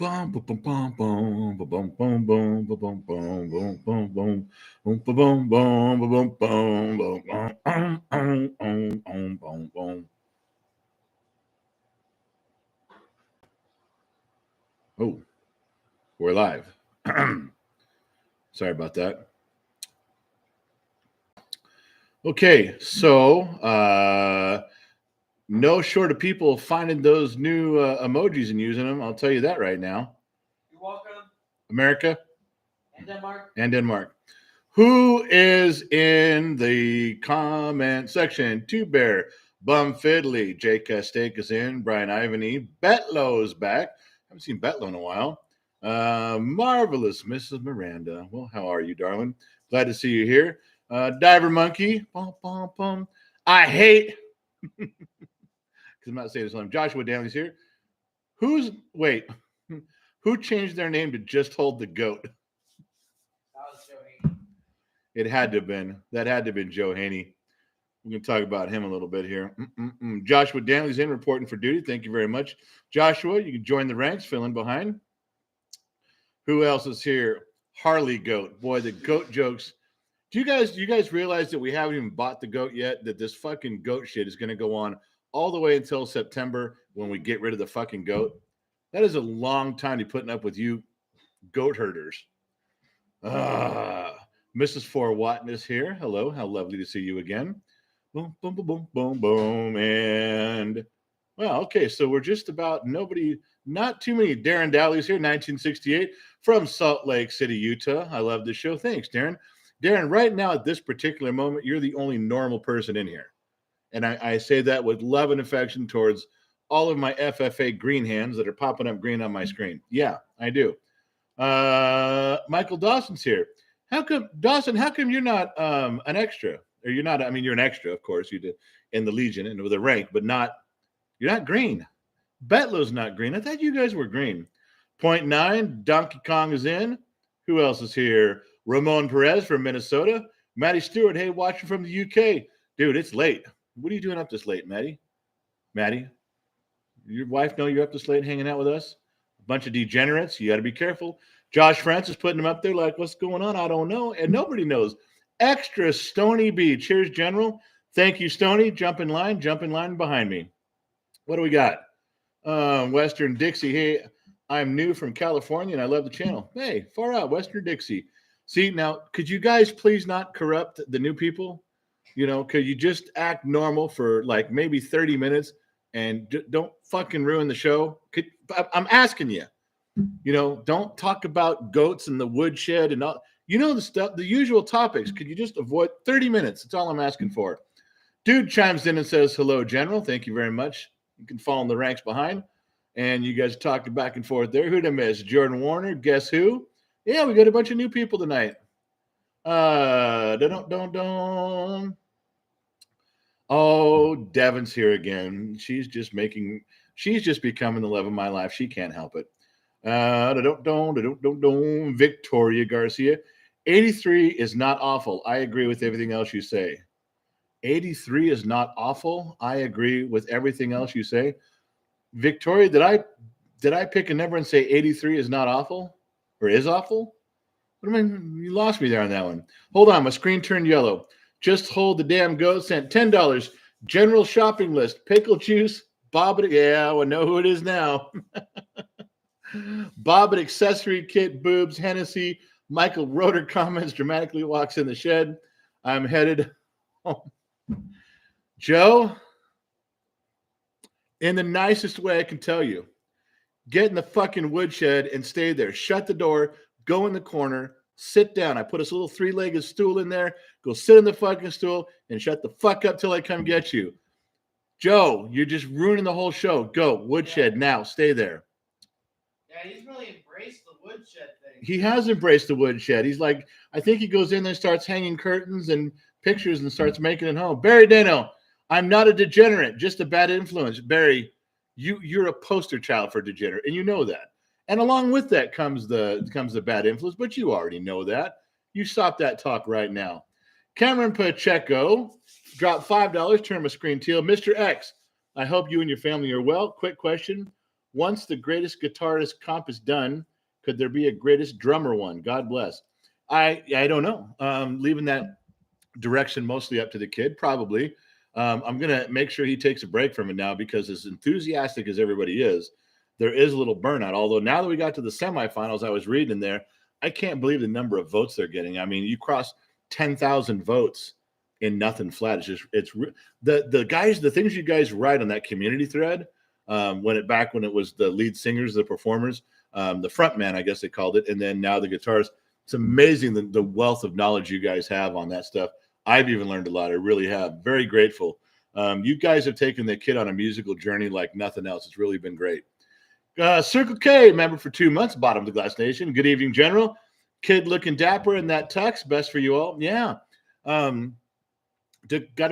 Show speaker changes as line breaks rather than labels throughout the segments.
Oh, we're live. Sorry about that. Okay, so no short of people finding those new emojis and using them. I'll tell you that right now.
You're welcome.
America
And Denmark.
and Denmark. Who is in the comment section? Two Bear, Bum Fiddly, Jay Castake is in, Brian Ivany, Betlow's back. Haven't seen Betlow in a while. Marvelous Mrs. Miranda. Well, how are you, darling? Glad to see you here. Diver Monkey. Bum, bum, bum. I hate, because I'm not saying this name. Joshua Danley's here. Who changed their name to Just Hold the Goat?
That was Joe Haney.
It had to have been. That had to have been Joe Haney. We can talk about him a little bit here. Joshua Danley's in, reporting for duty. Thank you very much. Joshua, you can join the ranks, fill in behind. Who else is here? Harley Goat. Boy, the goat jokes. Do you guys realize that we haven't even bought the goat yet? That this fucking goat shit is going to go on all the way until September when we get rid of the fucking goat? That is a long time to be putting up with you goat herders. Mrs. Four Watton is here. Hello. How lovely to see you again. Boom, boom, boom, boom, boom, boom. And, well, okay, so we're just about not too many. Darren Dowley's here, 1968, from Salt Lake City, Utah. I love this show. Thanks, Darren. Darren, right now at this particular moment, you're the only normal person in here. And I say that with love and affection towards all of my FFA green hands that are popping up green on my screen. Yeah, I do. Michael Dawson's here. How come you're not an extra? Or you're not, you're an extra, of course, you did in the Legion and with a rank, but you're not green. Betlow's not green. I thought you guys were green. 0.9, Donkey Kong is in. Who else is here? Ramon Perez from Minnesota. Maddie Stewart, hey, watching from the UK. Dude, it's late. What are you doing up this late, Maddie? Maddie, your wife know you're up this late hanging out with us? A bunch of degenerates. You got to be careful. Josh Francis putting them up there like, what's going on? I don't know. And nobody knows. Extra Stony B. Cheers, General. Thank you, Stony. Jump in line behind me. What do we got? Western Dixie. Hey, I'm new from California and I love the channel. Hey, far out, Western Dixie. See, now, could you guys please not corrupt the new people? Could you just act normal for like maybe 30 minutes and don't fucking ruin the show? I'm asking you. Don't talk about goats and the woodshed and all. The stuff, the usual topics. Could you just avoid 30 minutes? That's all I'm asking for. Dude chimes in and says, hello, General. Thank you very much. You can fall in the ranks behind. And you guys talked back and forth there. Who'd I miss? Jordan Warner. Guess who? Yeah, we got a bunch of new people tonight. Oh, Devin's here again. She's just becoming the love of my life. She can't help it. Victoria Garcia. 83 is not awful. I agree with everything else you say. 83 is not awful. I agree with everything else you say. Victoria, did I pick a number and say 83 is not awful or is awful? You lost me there on that one. Hold on, my screen turned yellow. Just hold the damn goat. Sent $10. General shopping list. Pickle juice. Bobbit. Yeah, I know who it is now. Bobbit accessory kit. Boobs. Hennessy. Michael Roeder comments. Dramatically walks in the shed. I'm headed home. Joe, in the nicest way I can tell you, get in the fucking woodshed and stay there. Shut the door. Go in the corner. Sit down. I put a little three-legged stool in there. Go sit in the fucking stool and shut the fuck up till I come get you. Joe, you're just ruining the whole show. Go. Woodshed now. Stay there.
Yeah, he's really embraced the woodshed thing.
He has embraced the woodshed. He's like, I think he goes in there, starts hanging curtains and pictures and starts making it home. Barry Dano, I'm not a degenerate, just a bad influence. Barry, you're a poster child for degenerate, and you know that. And along with that comes the bad influence, but you already know that. You stop that talk right now. Cameron Pacheco dropped $5, turn my screen teal. Mr. X, I hope you and your family are well. Quick question. Once the greatest guitarist comp is done, could there be a greatest drummer one? God bless. I don't know. Leaving that direction mostly up to the kid, probably. I'm gonna make sure he takes a break from it now because as enthusiastic as everybody is, there is a little burnout. Although now that we got to the semifinals, I was reading in there, I can't believe the number of votes they're getting. I mean, you cross 10,000 votes in nothing flat. It's just the guys, the things you guys write on that community thread. When it was the lead singers, the performers, the front man, I guess they called it, and then now the guitars. It's amazing the wealth of knowledge you guys have on that stuff. I've even learned a lot. I really have. Very grateful. You guys have taken the kid on a musical journey like nothing else. It's really been great. Circle K, member for 2 months, bottom of the Glass Nation. Good evening, General. Kid looking dapper in that tux. Best for you all. Yeah. Got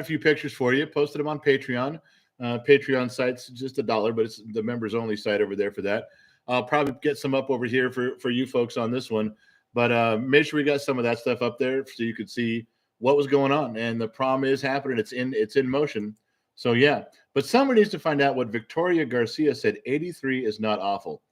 a few pictures for you. Posted them on Patreon. Patreon site's just $1, but it's the members only site over there for that. I'll probably get some up over here for you folks on this one. But make sure we got some of that stuff up there so you could see what was going on. And the prom is happening. It's in motion. So yeah. But someone needs to find out what Victoria Garcia said. 83 is not awful.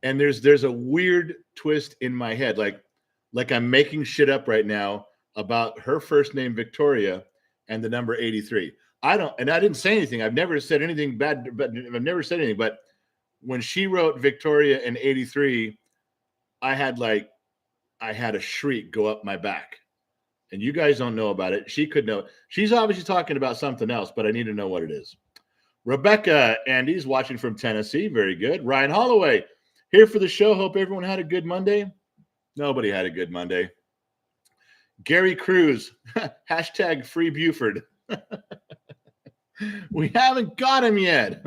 And there's a weird twist in my head, like I'm making shit up right now about her first name Victoria and the number 83. I didn't say anything. I've never said anything bad, but I've never said anything. But when she wrote Victoria and 83, I had a shriek go up my back. And you guys don't know about it. She could know. She's obviously talking about something else, but I need to know what it is. Rebecca Andy's watching from Tennessee. Very good. Ryan Holloway here for the show. Hope everyone had a good Monday. Nobody had a good Monday. Gary Cruz, hashtag free Buford. We haven't got him yet.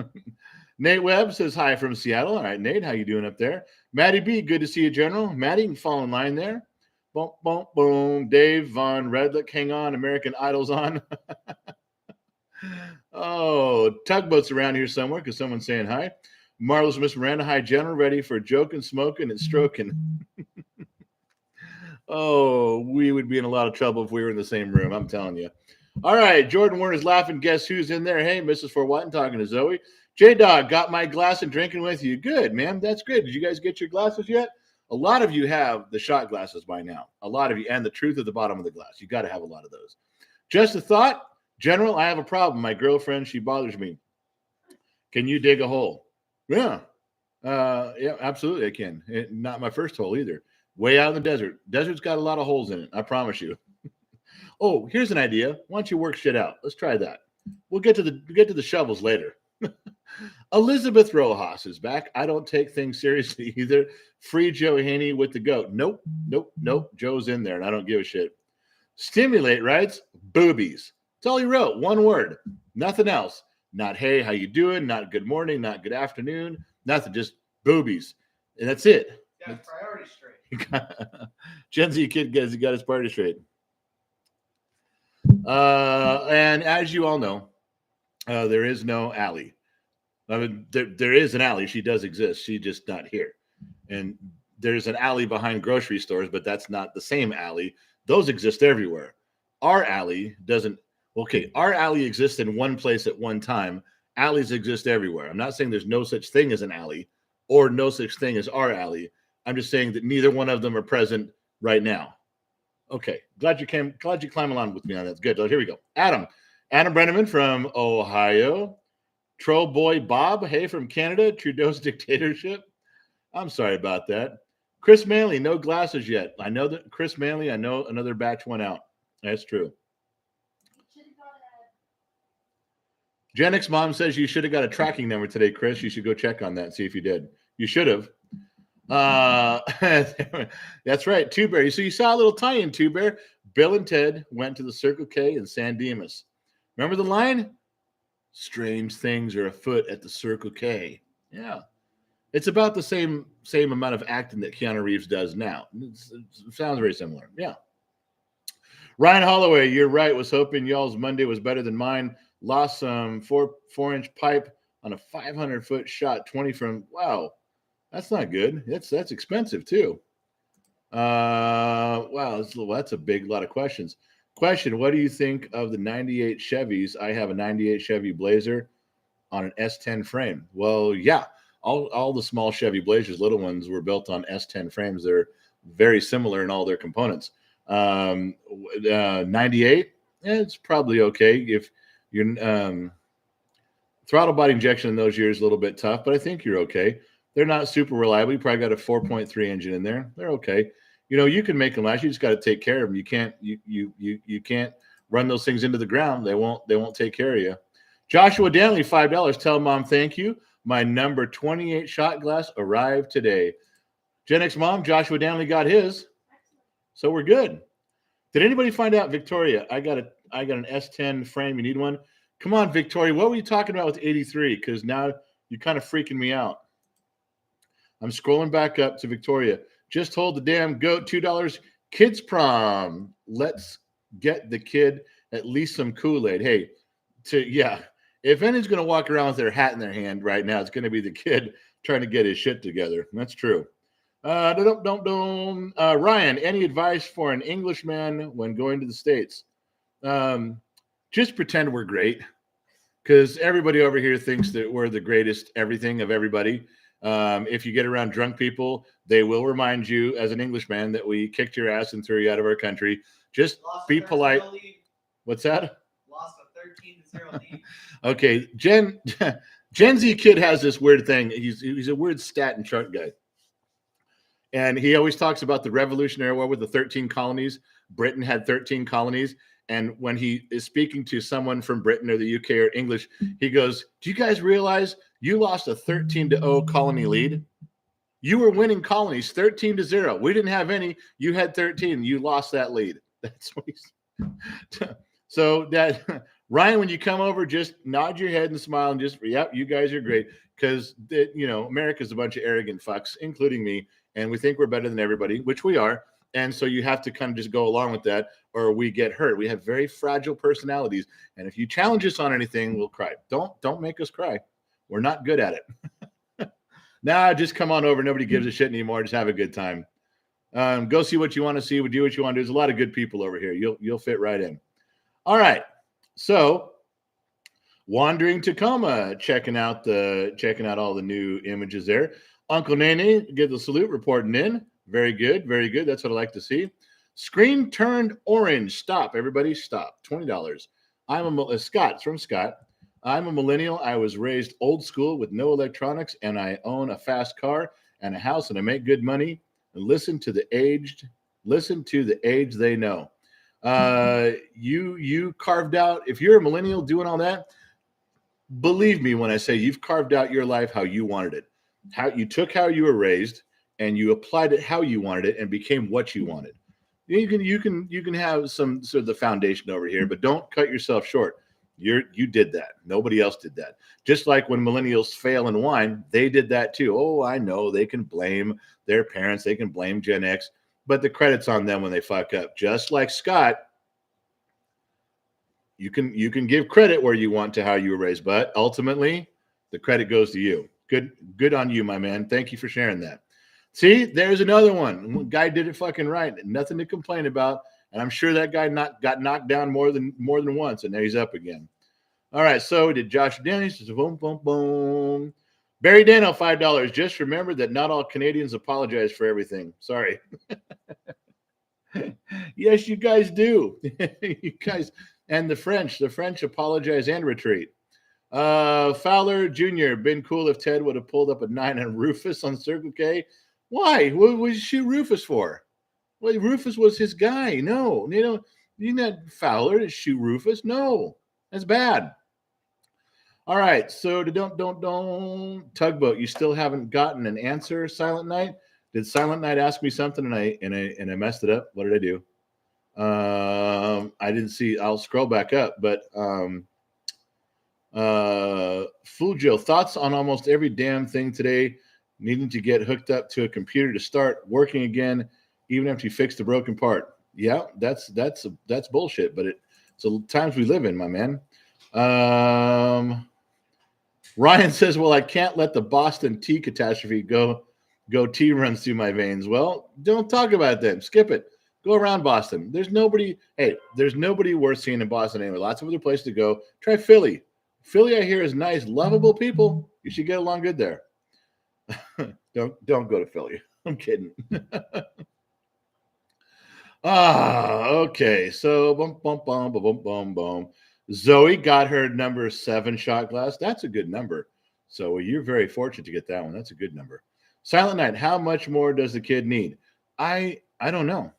Nate Webb says hi from Seattle. All right, Nate, how you doing up there? Maddie B, good to see you, General. Maddie, you can fall in line there. Boom, boom, boom. Dave Von Redlick, hang on. American Idol's on. Oh, tugboat's around here somewhere because someone's saying hi. Marvelous Miss Miranda, hi, General. Ready for joking, smoking, and stroking. Oh, we would be in a lot of trouble if we were in the same room. I'm telling you. All right, Jordan Warner's laughing. Guess who's in there? Hey, Mrs. Fort Watton talking to Zoe. J-Dog, got my glass and drinking with you. Good, man. That's good. Did you guys get your glasses yet? A lot of you have the shot glasses by now. A lot of you, and the truth at the bottom of the glass. You got to have a lot of those. Just a thought. General, I have a problem. My girlfriend, she bothers me. Can you dig a hole? Yeah. Yeah, absolutely I can. Not my first hole either. Way out in the desert. Desert's got a lot of holes in it. I promise you. Oh, here's an idea. Why don't you work shit out? Let's try that. We'll get to the shovels later. Elizabeth Rojas is back. I don't take things seriously either. Free Joe Haney with the goat. Nope. Joe's in there, and I don't give a shit. Stimulate writes boobies. That's all he wrote. One word. Nothing else. Not hey, how you doing? Not good morning. Not good afternoon. Nothing. Just boobies, and that's it.
Got his priorities straight.
Gen Z kid got his priorities straight. And as you all know, there is no Allie. I mean, there is an Allie. She does exist. She's just not here. And there's an alley behind grocery stores, but that's not the same alley. Those exist everywhere. Our alley doesn't. Okay, our alley exists in one place at one time. Alleys exist everywhere. I'm not saying there's no such thing as an alley or no such thing as our alley. I'm just saying that neither one of them are present right now. Okay, glad you climb along with me on that. That's good. So here we go. Adam Brenneman from Ohio. Troll Boy Bob, hey, from Canada. Trudeau's dictatorship. I'm sorry about that. Chris Manley, no glasses yet. I know that Chris Manley, I know another batch went out. That's true. Jenix mom says you should have got a tracking number today, Chris. You should go check on that and see if you did. You should have. That's right. Two Bear. So you saw a little tie-in, Two Bear. Bill and Ted went to the Circle K in San Dimas. Remember the line? Strange things are afoot at the Circle K. Yeah. It's about the same amount of acting that Keanu Reeves does now. It sounds very similar. Yeah. Ryan Holloway, you're right. Was hoping y'all's Monday was better than mine. Lost some 4-inch pipe on a 500-foot shot, 20 from. Wow, that's not good. That's expensive too. Wow, that's a big lot of questions. Question: what do you think of the 98 Chevys? I have a 98 Chevy Blazer on an S10 frame. Well, yeah. all the small Chevy Blazers, little ones, were built on S10 frames. They're very similar in all their components. 98, it's probably okay if you're throttle body injection in those years a little bit tough, but I think you're okay. They're not super reliable. You probably got a 4.3 engine in there. They're okay. You can make them last. You just got to take care of them. You can't run those things into the ground. They won't take care of you. Joshua Danley, $5. Tell mom thank you. My number 28 shot glass arrived today. Gen X mom, Joshua Danley got his, so we're good. Did anybody find out, Victoria? I got an S10 frame. You need one? Come on, Victoria. What were you talking about with 83? Because now you're kind of freaking me out. I'm scrolling back up to Victoria. Just hold the damn goat. $2. Kids prom. Let's get the kid at least some Kool-Aid. Hey, if anyone's going to walk around with their hat in their hand right now, it's going to be the kid trying to get his shit together. That's true. Ryan, any advice for an Englishman when going to the States? Just pretend we're great, because everybody over here thinks that we're the greatest everything of everybody. If you get around drunk people, they will remind you as an Englishman that we kicked your ass and threw you out of our country. Just be polite. What's that?
Lost a 13-0 lead.
Okay, Gen Z kid has this weird thing. He's a weird stat and chart guy. And he always talks about the Revolutionary War with the 13 colonies. Britain had 13 colonies. And when he is speaking to someone from Britain or the UK or English, he goes, do you guys realize you lost a 13-0 colony lead? You were winning colonies 13-0. We didn't have any. You had 13. You lost that lead. That's what he's. So that, Ryan, when you come over, just nod your head and smile and just, yep, you guys are great. Because, America's a bunch of arrogant fucks, including me. And we think we're better than everybody, which we are. And so you have to kind of just go along with that, or we get hurt. We have very fragile personalities. And if you challenge us on anything, we'll cry. Don't make us cry. We're not good at it. Nah, just come on over. Nobody gives a shit anymore. Just have a good time. Go see what you want to see. Do what you want to do. There's a lot of good people over here. You'll fit right in. All right. So Wandering Tacoma, checking out all the new images there. Uncle Nene, give the salute, reporting in. Very good, very good. That's what I like to see. Screen turned orange. Stop, everybody, stop. $20. Scott, from Scott. I'm a millennial. I was raised old school with no electronics, and I own a fast car and a house, and I make good money. And listen to the age they know. You carved out. If you're a millennial doing all that, believe me when I say you've carved out your life how you wanted it. How you took how you were raised and you applied it how you wanted it and became what you wanted. You can have some sort of the foundation over here, but don't cut yourself short. You did that. Nobody else did that. Just like when millennials fail in wine, they did that too. Oh, I know they can blame their parents, they can blame Gen X, but the credit's on them when they fuck up. Just like Scott, you can give credit where you want to how you were raised, but ultimately the credit goes to you. Good on you, my man. Thank you for sharing that. See, there's another one. Guy did it fucking right. Nothing to complain about. And I'm sure that guy got knocked down more than once, and now he's up again. All right, so we did Josh Dennis. Boom, boom, boom. Barry Dano, $5. Just remember that not all Canadians apologize for everything. Sorry. Yes, you guys do. You guys, and the French apologize and retreat. Fowler Jr., been cool if Ted would have pulled up a 9 on Rufus on Circle K. Why? What would you shoot Rufus for? Well, Rufus was his guy. No, you're not Fowler to shoot Rufus. No, that's bad. All right, so don't Tugboat. You still haven't gotten an answer, Silent Night. Did Silent Night ask me something and I messed it up? What did I do? I didn't see. I'll scroll back up, but Fujo, thoughts on almost every damn thing today. Needing to get hooked up to a computer to start working again, even after you fix the broken part. Yeah, that's bullshit. But it's the times we live in, my man. Ryan says, "Well, I can't let the Boston tea catastrophe go tea runs through my veins." Well, don't talk about it then. Skip it. Go around Boston. There's nobody worth seeing in Boston anyway. Lots of other places to go. Try Philly. Philly, I hear, is nice, lovable people. You should get along good there. Don't go to Philly. I'm kidding. Okay. So bum bum bum bum bum bum bum. Zoe got her number 7 shot glass. That's a good number. So you're very fortunate to get that one. That's a good number. Silent Night. How much more does the kid need? I don't know.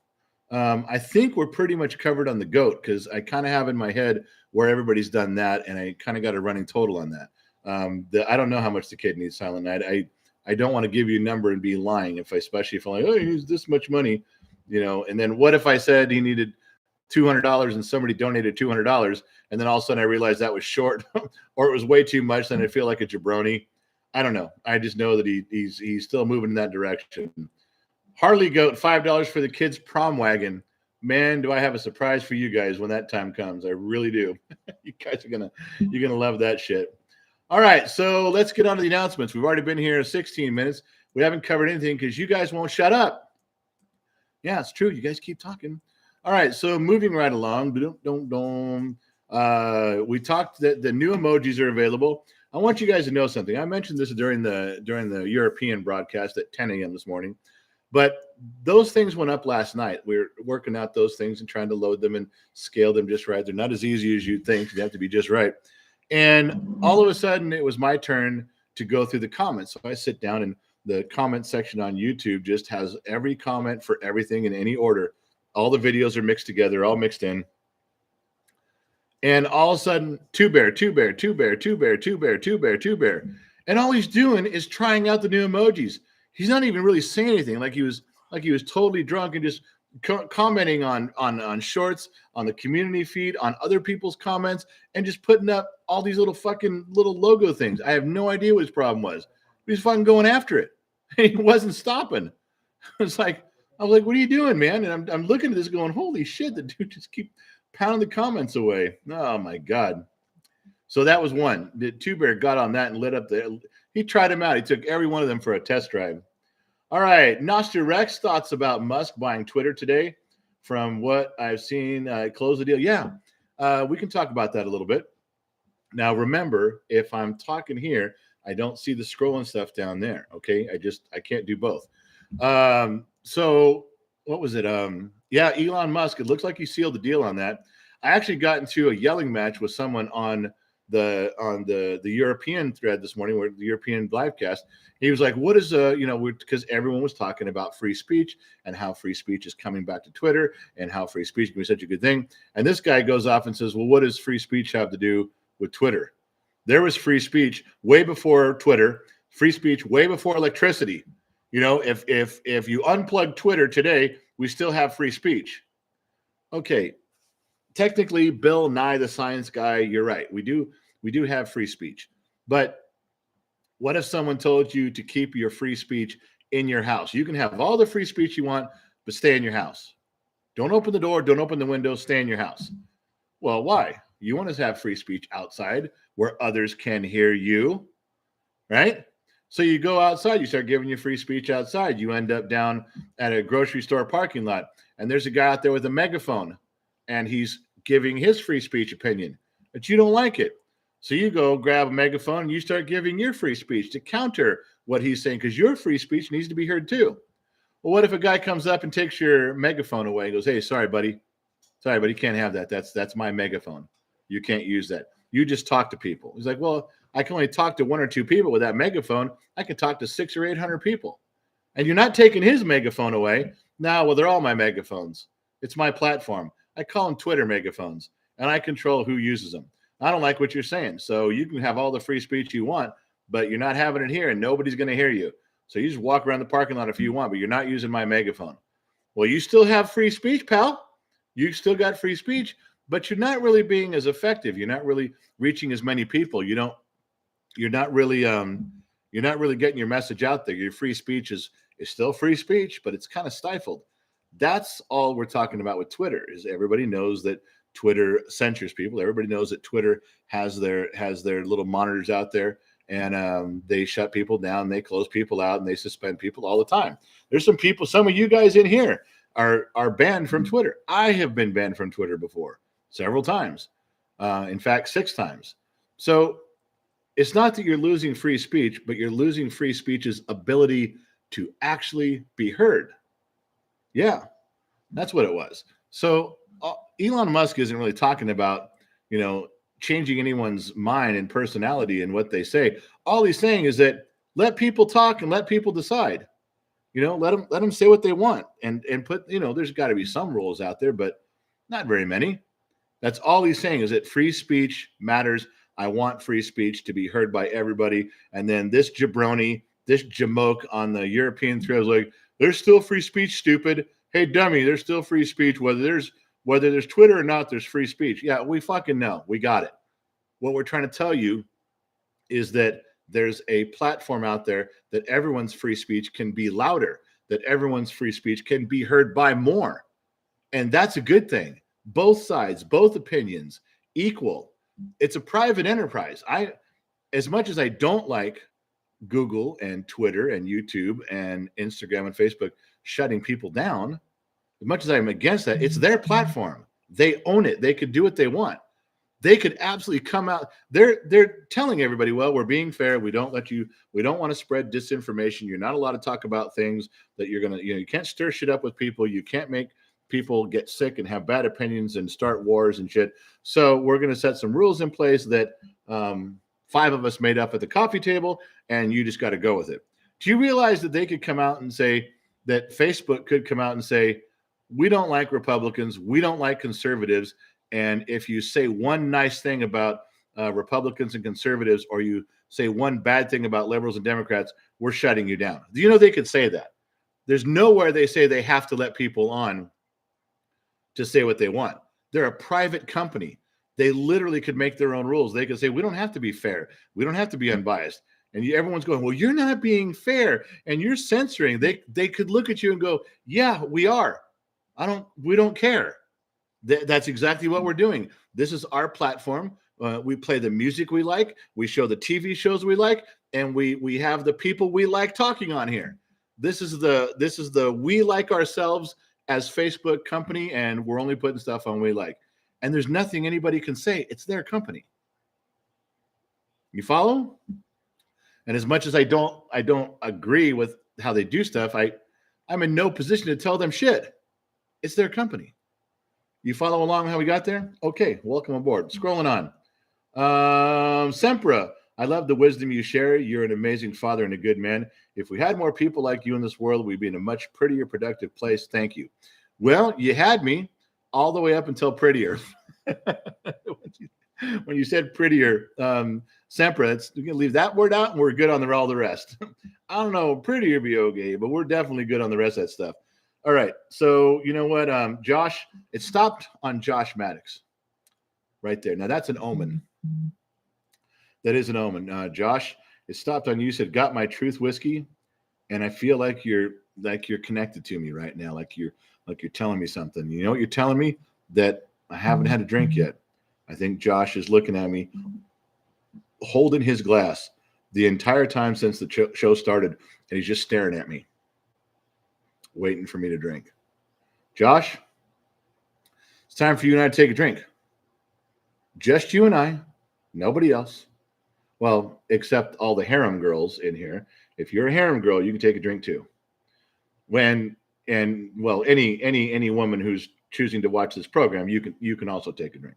I think we're pretty much covered on the goat because I kind of have in my head where everybody's done that, and I kind of got a running total on that. I don't know how much the kid needs Silent Night. I don't want to give you a number and be lying especially if I'm like, oh, he needs this much money, and then what if I said he needed $200 and somebody donated $200, and then all of a sudden I realized that was short or it was way too much, then I feel like a jabroni. I don't know. I just know that he's still moving in that direction. Harley Goat, $5 for the kids' prom wagon. Man, do I have a surprise for you guys when that time comes. I really do. You guys you're gonna love that shit. All right, so let's get on to the announcements. We've already been here 16 minutes. We haven't covered anything because you guys won't shut up. Yeah, it's true. You guys keep talking. All right, so moving right along. We talked that the new emojis are available. I want you guys to know something. I mentioned this during the European broadcast at 10 a.m. this morning. But those things went up last night. We were working out those things and trying to load them and scale them just right. They're not as easy as you'd think. They have to be just right. And all of a sudden, it was my turn to go through the comments. So I sit down, and the comment section on YouTube just has every comment for everything in any order. All the videos are mixed together, all mixed in. And all of a sudden, two bear. And all he's doing is trying out the new emojis. He's not even really saying anything. Like he was totally drunk and just commenting on shorts, on the community feed, on other people's comments, and just putting up all these little logo things. I have no idea what his problem was. He's fucking going after it. He wasn't stopping. I was like, what are you doing, man? And I'm looking at this going, holy shit, the dude just keep pounding the comments away. Oh my God. So that was one. The Two Bear got on that and lit up he tried them out. He took every one of them for a test drive. All right. Nostra Rex, thoughts about Musk buying Twitter today. From what I've seen, close the deal. Yeah, we can talk about that a little bit. Now, remember, if I'm talking here, I don't see the scrolling stuff down there. Okay. I can't do both. So what was it? Yeah, Elon Musk, it looks like he sealed the deal on that. I actually got into a yelling match with someone on the European thread this morning, where the European livecast. He was like, what is because everyone was talking about free speech and how free speech is coming back to Twitter and how free speech can be such a good thing. And this guy goes off and says, well, what does free speech have to do with Twitter? There was free speech way before Twitter, free speech way before electricity. If you unplug Twitter today, we still have free speech. Okay. Technically, Bill Nye the Science Guy, you're right. We do have free speech. But what if someone told you to keep your free speech in your house? You can have all the free speech you want, but stay in your house. Don't open the door. Don't open the window. Stay in your house. Well, why? You want to have free speech outside where others can hear you, right? So you go outside. You start giving your free speech outside. You end up down at a grocery store parking lot, and there's a guy out there with a megaphone, and he's giving his free speech opinion, but you don't like it. So you go grab a megaphone and you start giving your free speech to counter what he's saying, because your free speech needs to be heard too. Well, what if a guy comes up and takes your megaphone away and goes, hey, sorry, buddy, you can't have that. That's my megaphone. You can't use that. You just talk to people. He's like, well, I can only talk to 1 or 2 people with that megaphone. I can talk to 600 or 800 people. And you're not taking his megaphone away. Now, well, they're all my megaphones. It's my platform. I call them Twitter megaphones, and I control who uses them. I don't like what you're saying. So you can have all the free speech you want, but you're not having it here, and nobody's going to hear you. So you just walk around the parking lot if you want, but you're not using my megaphone. Well, you still have free speech, pal. You still got free speech, but you're not really being as effective. You're not really reaching as many people. You're not really getting your message out there. Your free speech is still free speech, but it's kind of stifled. That's all we're talking about with Twitter. Is everybody knows that Twitter censors people. Everybody knows that Twitter has their little monitors out there, and they shut people down, they close people out, and they suspend people all the time. There's some of you guys in here are banned from Twitter. I have been banned from Twitter before, several times. In fact, 6 times. So it's not that you're losing free speech, but you're losing free speech's ability to actually be heard. Yeah, that's what it was. So Elon Musk isn't really talking about, changing anyone's mind and personality and what they say. All he's saying is that let people talk and let people decide. Let them say what they want and put, there's got to be some rules out there, but not very many. That's all he's saying is that free speech matters. I want free speech to be heard by everybody. And then this jabroni, this jamoke on the European thread is like, there's still free speech, stupid. Hey, dummy, there's still free speech. Whether there's Twitter or not, there's free speech. Yeah, we fucking know. We got it. What we're trying to tell you is that there's a platform out there that everyone's free speech can be louder, that everyone's free speech can be heard by more. And that's a good thing. Both sides, both opinions, equal. It's a private enterprise. As much as I don't like Google and Twitter and YouTube and Instagram and Facebook shutting people down, as much as I'm against that, it's their platform. They own it. They could do what they want. They could absolutely come out. They're telling everybody, well, we're being fair. We don't want to spread disinformation. You're not allowed to talk about things that you can't stir shit up with people. You can't make people get sick and have bad opinions and start wars and shit. So we're going to set some rules in place that 5 of us made up at the coffee table, and you just got to go with it. Do you realize that they could come out and say that Facebook could come out and say, we don't like Republicans, we don't like conservatives, and if you say one nice thing about Republicans and conservatives, or you say one bad thing about liberals and Democrats, we're shutting you down. Do you know they could say that? There's nowhere they say they have to let people on to say what they want. They're a private company. They literally could make their own rules. They could say, we don't have to be fair. We don't have to be unbiased. And everyone's going, well, you're not being fair and you're censoring. They could look at you and go, yeah, we are. We don't care. That's exactly what we're doing. This is our platform. We play the music we like. We show the TV shows we like. And we have the people we like talking on here. This is the we like ourselves as Facebook company, and we're only putting stuff on we like. And there's nothing anybody can say. It's their company. You follow? And as much as I don't agree with how they do stuff, I'm in no position to tell them shit. It's their company. You follow along how we got there? Okay, welcome aboard. Scrolling on. Sempra, I love the wisdom you share. You're an amazing father and a good man. If we had more people like you in this world, we'd be in a much prettier, productive place. Thank you. Well, you had me all the way up until prettier. When you said prettier, Sempra, we can leave that word out and we're good on all the rest. I don't know, prettier be okay, but we're definitely good on the rest of that stuff. All right, so you know what, Josh, it stopped on Josh Maddox right there. Now that's an omen. That is an omen. Josh, it stopped on you. Said, got my truth whiskey, and I feel like you're connected to me right now, like you're telling me something. You know what you're telling me? That I haven't had a drink yet. I think Josh is looking at me, holding his glass the entire time since the show started, and he's just staring at me, waiting for me to drink. Josh, it's time for you and I to take a drink. Just you and I, nobody else. Well, except all the harem girls in here. If you're a harem girl, you can take a drink too. Any woman who's choosing to watch this program, you can also take a drink.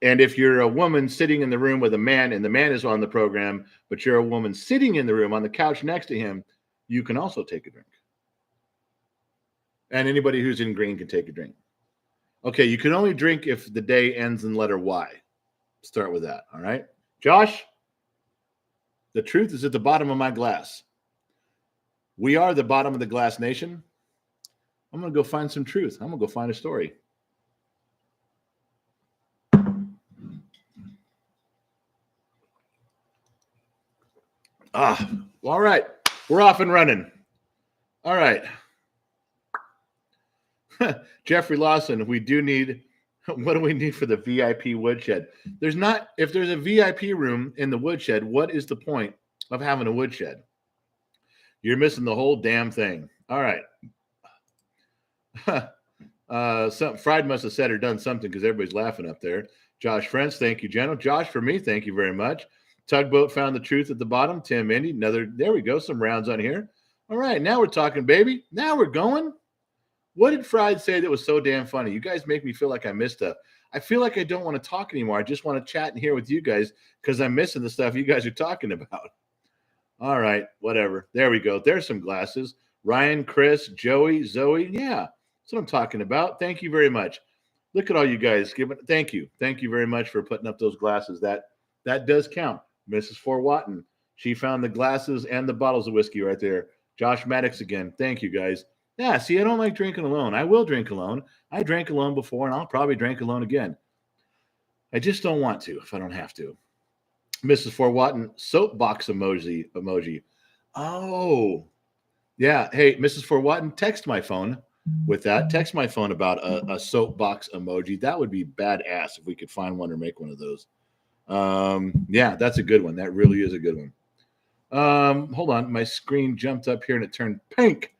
And if you're a woman sitting in the room with a man and the man is on the program, but you're a woman sitting in the room on the couch next to him, you can also take a drink. And anybody who's in green can take a drink. Okay, you can only drink if the day ends in letter Y. Start with that, all right? Josh, the truth is at the bottom of my glass. We are the bottom of the glass nation. I'm going to go find some truth. I'm going to go find a story. All right. We're off and running. All right. Jeffrey Lawson, what do we need for the VIP woodshed? If there's a VIP room in the woodshed, what is the point of having a woodshed? You're missing the whole damn thing. All right. Fried must have said or done something because everybody's laughing up there. Josh French, thank you, Jenna. Josh, for me, thank you very much. Tugboat found the truth at the bottom. Tim, Indy, another. There we go. Some rounds on here. All right, now we're talking, baby. Now we're going. What did Fried say that was so damn funny? You guys make me feel like I missed a. I feel like I don't want to talk anymore. I just want to chat and hear with you guys because I'm missing the stuff you guys are talking about. All right, whatever. There we go. There's some glasses. Ryan, Chris, Joey, Zoe. Yeah, that's what I'm talking about. Thank you very much. Look at all you guys. Thank you. Thank you very much for putting up those glasses. That does count. Mrs. Fort Watton. She found the glasses and the bottles of whiskey right there. Josh Maddox again. Thank you, guys. Yeah, see, I don't like drinking alone. I will drink alone. I drank alone before, and I'll probably drink alone again. I just don't want to if I don't have to. Mrs. Fort Watton, soapbox emoji. Oh, yeah. Hey, Mrs. Fort Watton, text my phone with that. Text my phone about a soapbox emoji. That would be badass if we could find one or make one of those. Yeah, that's a good one. That really is a good one. Hold on. My screen jumped up here and it turned pink.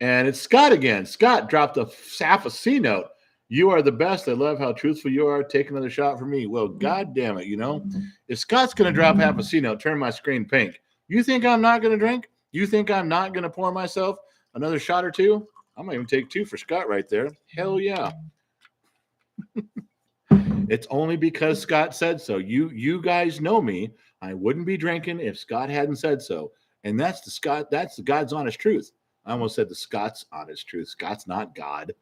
And it's Scott again. Scott dropped half a C note. You are the best. I love how truthful you are. Take another shot for me. Well, God damn it, if Scott's going to drop half a C note, turn my screen pink. You think I'm not going to drink? You think I'm not going to pour myself another shot or two? I might even take 2 for Scott right there. Hell yeah. It's only because Scott said so. You guys know me. I wouldn't be drinking if Scott hadn't said so. And that's the God's honest truth. I almost said the Scott's honest truth. Scott's not God.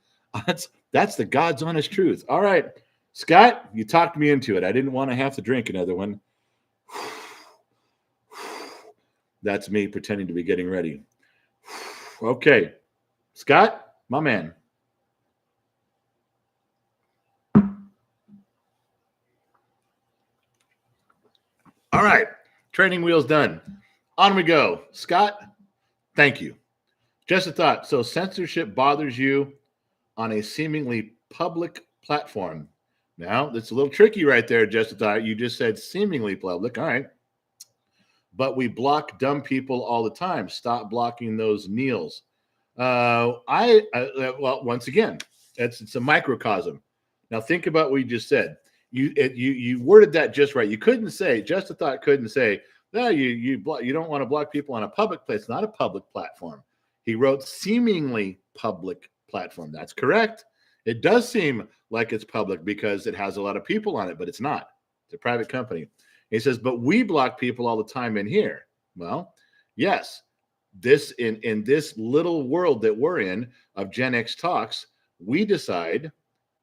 That's the God's honest truth. All right, Scott, you talked me into it. I didn't want to have to drink another one. That's me pretending to be getting ready. Okay, Scott, my man. All right, training wheels done. On we go. Scott, thank you. Just a thought. So censorship bothers you on a seemingly public platform. Now, that's a little tricky right there, just a thought. You just said seemingly public. All right. But we block dumb people all the time. Stop blocking those kneels. Well, once again, it's a microcosm. Now, think about what you just said. You worded that just right. You couldn't say, just a thought couldn't say, no, you don't want to block people on a public place. It's not a public platform. He wrote seemingly public platform. That's correct. It does seem like it's public because it has a lot of people on it, but it's not. It's a private company. He says, but we block people all the time in here. Well, yes, this in this little world that we're in of Gen X Talks, we decide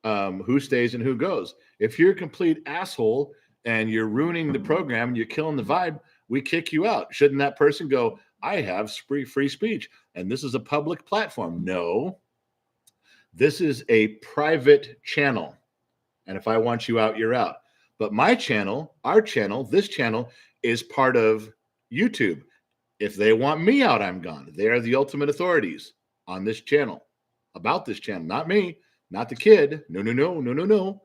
who stays and who goes. If you're a complete asshole and you're ruining the program and you're killing the vibe, we kick you out. Shouldn't that person go, I have free speech, and this is a public platform? No, this is a private channel. And if I want you out, you're out. But my channel, our channel, this channel is part of YouTube. If they want me out, I'm gone. They are the ultimate authorities on this channel, about this channel, not me, not the kid. No.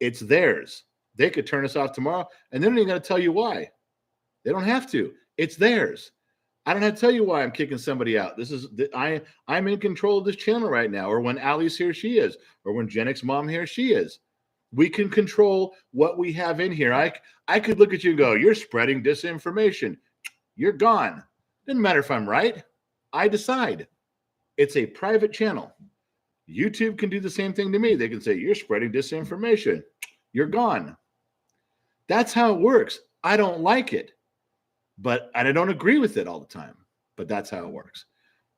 It's theirs. They could turn us off tomorrow, and they're not even going to tell you why. They don't have to. It's theirs. I don't have to tell you why I'm kicking somebody out. I'm in control of this channel right now, or when Allie's here, she is, or when Gen X Mom here, she is. We can control what we have in here. I could look at you and go, you're spreading disinformation. You're gone. Doesn't matter if I'm right. I decide. It's a private channel. YouTube can do the same thing to me. They can say, you're spreading disinformation. You're gone. That's how it works. I don't like it. But I don't agree with it all the time. But that's how it works.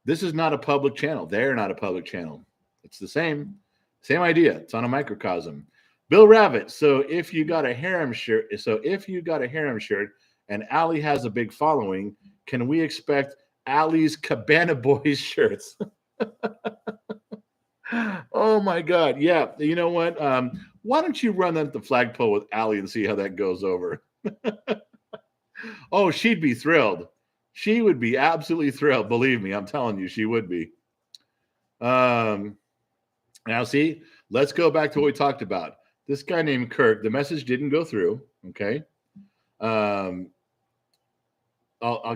This is not a public channel. They're not a public channel. It's the same idea. It's on a microcosm. Bill Rabbit. So if you got a harem shirt, and Allie has a big following, can we expect Allie's Cabana Boys shirts? Oh my God. Yeah. You know what? Why don't you run that at the flagpole with Allie and see how that goes over? Oh, she'd be thrilled. She would be absolutely thrilled. Believe me, I'm telling you, she would be. Now, see, let's go back to what we talked about. This guy named Kirk, the message didn't go through. Okay. I'll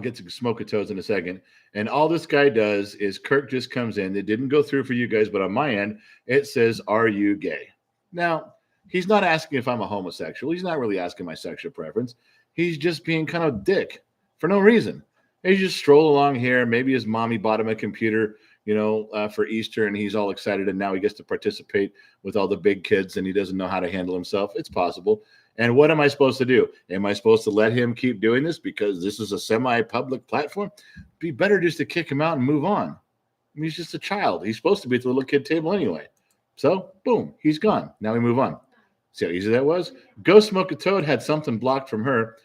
get to Smoke a Toes in a second. And all this guy does is Kirk just comes in. It didn't go through for you guys, but on my end, it says, are you gay? Now, he's not asking if I'm a homosexual. He's not really asking my sexual preference. He's just being kind of a dick for no reason. He just stroll along here. Maybe his mommy bought him a computer, for Easter, and he's all excited, and now he gets to participate with all the big kids, and he doesn't know how to handle himself. It's possible. And what am I supposed to do? Am I supposed to let him keep doing this because this is a semi-public platform? Be better just to kick him out and move on. I mean, he's just a child. He's supposed to be at the little kid table anyway. So, boom, he's gone. Now we move on. See how easy that was? Go Smoke a Toad had something blocked from her.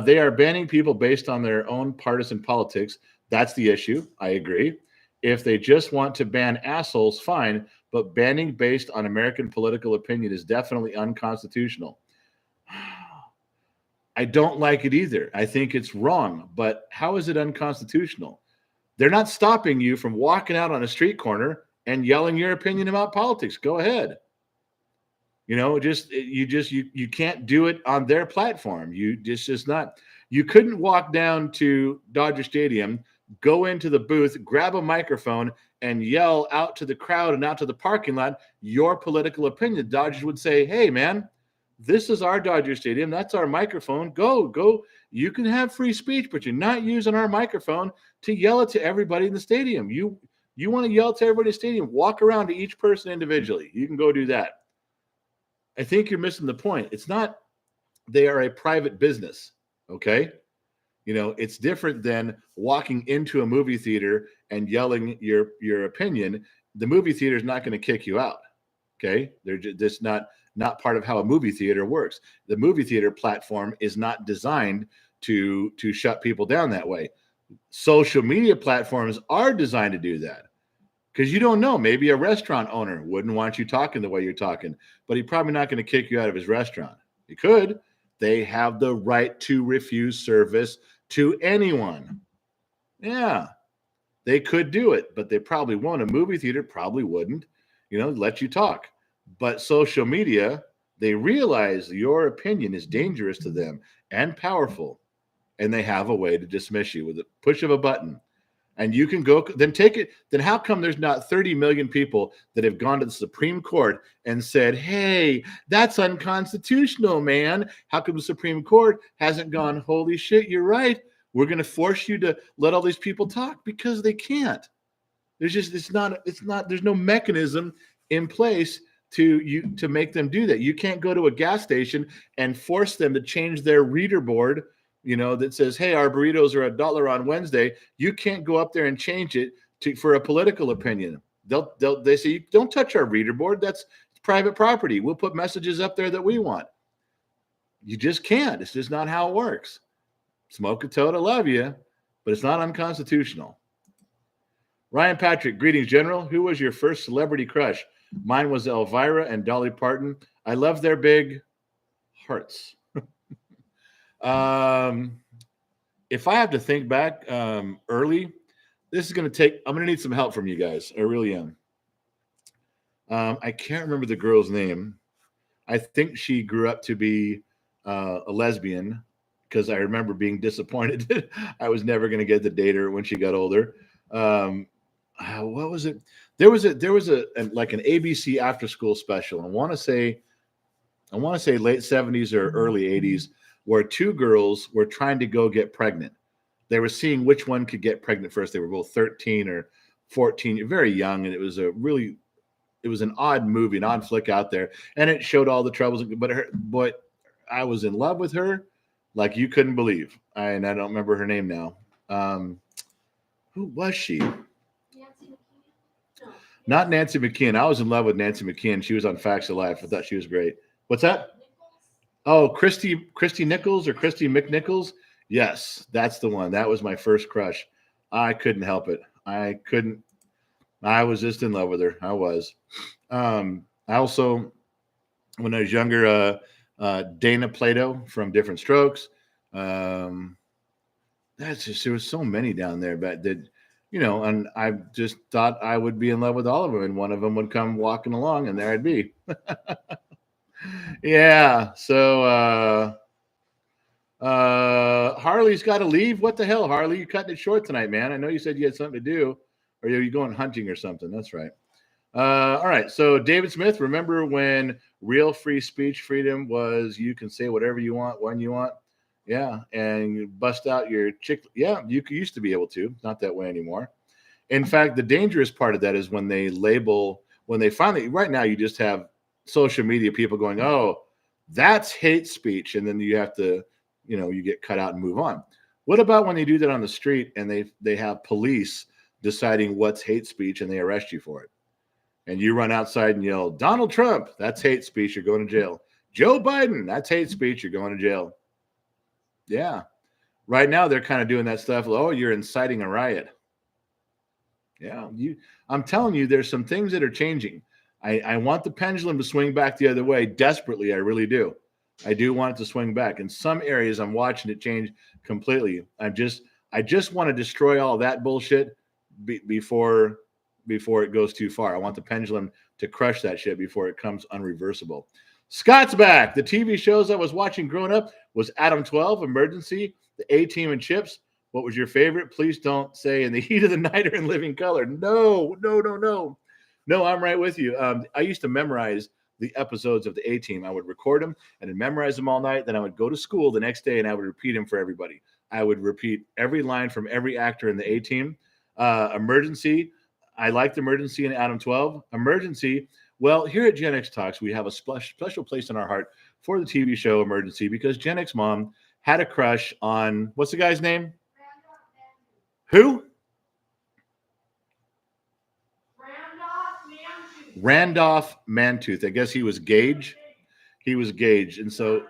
They are banning people based on their own partisan politics. That's the issue. I agree. If they just want to ban assholes, fine. But banning based on American political opinion is definitely unconstitutional. I don't like it either. I think it's wrong. But how is it unconstitutional? They're not stopping you from walking out on a street corner and yelling your opinion about politics. Go ahead. You can't do it on their platform. You couldn't walk down to Dodger Stadium, go into the booth, grab a microphone, and yell out to the crowd and out to the parking lot your political opinion. Dodgers would say, hey, man, this is our Dodger Stadium. That's our microphone. Go. You can have free speech, but you're not using our microphone to yell it to everybody in the stadium. You want to yell to everybody in the stadium, walk around to each person individually. You can go do that. I think you're missing the point. It's not they are a private business, okay? It's different than walking into a movie theater and yelling your opinion. The movie theater is not going to kick you out, okay? They're just not part of how a movie theater works. The movie theater platform is not designed to shut people down that way. Social media platforms are designed to do that. Because you don't know, maybe a restaurant owner wouldn't want you talking the way you're talking, but he's probably not going to kick you out of his restaurant. He could. They have the right to refuse service to anyone. Yeah, they could do it, but they probably won't. A movie theater probably wouldn't, let you talk. But social media, they realize your opinion is dangerous to them and powerful, and they have a way to dismiss you with a push of a button. And you can go, then take it. Then how come there's not 30 million people that have gone to the Supreme Court and said, hey, that's unconstitutional, man? How come the Supreme Court hasn't gone, holy shit, you're right. We're going to force you to let all these people talk? Because they can't. There's no mechanism in place to make them do that. You can't go to a gas station and force them to change their reader board that says, hey, our burritos are $1 on Wednesday. You can't go up there and change it for a political opinion. They say, don't touch our reader board. That's private property. We'll put messages up there that we want. You just can't. It's just not how it works. Smoke a Toad, I love you, but it's not unconstitutional. Ryan Patrick, greetings, General. Who was your first celebrity crush? Mine was Elvira and Dolly Parton. I love their big hearts. If I have to think back early, I'm going to need some help from you guys. I really am. I can't remember the girl's name. I think she grew up to be a lesbian because I remember being disappointed. I was never going to get to date her when she got older. What was it? There was like an ABC after school special. I want to say late 70s or early 80s, where two girls were trying to go get pregnant. They were seeing which one could get pregnant first. They were both 13 or 14, very young, and it was an odd movie, an odd flick out there, and it showed all the troubles. But I was in love with her like you couldn't believe. And I don't remember her name now. Who was she? Not Nancy McKeon. I was in love with Nancy McKeon. She was on Facts of Life. I thought she was great. What's that? Oh, Christy Nichols or Christy McNichols. Yes, that's the one. That was my first crush. I couldn't help it. I was just in love with her. I was. I also, when I was younger, Dana Plato from Different Strokes. That's just, there was so many down there, but and I just thought I would be in love with all of them, and one of them would come walking along, and there I'd be. Yeah. So Harley's got to leave. What the hell, Harley? You cutting it short tonight, man. I know you said you had something to do, or are you going hunting or something? That's right. All right. So David Smith, remember when real free speech freedom was you can say whatever you want when you want? Yeah, and you bust out your chick. Yeah, you used to be able to. Not that way anymore. In fact, the dangerous part of that is when they label, when they finally, right now, you just have social media people going, oh, that's hate speech. And then you have to, you get cut out and move on. What about when they do that on the street and they have police deciding what's hate speech and they arrest you for it? And you run outside and yell, Donald Trump, that's hate speech, you're going to jail. Joe Biden, that's hate speech, you're going to jail. Yeah. Right now, they're kind of doing that stuff. Oh, you're inciting a riot. Yeah, I'm telling you, there's some things that are changing. I want the pendulum to swing back the other way desperately. I really do. I do want it to swing back. In some areas, I'm watching it change completely. I just want to destroy all that bullshit before it goes too far. I want the pendulum to crush that shit before it comes unreversible. Scott's back. The TV shows I was watching growing up was Adam 12, Emergency, The A-Team, and Chips. What was your favorite? Please don't say In the Heat of the Night or In Living Color. No. No, I'm right with you. I used to memorize the episodes of the A-Team. I would record them and then memorize them all night. Then I would go to school the next day and I would repeat them for everybody. I would repeat every line from every actor in the A-Team. Emergency. I liked Emergency in Adam 12. Emergency. Well, here at Gen X Talks, we have a special place in our heart for the TV show Emergency because Gen X Mom had a crush on, what's the guy's name? Who? Randolph Mantooth. I guess he was Gage. He was Gage. And so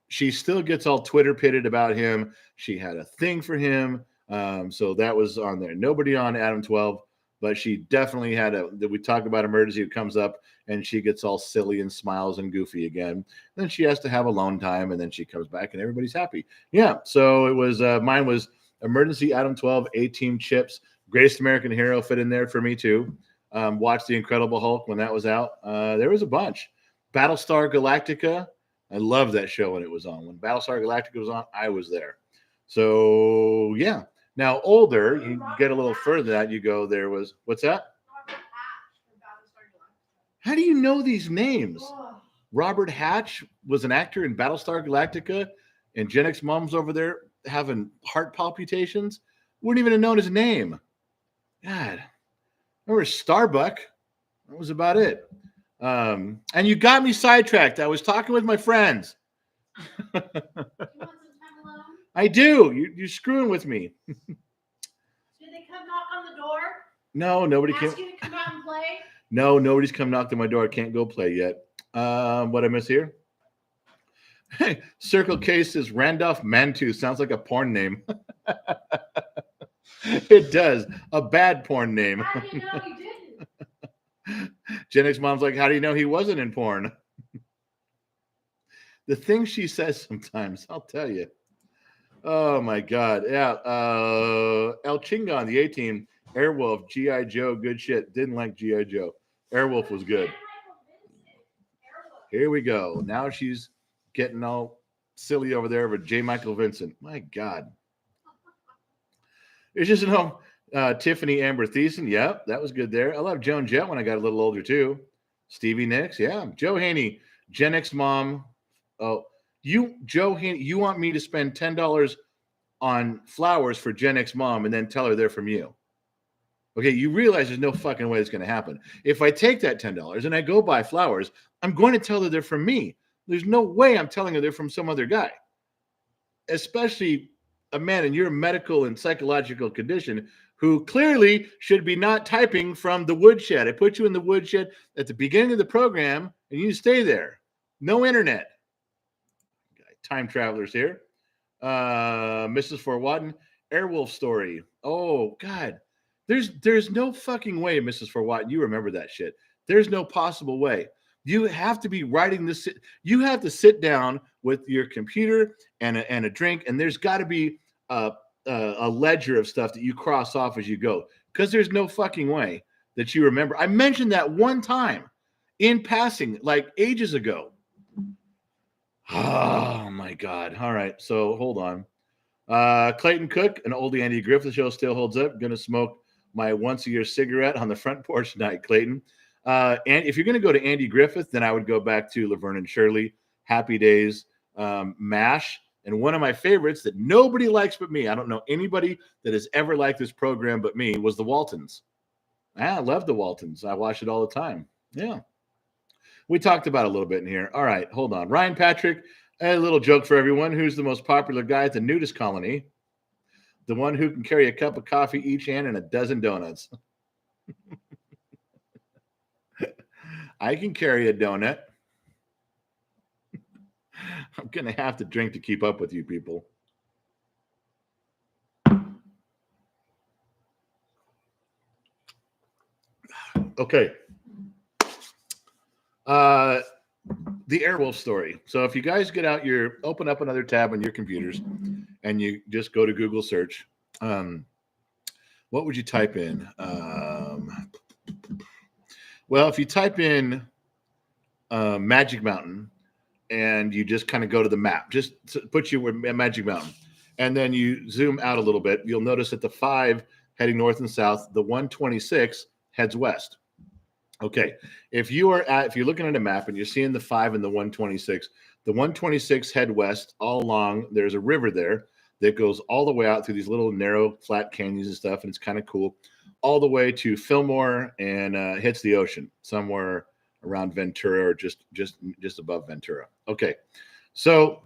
she still gets all Twitter pitted about him. She had a thing for him. So that was on there. Nobody on Adam 12, but she definitely had we talk about Emergency, it comes up and she gets all silly and smiles and goofy again. Then she has to have alone time and then she comes back and everybody's happy. Yeah. So it was, mine was Emergency, Adam 12, A-Team, Chips, Greatest American Hero fit in there for me too. Watched The Incredible Hulk when that was out. There was a bunch. Battlestar Galactica. I loved that show when it was on. When Battlestar Galactica was on, I was there. So, yeah. Now, older, you get a little further than that, you go, there was, what's that? How do you know these names? Robert Hatch was an actor in Battlestar Galactica, and Gen X Mom's over there having heart palpitations. Wouldn't even have known his name. God. Remember Starbuck. That was about it. And you got me sidetracked. I was talking with my friends.
You want some time alone?
I do. You're screwing with me.
Did they come knock on the door?
No, nobody came.
Ask you to come out and play?
No, nobody's come knocked on my door. I can't go play yet. What I miss here? Hey, Circle K says Randolph Mantooth. Sounds like a porn name. It does. A bad porn name.
How do you know he didn't?
Gen X Mom's like, how do you know he wasn't in porn? The things she says sometimes, I'll tell you. Oh my God. Yeah. El Chingon, the A-Team, Airwolf, G.I. Joe, good shit. Didn't like G.I. Joe. Airwolf was good. Here we go. Now she's getting all silly over there with J. Michael Vincent. My God. It's just, Tiffany Amber Thiessen. Yep, that was good there. I love Joan Jett when I got a little older too. Stevie Nicks. Yeah. Joe Haney, Gen X Mom. Oh, Joe Haney, you want me to spend $10 on flowers for Gen X Mom and then tell her they're from you? Okay, you realize there's no fucking way it's going to happen. If I take that $10 and I go buy flowers, I'm going to tell her they're from me. There's no way I'm telling her they're from some other guy. Especially a man in your medical and psychological condition who clearly should be not typing from the woodshed. I put you in the woodshed at the beginning of the program and you stay there. No internet. Time travelers here. Mrs. Fort Watton, Airwolf story. Oh, God. There's no fucking way, Mrs. Fort Watton, you remember that shit. There's no possible way. You have to be writing this. You have to sit down with your computer and a drink, and there's got to be a ledger of stuff that you cross off as you go, because there's no fucking way that you remember. I mentioned that one time in passing, like ages ago. Oh my God. All right. So hold on. Clayton Cook, an oldie Andy Griffith show still holds up. Gonna smoke my once a year cigarette on the front porch tonight, Clayton. And if you're gonna go to Andy Griffith, then I would go back to Laverne and Shirley, Happy Days, MASH, And one of my favorites that nobody likes but me, I don't know anybody that has ever liked this program but me, was the Waltons. I love the Waltons. I watch it all the time. Yeah. We talked about it a little bit in here. All right, hold on. Ryan Patrick, a little joke for everyone. Who's the most popular guy at the nudist colony? The one who can carry a cup of coffee each hand and a dozen donuts. I can carry a donut. I'm going to have to drink to keep up with you people. Okay. The Airwolf story. So if you guys get out open up another tab on your computers and you just go to Google search, what would you type in? Well, if you type in Magic Mountain and you just kind of go to the map, just put you at Magic Mountain, and then you zoom out a little bit, you'll notice that the 5 heading north and south, the 126 heads west. Okay, if you're looking at a map and you're seeing the 5 and the 126 head west all along. There's a river there that goes all the way out through these little narrow flat canyons and stuff, and it's kind of cool, all the way to Fillmore and hits the ocean somewhere around Ventura or just above Ventura. Okay, so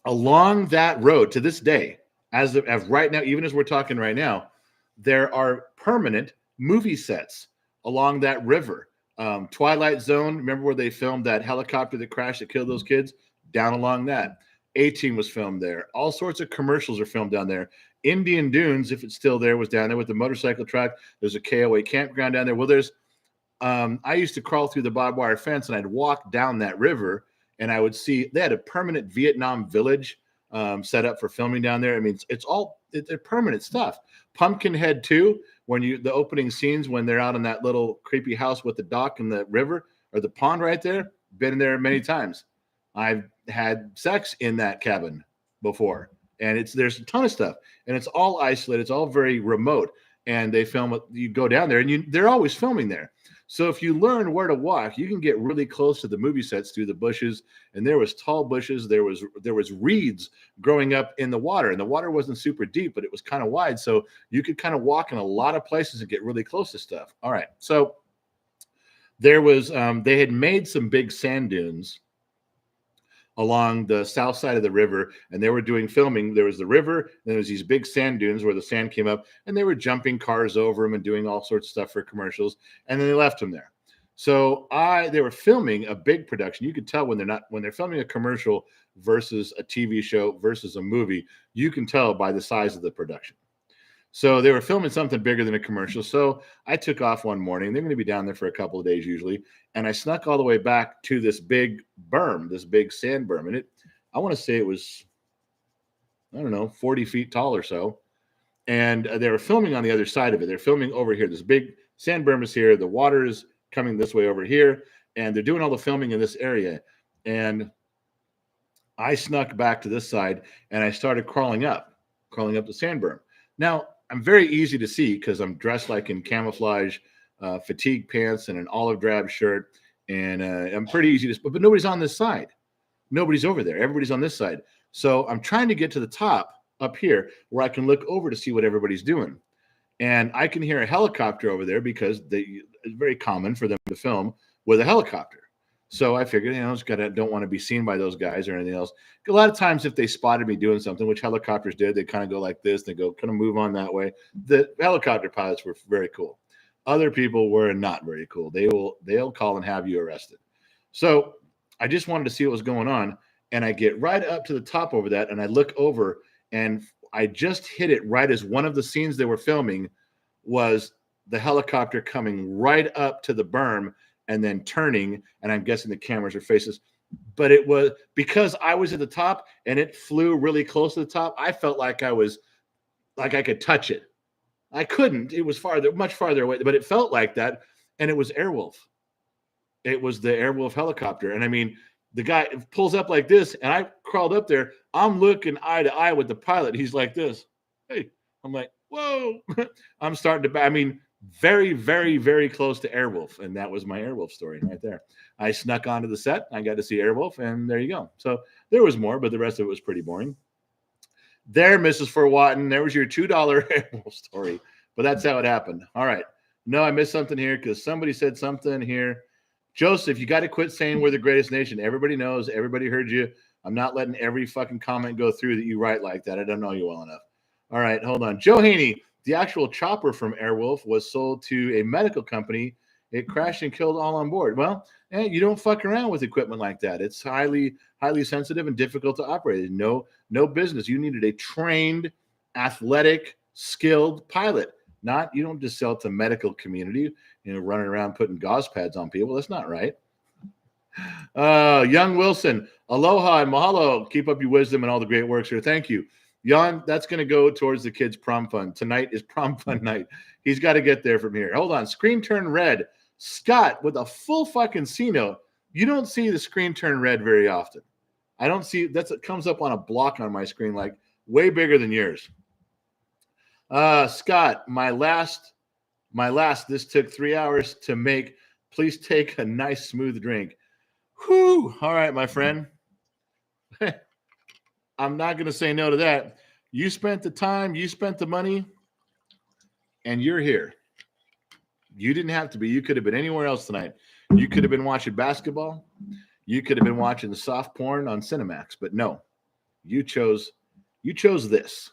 along that road to this day, as right now, even as we're talking right now, there are permanent movie sets along that river. Twilight Zone, remember where they filmed that helicopter that crashed that killed those kids? Down along that. A-Team was filmed there. All sorts of commercials are filmed down there. Indian Dunes, if it's still there, was down there with the motorcycle track. There's a KOA campground down there. Well, there's I used to crawl through the barbed wire fence and I'd walk down that river and I would see they had a permanent Vietnam village set up for filming down there. I mean, it's permanent stuff. Pumpkinhead 2, when the opening scenes when they're out in that little creepy house with the dock and the river or the pond right there, been there many times. I've had sex in that cabin before, and there's a ton of stuff, and it's all isolated. It's all very remote, and they film it. You go down there, and they're always filming there. So if you learn where to walk, you can get really close to the movie sets through the bushes. And there was tall bushes. There was reeds growing up in the water, and the water wasn't super deep, but it was kind of wide. So you could kind of walk in a lot of places and get really close to stuff. All right. So there was they had made some big sand dunes along the south side of the river, and they were doing filming. There was the river, and there was these big sand dunes where the sand came up, and they were jumping cars over them and doing all sorts of stuff for commercials, and then they left them there. So they were filming a big production. You could tell when they're filming a commercial versus a TV show versus a movie, you can tell by the size of the production. So they were filming something bigger than a commercial. So I took off one morning. They're going to be down there for a couple of days usually. And I snuck all the way back to this big berm, this big sand berm. And I want to say it was, 40 feet tall or so. And they were filming on the other side of it. They're filming over here. This big sand berm is here. The water is coming this way over here. And they're doing all the filming in this area. And I snuck back to this side and I started crawling up the sand berm. Now, I'm very easy to see because I'm dressed like in camouflage fatigue pants and an olive drab shirt. And I'm pretty easy to spot, but nobody's on this side. Nobody's over there. Everybody's on this side. So I'm trying to get to the top up here where I can look over to see what everybody's doing. And I can hear a helicopter over there because it's very common for them to film with a helicopter. So I figured, don't want to be seen by those guys or anything else. A lot of times if they spotted me doing something, which helicopters did, they kind of go like this, they go kind of move on that way. The helicopter pilots were very cool. Other people were not very cool. They'll call and have you arrested. So I just wanted to see what was going on. And I get right up to the top over that. And I look over and I just hit it right as one of the scenes they were filming was the helicopter coming right up to the berm and then turning, and I'm guessing the cameras are faces. But it was because I was at the top and it flew really close to the top. I felt like I could touch it. I couldn't. It was much farther away, but it felt like that. And it was Airwolf. It was the Airwolf helicopter. And I mean, the guy pulls up like this, and I crawled up there. I'm looking eye to eye with the pilot. He's like this. Hey, I'm like, whoa. I'm starting to, very, very, very close to Airwolf. And that was my Airwolf story right there. I snuck onto the set. I got to see Airwolf, and there you go. So there was more, but the rest of it was pretty boring. There, Mrs. Forwatton, there was your $2 Airwolf story. But that's how it happened. All right. No, I missed something here because somebody said something here. Joseph, you got to quit saying we're the greatest nation. Everybody knows. Everybody heard you. I'm not letting every fucking comment go through that you write like that. I don't know you well enough. All right, hold on. Joe Haney, the actual chopper from Airwolf was sold to a medical company. It crashed and killed all on board. Well, you don't fuck around with equipment like that. It's highly, highly sensitive and difficult to operate. No business. You needed a trained, athletic, skilled pilot. You don't just sell it to the medical community, running around putting gauze pads on people. That's not right. Young Wilson, aloha and mahalo. Keep up your wisdom and all the great work, sir. Thank you. Jan, that's going to go towards the kids' prom fund. Tonight is prom fund night. He's got to get there from here. Hold on. Screen turn red. Scott with a full fucking C note. You don't see the screen turn red very often. I don't see it comes up on a block on my screen, like way bigger than yours. Scott, my last, this took 3 hours to make. Please take a nice smooth drink. Whew. All right, my friend. I'm not going to say no to that. You spent the time, you spent the money, and you're here. You didn't have to be. You could have been anywhere else tonight. You could have been watching basketball. You could have been watching the soft porn on Cinemax, but no. You chose this,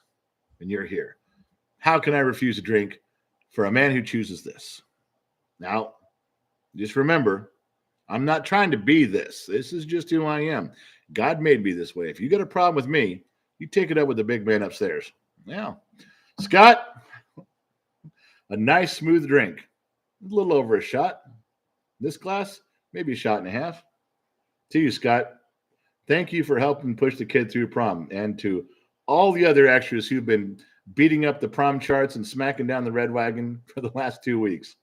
and you're here. How can I refuse a drink for a man who chooses this? Now, just remember, I'm not trying to be this. This is just who I am. God made me this way. If you got a problem with me, you take it up with the big man upstairs. Yeah. Scott, a nice smooth drink. A little over a shot. This glass, maybe a shot and a half. To you, Scott. Thank you for helping push the kid through prom, and to all the other extras who've been beating up the prom charts and smacking down the red wagon for the last 2 weeks.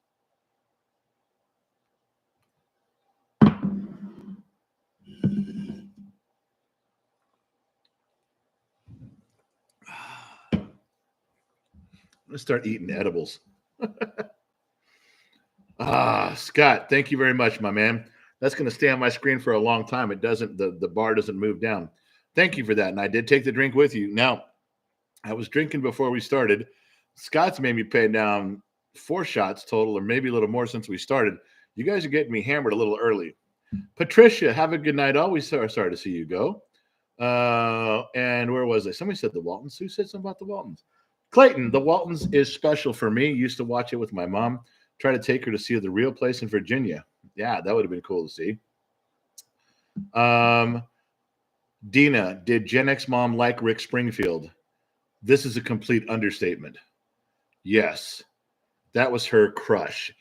I'm going to start eating edibles. Scott, thank you very much, my man. That's going to stay on my screen for a long time. It doesn't, the bar doesn't move down. Thank you for that. And I did take the drink with you. Now, I was drinking before we started. Scott's made me pay down 4 shots total, or maybe a little more since we started. You guys are getting me hammered a little early. Patricia, have a good night. Always sorry to see you go. And where was I? Somebody said the Waltons. Who said something about the Waltons? Clayton, the Waltons is special for me. Used to watch it with my mom. Try to take her to see the real place in Virginia. Yeah, that would have been cool to see. Dina, did Gen X mom like Rick Springfield? This is a complete understatement. Yes, that was her crush.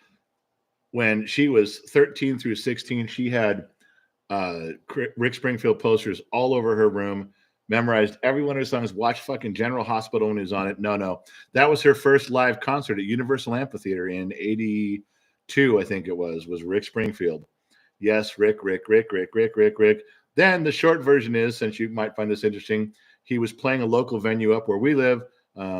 When she was 13 through 16, she had Rick Springfield posters all over her room, memorized every one of his songs, watched fucking General Hospital when he was on it. No. That was her first live concert at Universal Amphitheater in 82, I think it was Rick Springfield. Yes, Rick. Then the short version is, since you might find this interesting, he was playing a local venue up where we live.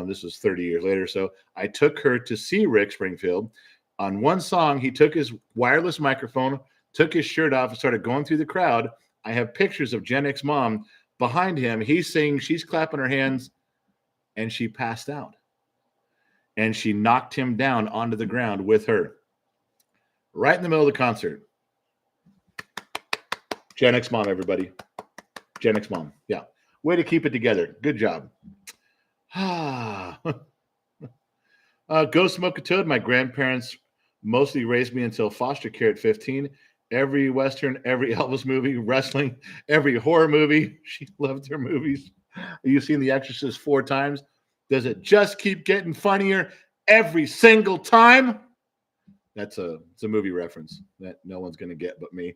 This was 30 years later. So I took her to see Rick Springfield. On one song, he took his wireless microphone, took his shirt off, and started going through the crowd. I have pictures of Gen X mom behind him. He's singing, she's clapping her hands, and she passed out. And she knocked him down onto the ground with her. Right in the middle of the concert. Gen X mom, everybody. Gen X mom. Yeah. Way to keep it together. Good job. Go smoke a toad. My grandparents mostly raised me until foster care at 15. Every Western, every Elvis movie, wrestling, every horror movie. She loved her movies. You've seen The Exorcist 4 times. Does it just keep getting funnier every single time? It's a movie reference that no one's going to get but me.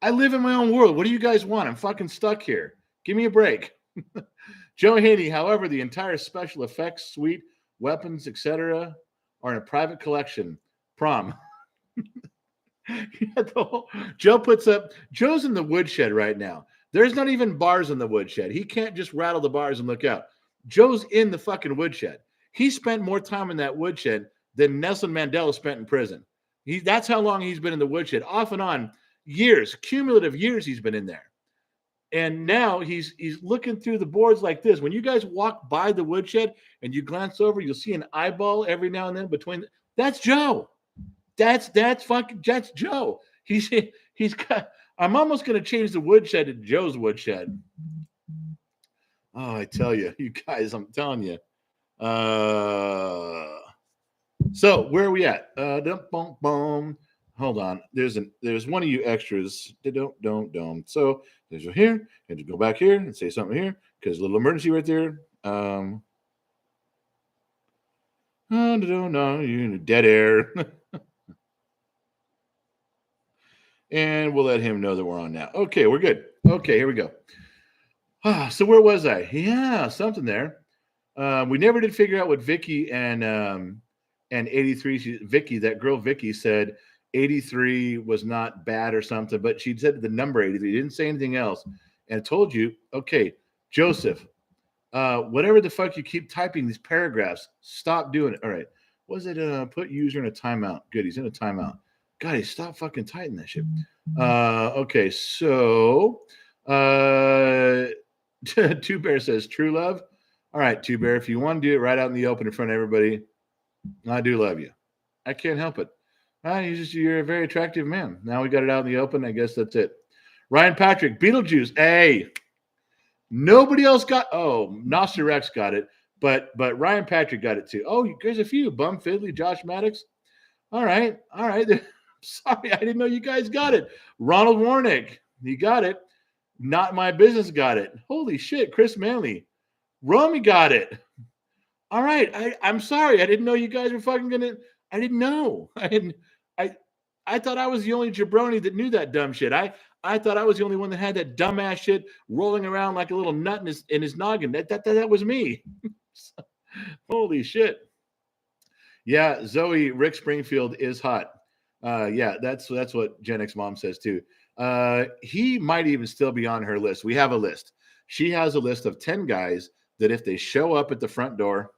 I live in my own world. What do you guys want? I'm fucking stuck here. Give me a break. Joe Haney, however, the entire special effects suite, weapons, etc., are in a private collection. Prom. Joe puts up, Joe's in the woodshed right now. There's not even bars in the woodshed. He can't just rattle the bars and look out. Joe's in the fucking woodshed. He spent more time in that woodshed than Nelson Mandela spent in prison. That's how long he's been in the woodshed, off and on, years, cumulative years he's been in there. And now he's looking through the boards like this. When you guys walk by the woodshed and you glance over, you'll see an eyeball every now and then between. That's Joe. That's Joe. He's got. I'm almost going to change the woodshed to Joe's woodshed. Oh, I tell you, you guys, I'm telling you. So where are we at? Hold on. There's one of you extras. Don't. So there's a here, and to go back here and say something here because a little emergency right there. No, dead air. And we'll let him know that we're on now. Okay, we're good. Okay, here we go. So where was I? Yeah, something there. We never did figure out what Vicky and 83. Vicky, that girl Vicky, said 83 was not bad or something, but she said the number 83. Didn't say anything else. And I told you, okay, Joseph, whatever the fuck you keep typing these paragraphs, stop doing it. All right. Was it put user in a timeout? Good, he's in a timeout. God, stop fucking typing that shit. Okay, so Two Bear says true love. All right, Two Bear, if you want to do it right out in the open in front of everybody, I do love you. I can't help it. You're a very attractive man. Now we got it out in the open. I guess that's it. Ryan Patrick, Beetlejuice. Hey, nobody else got. Oh, Noster Rex got it, but Ryan Patrick got it too. Oh, there's a few. Bum Fiddly, Josh Maddox. All right. Sorry, I didn't know you guys got it. Ronald Warnick, he got it. Not My Business got it. Holy shit, Chris Manley. Romy got it. All right. I'm sorry. I didn't know you guys were fucking gonna. I didn't know. I thought I was the only jabroni that knew that dumb shit. I thought I was the only one that had that dumbass shit rolling around like a little nut in his noggin. That was me. Holy shit. Yeah, Zoe, Rick Springfield is hot. Yeah, that's what Gen X mom says too. He might even still be on her list. We have a list. She has a list of 10 guys that if they show up at the front door,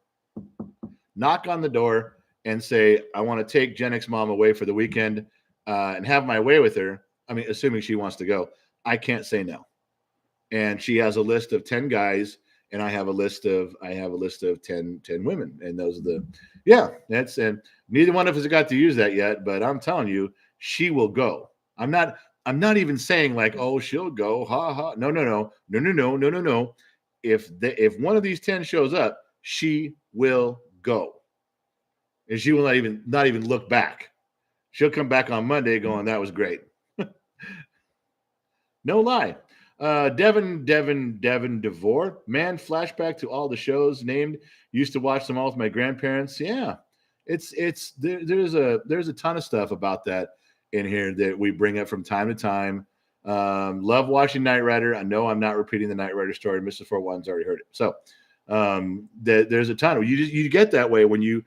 knock on the door and say, I want to take Gen X mom away for the weekend and have my way with her. I mean, assuming she wants to go, I can't say no. And she has a list of 10 guys, and I have a list of 10 women. And those are and neither one of us got to use that yet, but I'm telling you, she will go. I'm not even saying like, oh, she'll go. Ha ha. No. If one of these 10 shows up, she will go. And she will not even look back. She'll come back on Monday going, that was great. No lie. Devin DeVore. Man, flashback to all the shows named. Used to watch them all with my grandparents. Yeah. There's a ton of stuff about that in here that we bring up from time to time. Love watching Knight Rider. I know I'm not repeating the Knight Rider story. Mr. 41's already heard it. So there's a ton. You get that way when you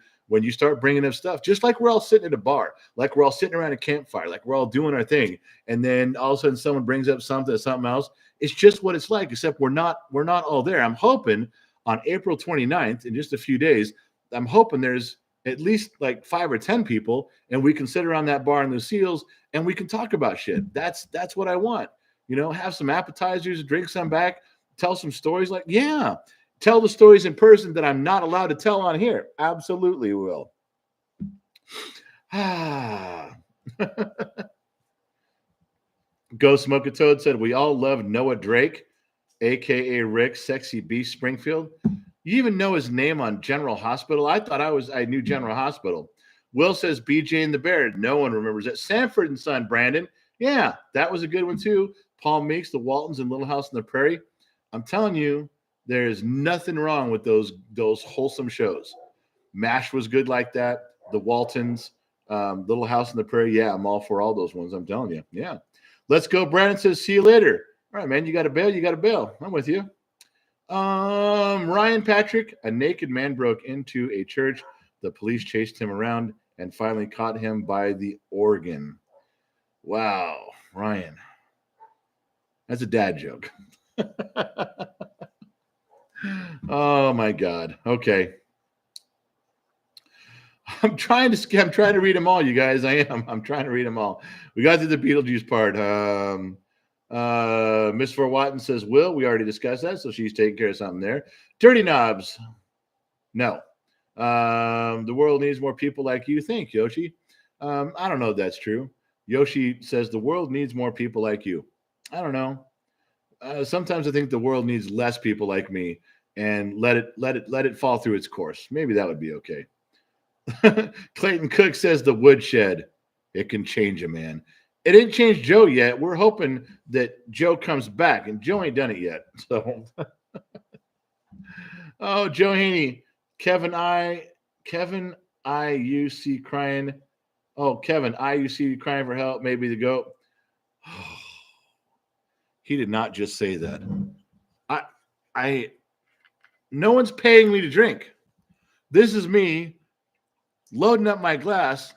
start bringing up stuff, just like we're all sitting at a bar, like we're all sitting around a campfire, like we're all doing our thing. And then all of a sudden someone brings up something else. It's just what it's like, except we're not all there. I'm hoping on April 29th, in just a few days, I'm hoping there's at least like 5 or 10 people, and we can sit around that bar in the Seals and we can talk about shit. That's what I want. Have some appetizers, drink some back, tell some stories. Tell the stories in person that I'm not allowed to tell on here. Absolutely will. Go Smoke a Toad said, we all love Noah Drake, a.k.a. Rick, Sexy Beast Springfield. You even know his name on General Hospital? I thought I knew General Hospital. Will says BJ and the Bear. No one remembers it. Sanford and Son, Brandon. Yeah, that was a good one too. Paul Meeks, the Waltons, and Little House on the Prairie. I'm telling you, there's nothing wrong with those wholesome shows. MASH was good like that. The Waltons, Little House on the Prairie. Yeah, I'm all for all those ones. I'm telling you. Yeah. Let's go. Brandon says, see you later. All right, man. You got to bail. I'm with you. Ryan Patrick, a naked man broke into a church. The police chased him around and finally caught him by the organ. Wow, Ryan. That's a dad joke. Oh my God. Okay. I'm trying to read them all, you guys. I am. I'm trying to read them all. We got to the Beetlejuice part. Miss Fort Watton says, Will, we already discussed that, so she's taking care of something there. Dirty Knobs. No. The world needs more people like you think, Yoshi. I don't know if that's true. Yoshi says the world needs more people like you. I don't know. Sometimes I think the world needs less people like me, and let it fall through its course. Maybe that would be okay. Clayton Cook says the woodshed. It can change a man. It didn't change Joe yet. We're hoping that Joe comes back, and Joe ain't done it yet. So, oh, Joe Haney, Kevin you see crying. Oh, Kevin, you see crying for help. Maybe the goat. He did not just say that. No one's paying me to drink. This is me loading up my glass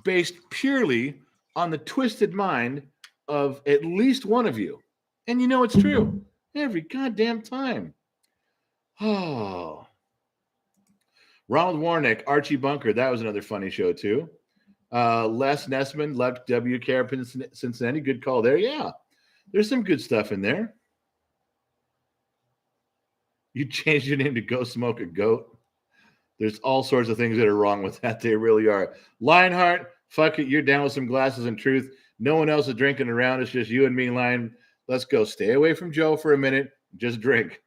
based purely on the twisted mind of at least one of you. And you know it's true. Every goddamn time. Oh. Ronald Warnick, Archie Bunker. That was another funny show, too. Les Nessman, left WKRP Cincinnati. Good call there. Yeah. There's some good stuff in there. You changed your name to Go Smoke a Goat. There's all sorts of things that are wrong with that. They really are. Lionheart, fuck it. You're down with some glasses and truth. No one else is drinking around. It's just you and me, Lion. Let's go. Stay away from Joe for a minute. Just drink.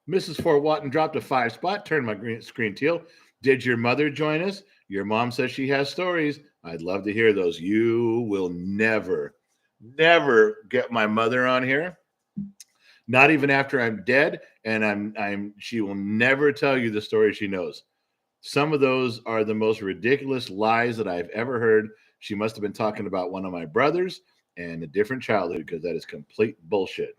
Mrs. Fort Watton dropped a 5 spot. Turned my screen teal. Did your mother join us? Your mom says she has stories. I'd love to hear those. You will never get my mother on here. Not even after I'm dead, and she will never tell you the story she knows. Some of those are the most ridiculous lies that I've ever heard. She must have been talking about one of my brothers and a different childhood, because that is complete bullshit.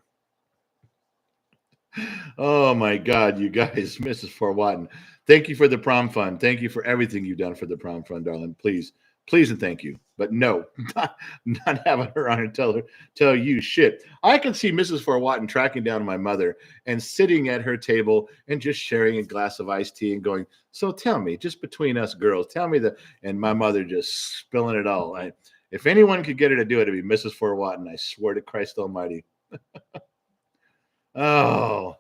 Oh my God, you guys, Mrs. Fort Watton. Thank you for the prom fund. Thank you for everything you've done for the prom fund, darling. Please and thank you. But no, not having her on and tell you shit. I can see Mrs. Fort Watton tracking down my mother and sitting at her table and just sharing a glass of iced tea and going, so tell me, just between us girls, tell me and my mother just spilling it all. If anyone could get her to do it, it'd be Mrs. Fort Watton. I swear to Christ Almighty. Oh.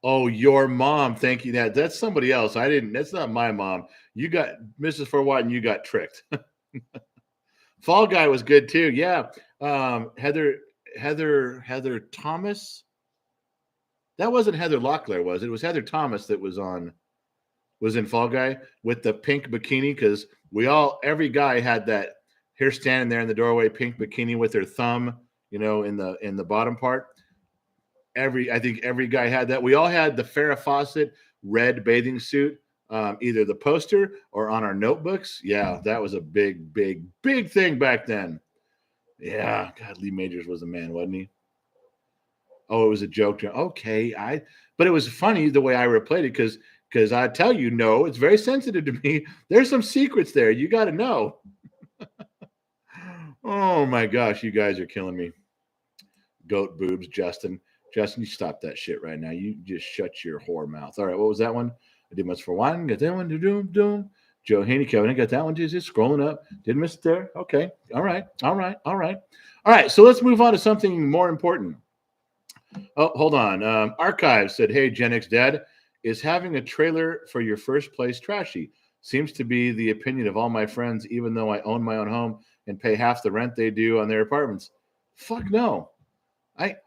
Oh, your mom. Thank you. That's somebody else. That's not my mom. You got Mrs. Fort Watton, you got tricked. Fall Guy was good too. Yeah. Heather Thomas. That wasn't Heather Locklear, was it? It was Heather Thomas that was in Fall Guy with the pink bikini, because every guy had that here standing there in the doorway, pink bikini with their thumb, in the bottom part. I think every guy had that. We all had the Farrah Fawcett red bathing suit, either the poster or on our notebooks. Yeah, that was a big thing back then. Yeah, God, Lee Majors was the man, wasn't he? Oh, it was a joke. Okay, but it was funny the way I replayed it, because I tell you, no, it's very sensitive to me. There's some secrets there. You got to know. Oh my gosh, you guys are killing me. Goat boobs, Justin, you stop that shit right now. You just shut your whore mouth. All right, what was that one? I did much for one. Got that one. Doom. Joe Haney, Kevin, I got that one. Just scrolling up. Didn't miss it there. Okay. All right. So let's move on to something more important. Oh, hold on. Archive said, hey, Gen X Dad, is having a trailer for your first place trashy? Seems to be the opinion of all my friends, even though I own my own home and pay half the rent they do on their apartments. Fuck no.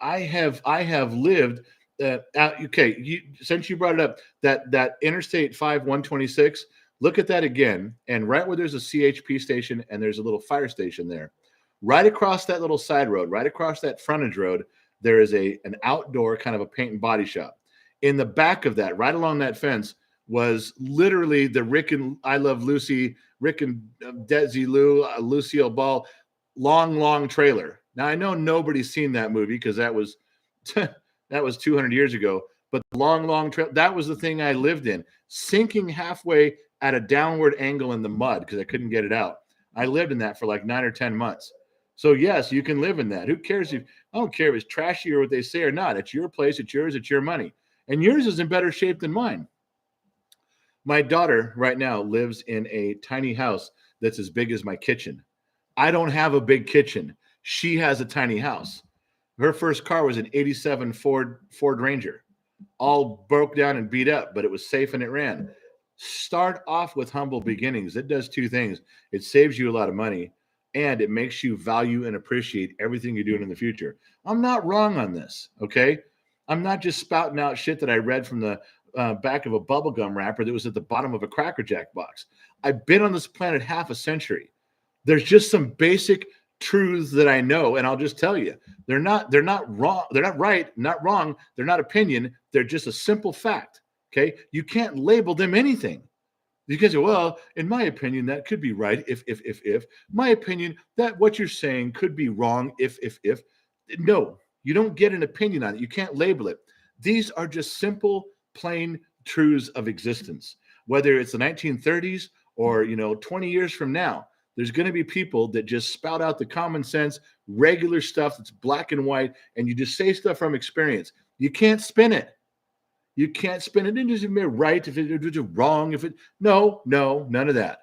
I have lived. Okay, since you brought it up, that Interstate 5 126. Look at that again, and right where there's a CHP station and there's a little fire station there, right across that little side road, right across that frontage road, there is an outdoor kind of a paint and body shop. In the back of that, right along that fence, was literally the Rick and I Love Lucy, Rick and Desi Lou, Lucille Ball, long trailer. Now, I know nobody's seen that movie because that was 200 years ago, but the long trail, that was the thing I lived in, sinking halfway at a downward angle in the mud because I couldn't get it out. I lived in that for like 9 or 10 months. So yes, you can live in that. Who cares if I don't care if it's trashy or what they say or not. It's your place, it's yours, it's your money. And yours is in better shape than mine. My daughter right now lives in a tiny house that's as big as my kitchen. I don't have a big kitchen. She has a tiny house. Her first car was an 87 Ford Ranger, all broke down and beat up, but it was safe and it ran. Start off with humble beginnings. It does two things. It saves you a lot of money and it makes you value and appreciate everything you're doing in the future. I'm not wrong on this, okay? I'm not just spouting out shit that I read from the back of a bubblegum wrapper that was at the bottom of a Cracker Jack box. I've been on this planet half a century. There's just some basic truths that I know, and I'll just tell you, they're not wrong, they're not right, not wrong, they're not opinion, they're just a simple fact. Okay, you can't label them anything. You can say, well, in my opinion, that could be right if. My opinion, that what you're saying could be wrong if. No, you don't get an opinion on it. You can't label it. These are just simple, plain truths of existence. Whether it's the 1930s or 20 years from now, there's going to be people that just spout out the common sense, regular stuff that's black and white, and you just say stuff from experience. You can't spin it. You can't spin it. It doesn't mean right if it's wrong. No, none of that.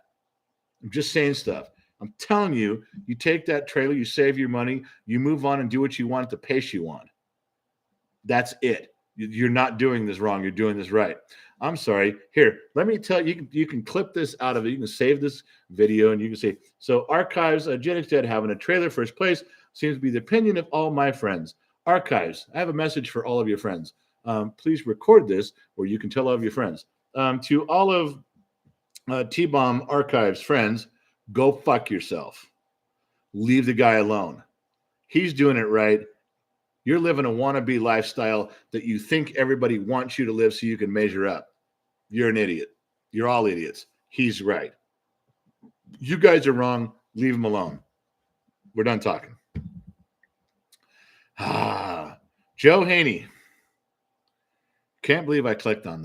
I'm just saying stuff. I'm telling you, you take that trailer, you save your money, you move on and do what you want at the pace you want. That's it. You're not doing this wrong. You're doing this right. I'm sorry. Here, let me tell you, you can clip this out of it. You can save this video and you can say, so Archives, Gen X Dad having a trailer first place seems to be the opinion of all my friends. Archives, I have a message for all of your friends. Please record this where you can tell all of your friends. To all of T-Bomb Archives friends, go fuck yourself. Leave the guy alone. He's doing it right. You're living a wannabe lifestyle that you think everybody wants you to live so you can measure up. You're an idiot. You're all idiots. He's right. You guys are wrong. Leave him alone. We're done talking. Joe Haney. Can't believe I clicked on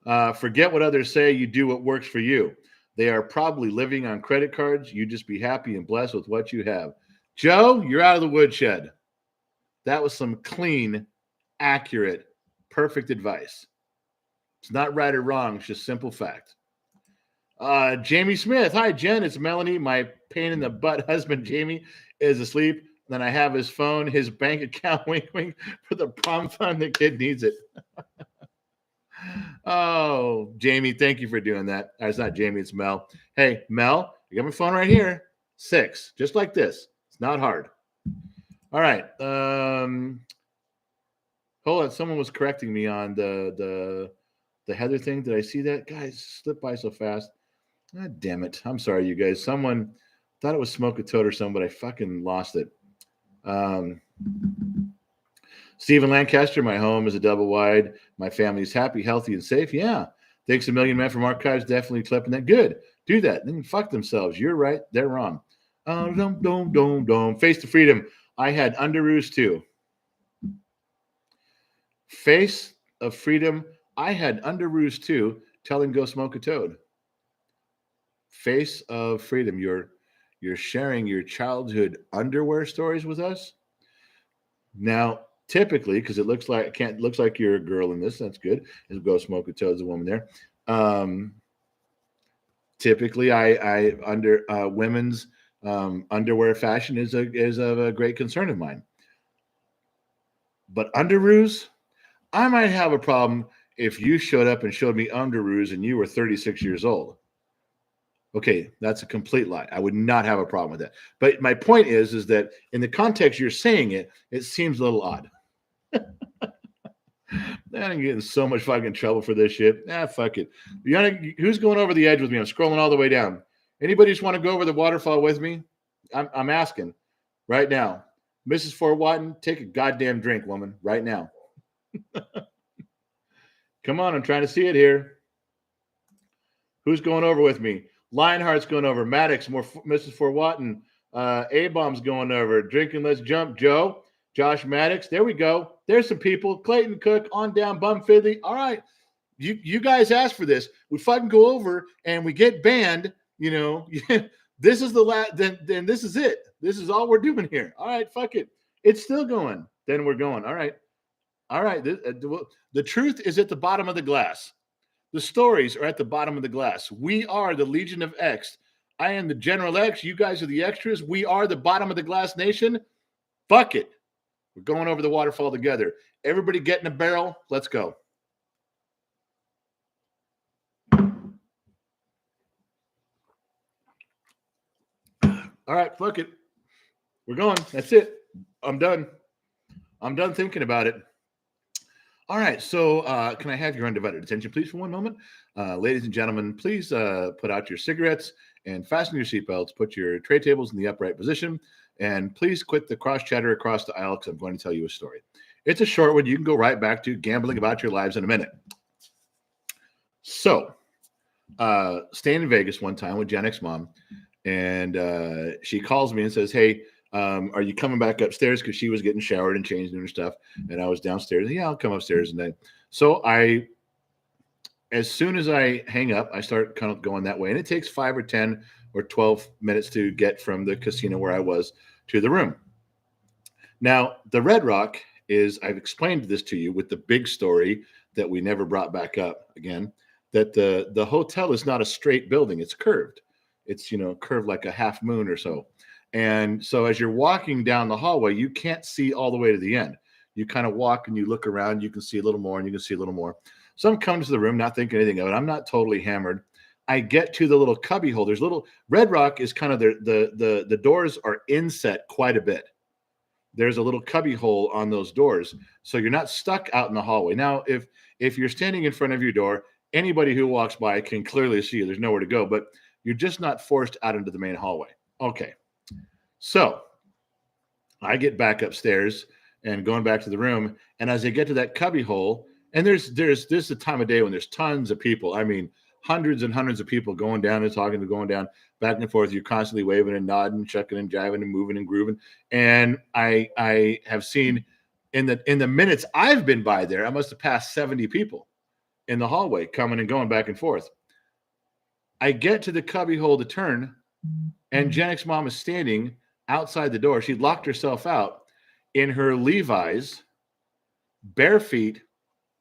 that. Forget what others say. You do what works for you. They are probably living on credit cards. You just be happy and blessed with what you have. Joe, you're out of the woodshed. That was some clean, accurate, perfect advice. It's not right or wrong. It's just simple fact. Jamie Smith. Hi, Jen. It's Melanie. My pain in the butt husband, Jamie, is asleep. Then I have his phone, his bank account, wink, wink, for the prom fund. The kid needs it. Oh, Jamie, thank you for doing that. It's not Jamie, it's Mel. Hey, Mel, you got my phone right here. 6, just like this. It's not hard. All right. Hold on. Someone was correcting me on the Heather thing. Did I see that? Guys, slipped by so fast. God damn it. I'm sorry, you guys. Someone thought it was Smoke a Toad or something, but I fucking lost it. Stephen Lancaster, my home is a double wide. My family's happy, healthy, and safe. Yeah. Thanks a million, man, from Archives. Definitely clipping that. Good. Do that. Then fuck themselves. You're right. They're wrong. Face to freedom. I had underoos too. Face of freedom. I had underoos too. Tell him go smoke a toad. Face of freedom. You're sharing your childhood underwear stories with us. Now, typically, because it looks like you're a girl in this. That's good. Is go smoke a toad's a woman there. Typically, I under women's underwear fashion is of a great concern of mine. But underoos, I might have a problem if you showed up and showed me underoos and you were 36 years old. Okay, that's a complete lie. I would not have a problem with that. But my point is that in the context you're saying it, it seems a little odd. I'm getting so much fucking trouble for this shit. Fuck it. Who's going over the edge with me? I'm scrolling all the way down. Anybody just want to go over the waterfall with me? I'm asking right now. Mrs. Fort Watton, take a goddamn drink, woman, right now. Come on, I'm trying to see it here. Who's going over with me? Lionheart's going over. Maddox, more Mrs. Fort Watton. A-Bomb's going over. Drinking, let's jump. Joe, Josh Maddox. There we go. There's some people. Clayton Cook, on down. Bum Fiddly. All right. You guys asked for this. We fucking go over and we get banned. This is the last. Then this is it. This is all we're doing here. All right, fuck it. It's still going. Then we're going. All right. All right. The truth is at the bottom of the glass. The stories are at the bottom of the glass. We are the Legion of X. I am the General X. You guys are the extras. We are the bottom of the glass nation. Fuck it. We're going over the waterfall together. Everybody get in a barrel. Let's go. All right, fuck it. We're going. That's it. I'm done. I'm done thinking about it. All right, so can I have your undivided attention, please, for one moment? Ladies and gentlemen, please put out your cigarettes and fasten your seatbelts. Put your tray tables in the upright position. And please quit the cross chatter across the aisle because I'm going to tell you a story. It's a short one. You can go right back to gambling about your lives in a minute. So, staying in Vegas one time with Gen X mom, and she calls me and says, hey, are you coming back upstairs? Because she was getting showered and changed and her stuff. And I was downstairs. Yeah, I'll come upstairs. And then, so as soon as I hang up, I start kind of going that way. And it takes 5 or 10 or 12 minutes to get from the casino where I was to the room. Now, the Red Rock is, I've explained this to you with the big story that we never brought back up again, that the hotel is not a straight building. It's curved. It's, curved like a half moon or so. And so as you're walking down the hallway, you can't see all the way to the end. You kind of walk and you look around, you can see a little more and you can see a little more. So I'm coming to the room, not thinking anything of it. I'm not totally hammered. I get to the little cubby hole. There's little Red Rock is kind of the doors are inset quite a bit. There's a little cubby hole on those doors. So you're not stuck out in the hallway. Now, if you're standing in front of your door, anybody who walks by can clearly see you. There's nowhere to go, but you're just not forced out into the main hallway. Okay. So I get back upstairs and going back to the room. And as I get to that cubby hole, and there's this a time of day when there's tons of people. I mean, hundreds and hundreds of people going down and talking and going down back and forth. You're constantly waving and nodding, chucking and jiving and moving and grooving. And I have seen in the minutes I've been by there, I must have passed 70 people in the hallway coming and going back and forth. I get to the cubby hole to turn, and Gen X mom is standing outside the door. She locked herself out in her Levi's, bare feet,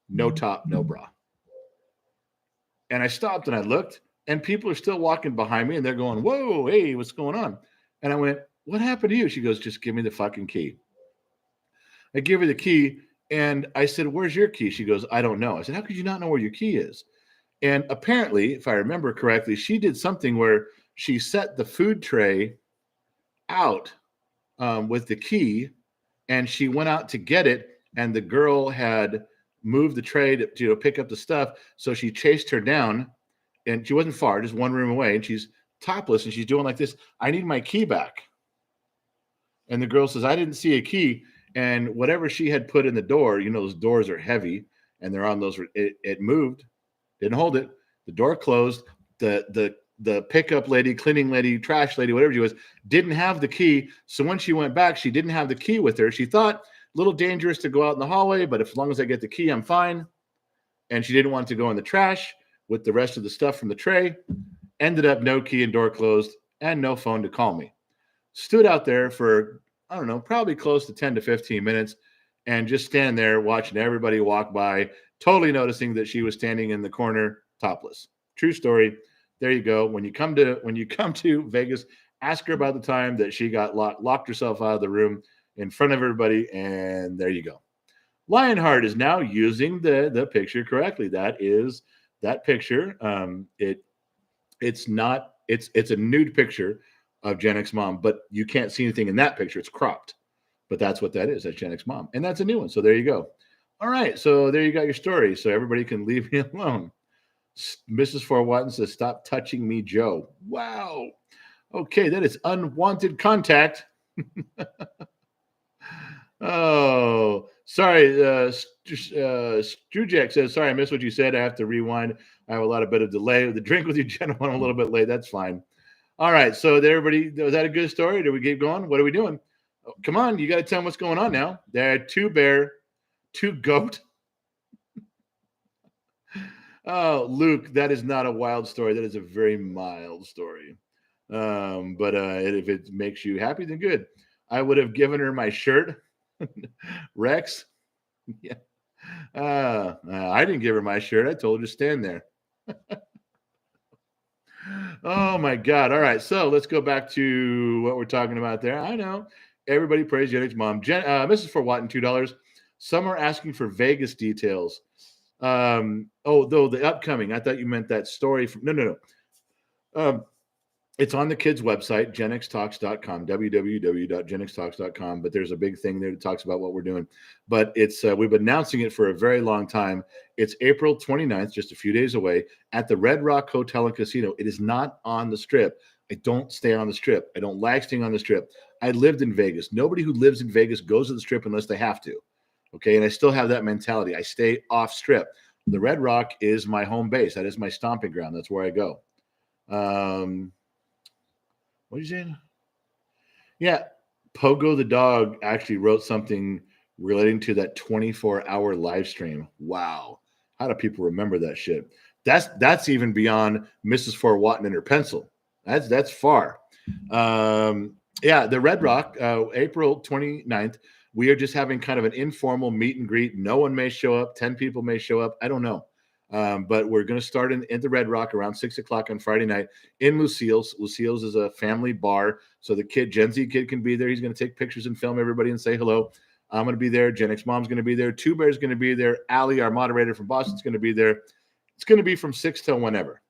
no top, no bra. And I stopped and I looked, and people are still walking behind me, and they're going, whoa, hey, what's going on? And I went, what happened to you? She goes, just give me the fucking key. I give her the key, and I said, where's your key? She goes, I don't know. I said, how could you not know where your key is? And apparently, if I remember correctly, she did something where she set the food tray out with the key, and she went out to get it, and the girl had moved the tray to pick up the stuff. So she chased her down, and she wasn't far, just one room away, and she's topless, and she's doing like this. I need my key back. And the girl says, I didn't see a key. And whatever she had put in the door, those doors are heavy, and they're on those. It moved, didn't hold it. The door closed. The pickup lady, cleaning lady, trash lady, whatever she was, didn't have the key. So when she went back, she didn't have the key with her. She thought, a little dangerous to go out in the hallway, but as long as I get the key, I'm fine. And she didn't want to go in the trash with the rest of the stuff from the tray. Ended up no key and door closed and no phone to call me. Stood out there for, I don't know, probably close to 10 to 15 minutes and just stand there watching everybody walk by, totally noticing that she was standing in the corner topless. True story. There you go. When you come to Vegas, ask her about the time that she got locked herself out of the room in front of everybody, and there you go. Lionheart is now using the picture correctly. That is that picture. It's a nude picture of Gen X mom, but you can't see anything in that picture. It's cropped, but that's what that is. That's Gen X mom, and that's a new one. So there you go. All right, so there you got your story. So everybody can leave me alone. Mrs. Fort Watson says, "Stop touching me, Joe." Wow. Okay, that is unwanted contact. Oh, sorry. Strujek says, "Sorry, I missed what you said. I have to rewind. I have a lot of bit of delay. The drink with you, gentlemen, a little bit late. That's fine." All right. So, everybody, was that a good story? Do we keep going? What are we doing? Oh, come on, you got to tell them what's going on now. There are 2 bear, 2 goat. Oh, Luke, that is not a wild story. That is a very mild story. But if it makes you happy, then good. I would have given her my shirt, Rex. Yeah. I didn't give her my shirt. I told her to stand there. Oh my God. All right. So let's go back to what we're talking about there. I know everybody prays Jenny's mom. Mrs. Fort Watton, $2. Some are asking for Vegas details. Though the upcoming, I thought you meant that story from, no. It's on the kids' website, genxtalks.com, www.genxtalks.com. But there's a big thing there that talks about what we're doing. But it's we've been announcing it for a very long time. It's April 29th, just a few days away, at the Red Rock Hotel and Casino. It is not on the Strip. I don't stay on the Strip. I don't like staying on the Strip. I lived in Vegas. Nobody who lives in Vegas goes to the Strip unless they have to. Okay, and I still have that mentality. I stay off Strip. The Red Rock is my home base. That is my stomping ground. That's where I go. What are you saying? Yeah, Pogo the dog actually wrote something relating to that 24-hour live stream. Wow, how do people remember that shit? That's even beyond Mrs. Fort Watton and her pencil. That's far. Yeah, the Red Rock, April 29th. We are just having kind of an informal meet and greet. No one may show up. 10 people may show up. I don't know. But we're going to start in the Red Rock around 6 o'clock on Friday night in Lucille's. Lucille's is a family bar. So the Gen Z kid can be there. He's going to take pictures and film everybody and say hello. I'm going to be there. Gen X Mom's going to be there. Two Bear's going to be there. Allie, our moderator from Boston, is going to be there. It's going to be from 6 till whenever.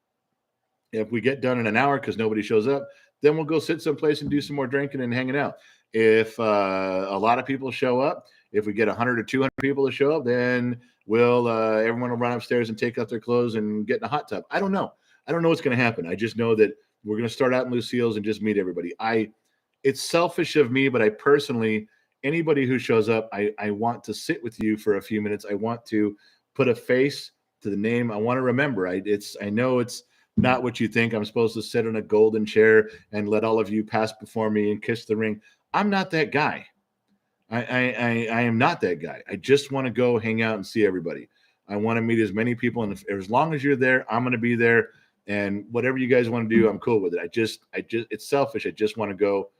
If we get done in an hour because nobody shows up, then we'll go sit someplace and do some more drinking and hanging out. If a lot of people show up, if we get 100 or 200 people to show up, then everyone will run upstairs and take out their clothes and get in a hot tub. I don't know. I don't know what's going to happen. I just know that we're going to start out in Lucille's and just meet everybody. It's selfish of me, but I personally, anybody who shows up, I want to sit with you for a few minutes. I want to put a face to the name. I want to remember. I know it's not what you think. I'm supposed to sit in a golden chair and let all of you pass before me and kiss the ring. I'm not that guy. I am not that guy. I just want to go hang out and see everybody. I want to meet as many people, and as long as you're there, I'm going to be there. And whatever you guys want to do, I'm cool with it. It's selfish. I just want to go.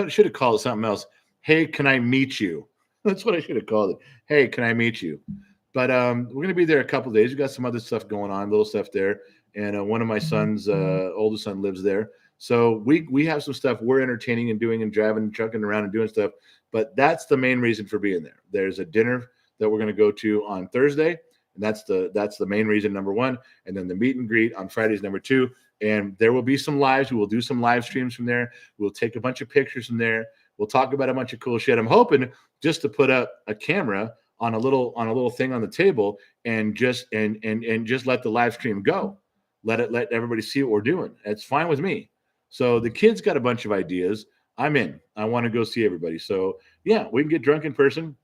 Should have called it something else. Hey, can I meet you? That's what I should have called it. Hey, can I meet you? But we're going to be there a couple of days. We got some other stuff going on, little stuff there. And one of my son's oldest son lives there. So we have some stuff we're entertaining and doing and driving and trucking around and doing stuff. But that's the main reason for being there. There's a dinner that we're going to go to on Thursday. And that's the main reason, number one. And then the meet and greet on Friday is number two. And there will be some lives. We will do some live streams from there. We'll take a bunch of pictures from there. We'll talk about a bunch of cool shit. I'm hoping just to put up a camera on a little thing on the table and just let the live stream go. Let everybody see what we're doing. It's fine with me. So the kids got a bunch of ideas. I'm in. I want to go see everybody. So yeah, we can get drunk in person,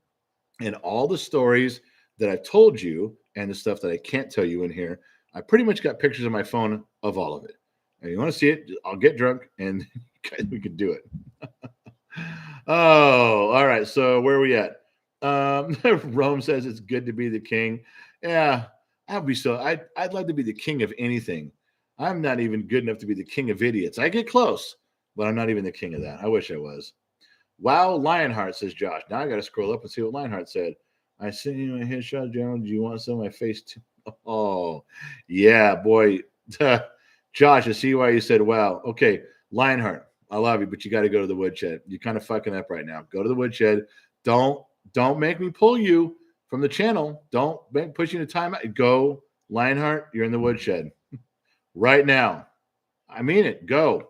and all the stories that I've told you and the stuff that I can't tell you in here, I pretty much got pictures on my phone of all of it. And you want to see it? I'll get drunk and we can do it. Oh, all right. So where are we at? Rome says it's good to be the king. Yeah, I'd like to be the king of anything. I'm not even good enough to be the king of idiots. I get close, but I'm not even the king of that. I wish I was. Wow, Lionheart, says Josh. Now I got to scroll up and see what Lionheart said. I sent you a headshot, General. Do you want some of my face too? Oh, yeah, boy. Josh, I see why you said wow. Okay, Lionheart, I love you, but you got to go to the woodshed. You're kind of fucking up right now. Go to the woodshed. Don't make me pull you from the channel. Don't push you into timeout. Go, Lionheart. You're in the woodshed right now. I mean it. Go.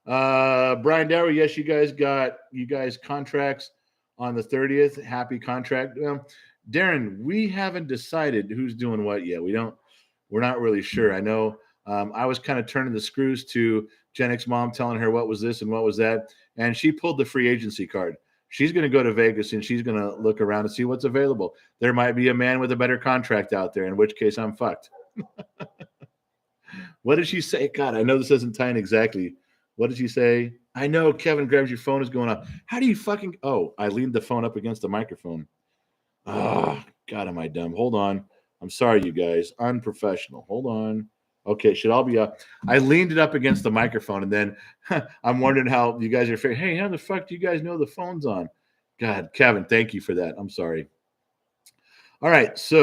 Brian Dower, yes, you guys contracts on the 30th. Happy contract. Darren, we haven't decided who's doing what yet. We're not really sure. I know I was kind of turning the screws to Gen X mom, telling her what was this and what was that. And she pulled the free agency card. She's going to go to Vegas and she's going to look around and see what's available. There might be a man with a better contract out there, in which case I'm fucked. What did she say? God, I know this doesn't tie in exactly. What did she say? I know Kevin grabs your phone is going off. How do you fucking... Oh, I leaned the phone up against the microphone. Oh, God, am I dumb? Hold on. I'm sorry, you guys. Unprofessional. Hold on. Okay, should all be up. I leaned it up against the microphone, and then I'm wondering how you guys are figuring. Hey, how the fuck do you guys know the phone's on? God, Kevin, thank you for that. I'm sorry. All right, so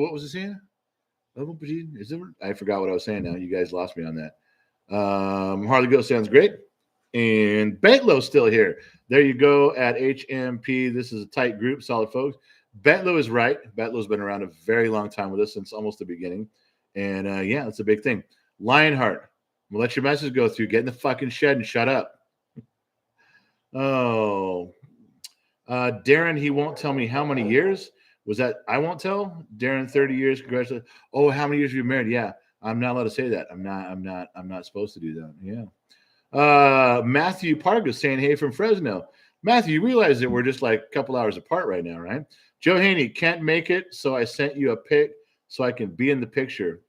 what was I saying? I forgot what I was saying now. You guys lost me on that. Harley Ghost sounds great. And Betlow's still here. There you go at HMP. This is a tight group, solid folks. Betlow is right. Betlow's been around a very long time with us since almost the beginning. And yeah, that's a big thing. Lionheart, we'll let your message go through. Get in the fucking shed and shut up. Oh, Darren, he won't tell me how many years. Was that I won't tell? Darren, 30 years. Congratulations. Oh, how many years have you been married? Yeah, I'm not allowed to say that. I'm not supposed to do that. Yeah. Matthew Parga saying hey from Fresno. Matthew, you realize that we're just like a couple hours apart right now, right? Joe Haney can't make it, so I sent you a pic so I can be in the picture.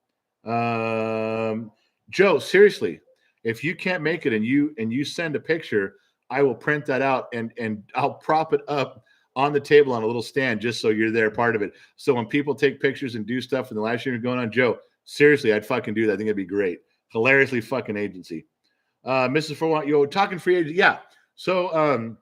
Joe, seriously, if you can't make it and you send a picture, I will print that out and I'll prop it up on the table on a little stand just so you're there, part of it. So when people take pictures and do stuff in the live stream going on, Joe, seriously, I'd fucking do that. I think it'd be great. Hilariously fucking agency. Mrs. Forwant, yo, talking free agent. Yeah. So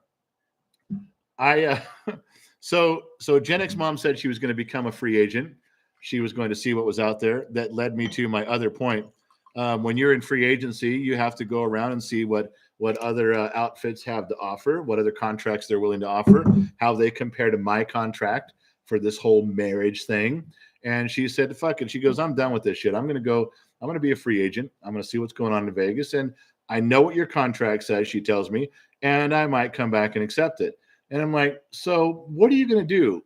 so Gen X mom said she was going to become a free agent. She was going to see what was out there. That led me to my other point. When you're in free agency, you have to go around and see what other outfits have to offer, what other contracts they're willing to offer, how they compare to my contract for this whole marriage thing. And she said, fuck it. She goes, I'm done with this shit. I'm going to be a free agent. I'm going to see what's going on in Vegas. And I know what your contract says, she tells me, and I might come back and accept it. And I'm like, so what are you going to do?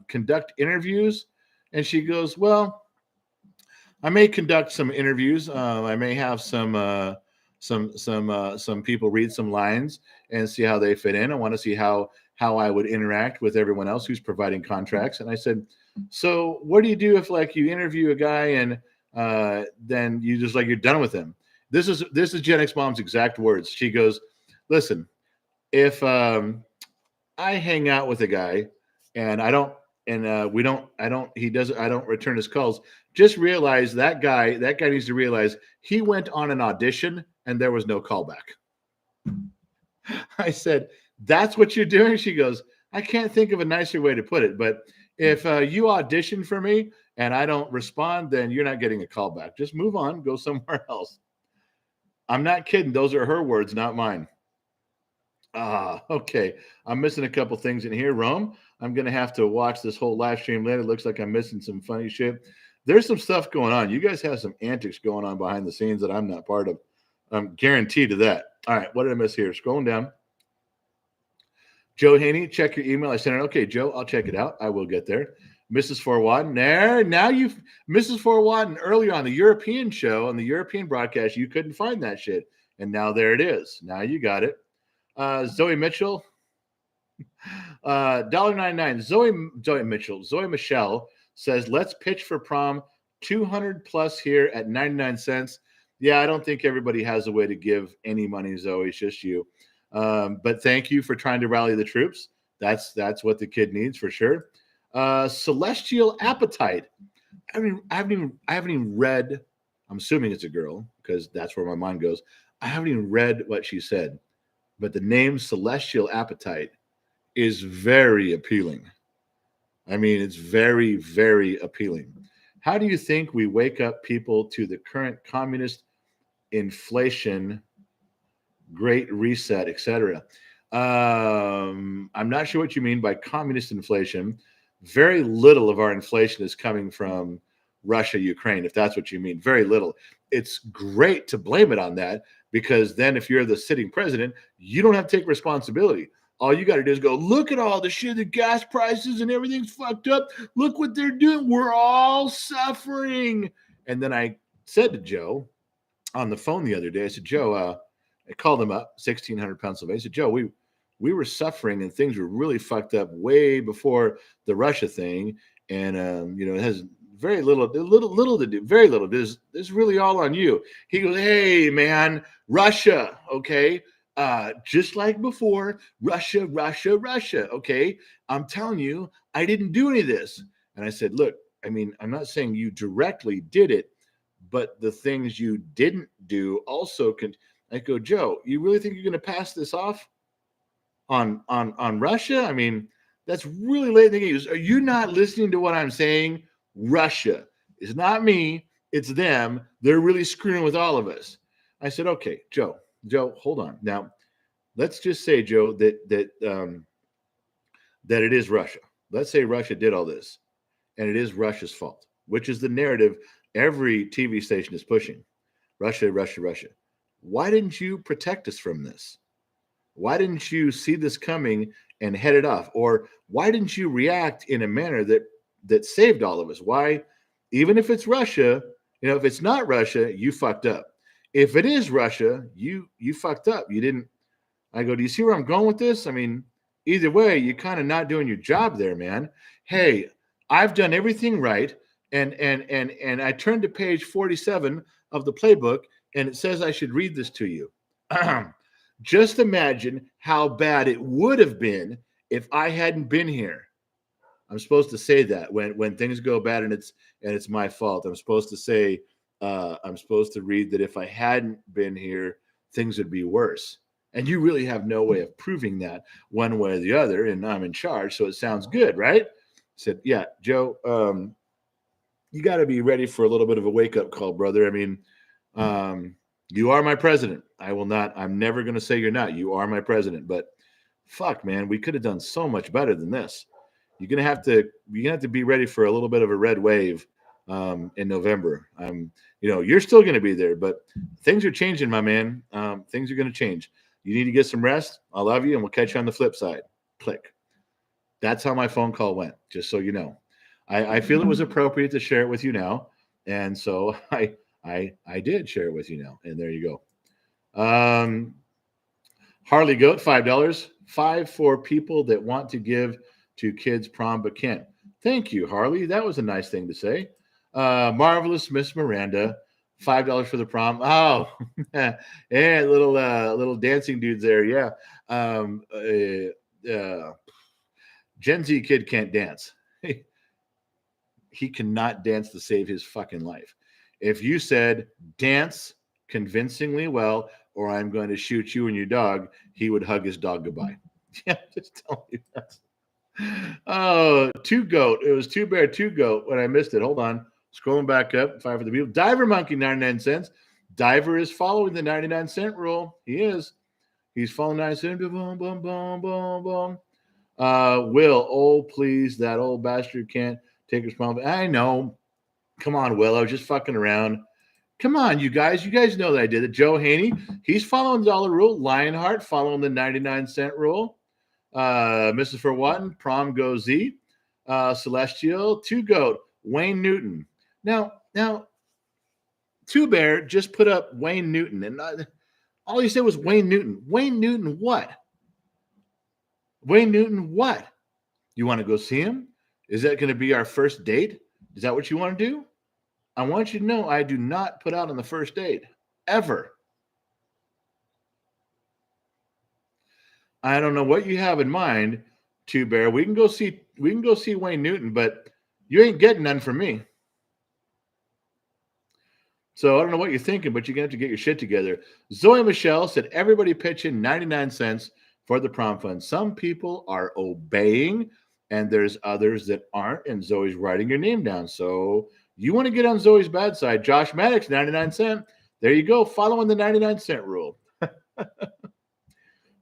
Conduct interviews? And she goes, well, I may conduct some interviews. I may have some people read some lines and see how they fit in. I want to see how I would interact with everyone else who's providing contracts. And I said, so what do you do if like you interview a guy and then you just like you're done with him? This is Gen X mom's exact words. She goes, listen, if I hang out with a guy and I don't return his calls, just realize that guy needs to realize he went on an audition and there was no callback. I said, that's what you're doing? She goes, I can't think of a nicer way to put it, but if you audition for me and I don't respond, then you're not getting a callback. Just move on, go somewhere else. I'm not kidding. Those are her words, not mine. Okay. I'm missing a couple things in here, Rome. I'm going to have to watch this whole live stream later. It looks like I'm missing some funny shit. There's some stuff going on. You guys have some antics going on behind the scenes that I'm not part of. I'm guaranteed to that. All right. What did I miss here? Scrolling down. Joe Haney, check your email. I sent it. Okay, Joe, I'll check it out. I will get there. Mrs. Forwadden, there. Now Mrs. Forwadden, earlier on the European show, on the European broadcast, you couldn't find that shit. And now there it is. Now you got it. Zoe Mitchell, $1.99. Zoe Mitchell, Zoe Michelle says, let's pitch for prom, 200 plus here at 99 cents. Yeah, I don't think everybody has a way to give any money, Zoe. It's just you. But thank you for trying to rally the troops. That's what the kid needs for sure. Celestial Appetite. I haven't even read. I'm assuming it's a girl because that's where my mind goes. I haven't even read what she said, but the name Celestial Appetite is very appealing. I mean, it's very, very appealing. How do you think we wake up people to the current communist inflation, great reset, etc.? I'm not sure what you mean by communist inflation. Very little of our inflation is coming from Russia, Ukraine, if that's what you mean. Very little. It's great to blame it on that because then if you're the sitting president, you don't have to take responsibility. All you got to do is go, look at all the shit, the gas prices and everything's fucked up. Look what they're doing. We're all suffering. And then I said to Joe on the phone the other day, I said, Joe, I called him up, 1600 Pennsylvania. I said, Joe, we were suffering and things were really fucked up way before the Russia thing. And, it has very little to do, very little. This is really all on you. He goes, hey, man, Russia, okay? Just like before, Russia, okay? I'm telling you, I didn't do any of this. And I said, look, I mean, I'm not saying you directly did it, but the things you didn't do also can. I go, Joe, you really think you're going to pass this off on Russia? I mean, that's really late in the game. Are you not listening to what I'm saying? Russia. It's not me, it's them. They're really screwing with all of us. I said, okay, Joe, hold on. Now, let's just say, Joe, that it is Russia. Let's say Russia did all this, and it is Russia's fault, which is the narrative every TV station is pushing. Russia, Russia, Russia. Why didn't you protect us from this? Why didn't you see this coming and head it off? Or why didn't you react in a manner that saved all of us? Why, even if it's Russia, if it's not Russia, you fucked up. If it is Russia, you fucked up. You didn't. I go, do you see where I'm going with this? I mean, either way, you're kind of not doing your job there, man. Hey, I've done everything right, and I turned to page 47 of the playbook, and it says I should read this to you. Just imagine how bad it would have been if I hadn't been here. I'm supposed to say that when things go bad and it's my fault. I'm supposed to say I'm supposed to read that if I hadn't been here, things would be worse. And you really have no way of proving that one way or the other. And I'm in charge, so it sounds good, right? I said, yeah, Joe, you got to be ready for a little bit of a wake up call, brother. I mean, you are my president. I'm never going to say you're not. You are my president. But fuck, man, we could have done so much better than this. You're going to have to be ready for a little bit of a red wave in November. You're still going to be there, but things are changing, my man. Things are going to change. You need to get some rest. I love you, and we'll catch you on the flip side. Click. That's how my phone call went, just so you know. I feel it was appropriate to share it with you now. And so I did share it with you now. And there you go. Harley Goat, $5. 5 for people that want to give to kids prom but can't. Thank you, Harley. That was a nice thing to say. Marvelous Miss Miranda, $5 for the prom. Oh, yeah, little dancing dudes there. Yeah. Gen Z kid can't dance. He cannot dance to save his fucking life. If you said dance convincingly well, or I'm going to shoot you and your dog, he would hug his dog goodbye. Yeah, just tell you that. Oh, Two Goat. It was Two Bear, Two Goat when I missed it. Hold on. Scrolling back up. 5 for the people. Diver Monkey, 99 cents. Diver is following the 99-cent rule. He is. He's following 99 cents. Boom, boom, boom, boom, boom. Will, oh, please, that old bastard can't take responsibility. I know. Come on, Will. I was just fucking around. Come on, you guys. You guys know that I did it. Joe Haney, he's following the dollar rule. Lionheart following the 99-cent rule. Mrs. For Watton, Prom Go Z. Celestial, Two Goat, Wayne Newton. Now, Two Bear just put up Wayne Newton, and all he said was Wayne Newton. Wayne Newton what? Wayne Newton what? You want to go see him? Is that going to be our first date? Is that what you want to do? I want you to know I do not put out on the first date. Ever. I don't know what you have in mind, Two Bear. We can go see Wayne Newton, but you ain't getting none from me. So I don't know what you're thinking, but you're going to have to get your shit together. Zoe Michelle said, everybody pitch in 99 cents for the prom fund. Some people are obeying, and there's others that aren't, and Zoe's writing your name down. So you want to get on Zoe's bad side. Josh Maddox, 99 cent. There you go, following the 99-cent rule.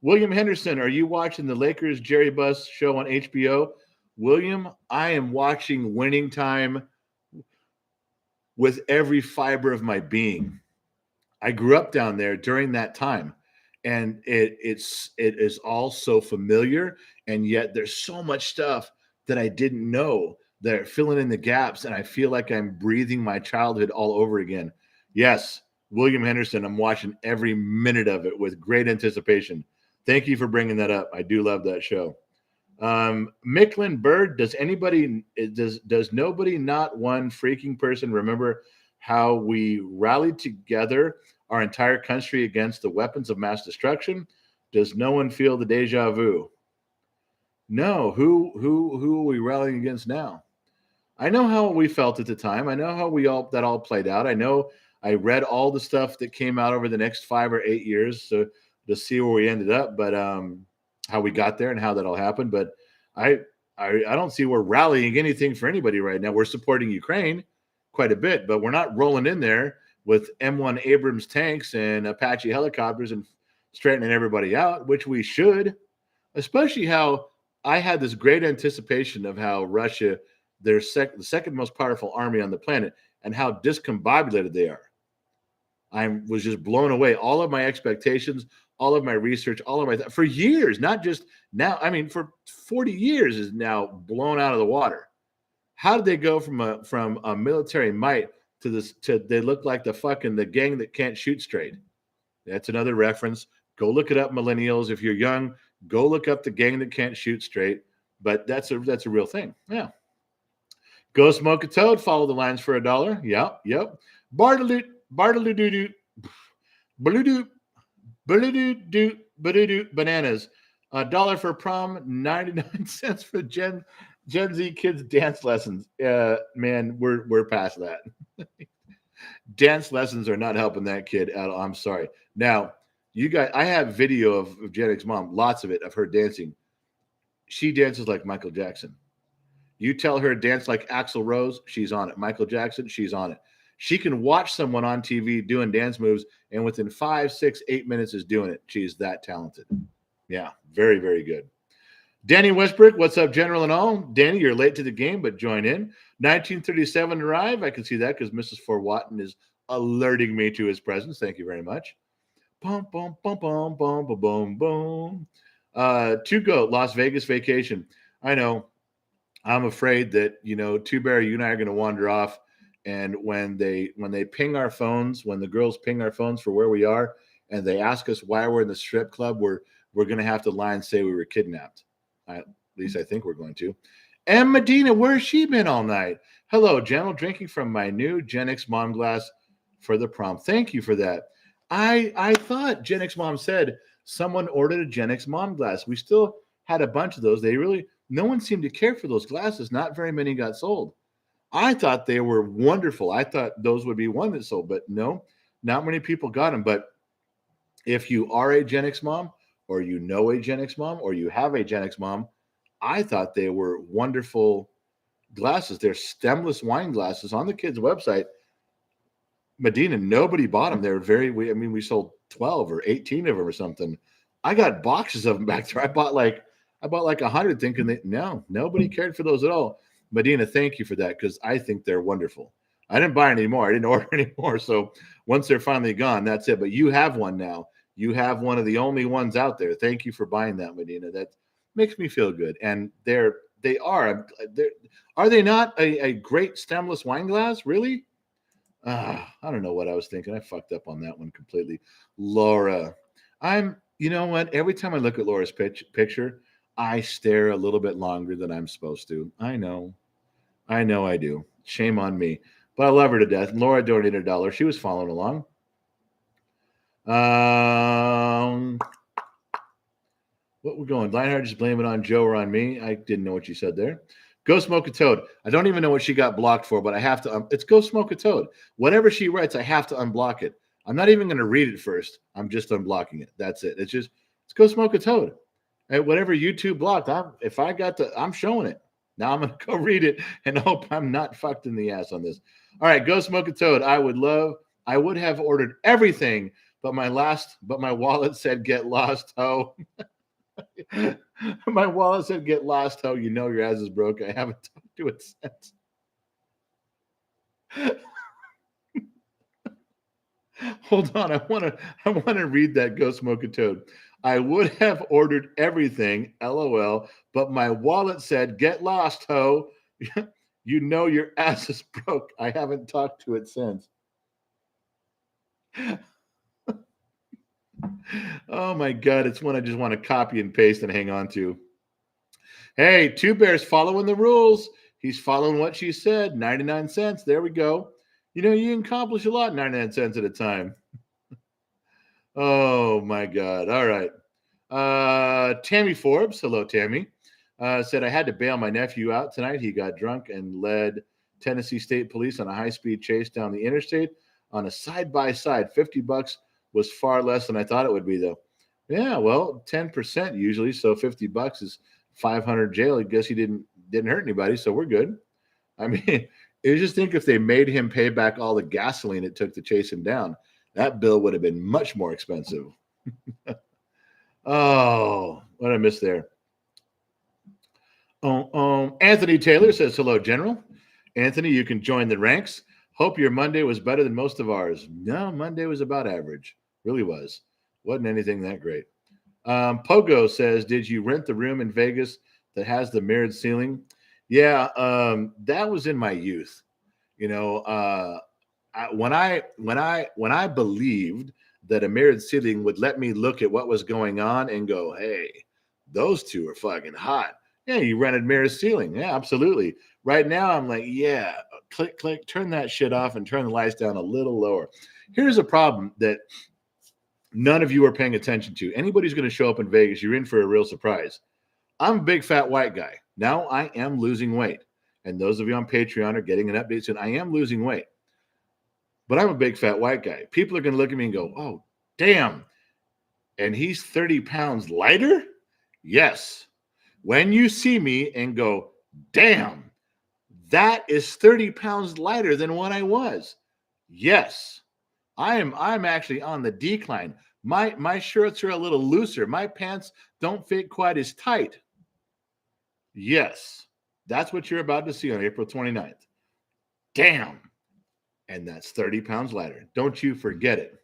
William Henderson, are you watching the Lakers Jerry Buss show on HBO? William, I am watching Winning Time with every fiber of my being. I grew up down there during that time, and it is all so familiar, and yet there's so much stuff that I didn't know that are filling in the gaps, and I feel like I'm breathing my childhood all over again. Yes, William Henderson, I'm watching every minute of it with great anticipation. Thank you for bringing that up. I do love that show. Micklin Bird, does nobody, not one freaking person, remember how we rallied together our entire country against the weapons of mass destruction? Does no one feel the deja vu? No. Who are we rallying against now? I know how we felt at the time. I know how that all played out. I know I read all the stuff that came out over the next 5 or 8 years to see where we ended up, but how we got there and how that all happened. But I I don't see we're rallying anything for anybody right now. We're supporting Ukraine quite a bit, but we're not rolling in there with M1 Abrams tanks and Apache helicopters and straightening everybody out, which we should, especially how I had this great anticipation of how Russia, the second most powerful army on the planet, and how discombobulated they are. I was just blown away. All of my expectations, all of my research, all of my for years, not just now. I mean, for 40 years is now blown out of the water. How did they go from a military might to this to they look like the gang that can't shoot straight? That's another reference. Go look it up, millennials. If you're young, go look up the gang that can't shoot straight. But that's a real thing. Yeah. Go smoke a toad. Follow the lines for $1. Yep. Bartaloot, Bartaloo, Baloo, Baloo, bananas. $1 for prom, 99 cents for Gen Z kids dance lessons. Man, we're past that. Dance lessons are not helping that kid at all. I'm sorry. Now, you guys, I have video of Gen X mom, lots of it, of her dancing. She dances like Michael Jackson. You tell her dance like Axl Rose, she's on it. Michael Jackson, she's on it. She can watch someone on TV doing dance moves, and within 5, 6, 8 minutes is doing it. She's that talented. Yeah, very, very good. Danny Westbrook, what's up, General and all? Danny, you're late to the game, but join in. 1937 arrive. I can see that because Mrs. Fort Watton is alerting me to his presence. Thank you very much. Boom, boom, boom, boom, boom, boom, boom, boom. To go, Las Vegas vacation. I know. I'm afraid that Two Bear, you and I are going to wander off, and when they ping our phones, when the girls ping our phones for where we are, and they ask us why we're in the strip club, we're going to have to lie and say we were kidnapped. At least I think we're going to. And Medina, where's she been all night? Hello, General, drinking from my new Gen X mom glass for the prom. Thank you for that. I thought Gen X mom said someone ordered a Gen X mom glass. We still had a bunch of those. No one seemed to care for those glasses. Not very many got sold. I thought they were wonderful. I thought those would be one that sold, but no, not many people got them. But if you are a Gen X mom, or you know a Gen X mom, or you have a Gen X mom, I thought they were wonderful glasses. They're stemless wine glasses on the kids' website. Medina, nobody bought them. They're we sold 12 or 18 of them or something. I got boxes of them back there. I bought like 100 thinking that nobody cared for those at all. Medina, thank you for that because I think they're wonderful. I didn't buy any more. I didn't order any more. So once they're finally gone, that's it. But you have one now. You have one of the only ones out there. Thank you for buying that, Medina. That makes me feel good. And are they not a great stemless wine glass? Really? I don't know what I was thinking. I fucked up on that one completely. Laura, you know what? Every time I look at Laura's picture, I stare a little bit longer than I'm supposed to. I know I do. Shame on me. But I love her to death. Laura donated $1. She was following along. What we're going? Lionheart just blame it on Joe or on me. I didn't know what you said there. Go smoke a toad. I don't even know what she got blocked for, but I have to. It's go smoke a toad. Whatever she writes, I have to unblock it. I'm not even going to read it first. I'm just unblocking it. That's it. It's go smoke a toad. And whatever YouTube blocked, I'm showing it. Now I'm going to go read it and hope I'm not fucked in the ass on this. All right, go smoke a toad. I would have ordered everything, but my wallet said get lost, ho. My wallet said get lost, ho. You know your ass is broke. I haven't talked to it since. Hold on, I want to read that. Go smoke a toad. I would have ordered everything, LOL, but my wallet said get lost, ho. You know your ass is broke. I haven't talked to it since. Oh my God, it's one I just want to copy and paste and hang on to. Hey, Two Bears following the rules. He's following what she said. 99 cents. There we go. You can accomplish a lot 99 cents at a time. Oh my God. All right. Tammy Forbes. Hello, Tammy. Said I had to bail my nephew out tonight. He got drunk and led Tennessee State Police on a high-speed chase down the interstate on a side-by-side. $50 was far less than I thought it would be, though. Yeah, well, 10% usually, so $50 is 500 jail. I guess he didn't hurt anybody, so we're good. I mean, you just think if they made him pay back all the gasoline it took to chase him down, that bill would have been much more expensive. Oh, what I missed there. Anthony Taylor says, hello, General. Anthony, you can join the ranks. Hope your Monday was better than most of ours. No, Monday was about average. Really was. Wasn't anything that great. Pogo says, did you rent the room in Vegas that has the mirrored ceiling? Yeah, that was in my youth. You know, when I believed that a mirrored ceiling would let me look at what was going on and go, hey, those two are fucking hot. Yeah, you rented mirror ceiling. Yeah, absolutely. Right now, I'm like, yeah, click, click, turn that shit off and turn the lights down a little lower. Here's a problem that none of you are paying attention to. Anybody's going to show up in Vegas, you're in for a real surprise. I'm a big fat white guy. Now I am losing weight. And those of you on Patreon are getting an update soon. I am losing weight. But I'm a big fat white guy. People are going to look at me and go, oh, damn. And he's 30 pounds lighter? Yes. When you see me and go, damn, that is 30 pounds lighter than what I was. Yes, I'm actually on the decline. My shirts are a little looser. My pants don't fit quite as tight. Yes, that's what you're about to see on April 29th. Damn. And that's 30 pounds lighter. Don't you forget it.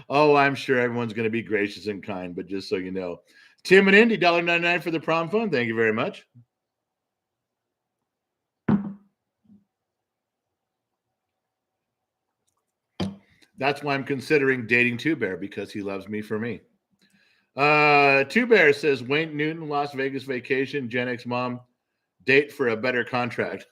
Oh, I'm sure everyone's going to be gracious and kind, but just so you know, Tim and Indy, $1.99 for the prom fund. Thank you very much. That's why I'm considering dating Two Bear, because he loves me for me. Two Bear says, Wayne Newton, Las Vegas vacation, Gen X mom, date for a better contract.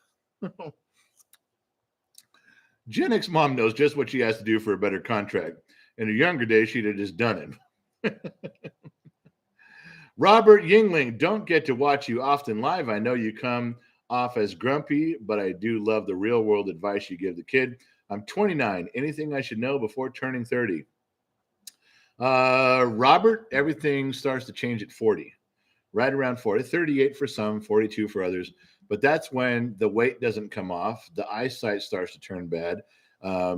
Gen X mom knows just what she has to do for a better contract. In her younger days, she'd have just done it. Robert Yingling, don't get to watch you often live. I know you come off as grumpy, but I do love the real world advice you give the kid. I'm 29. Anything I should know before turning 30? Robert, everything starts to change at 40, right around 40, 38 for some, 42 for others. But that's when the weight doesn't come off. The eyesight starts to turn bad.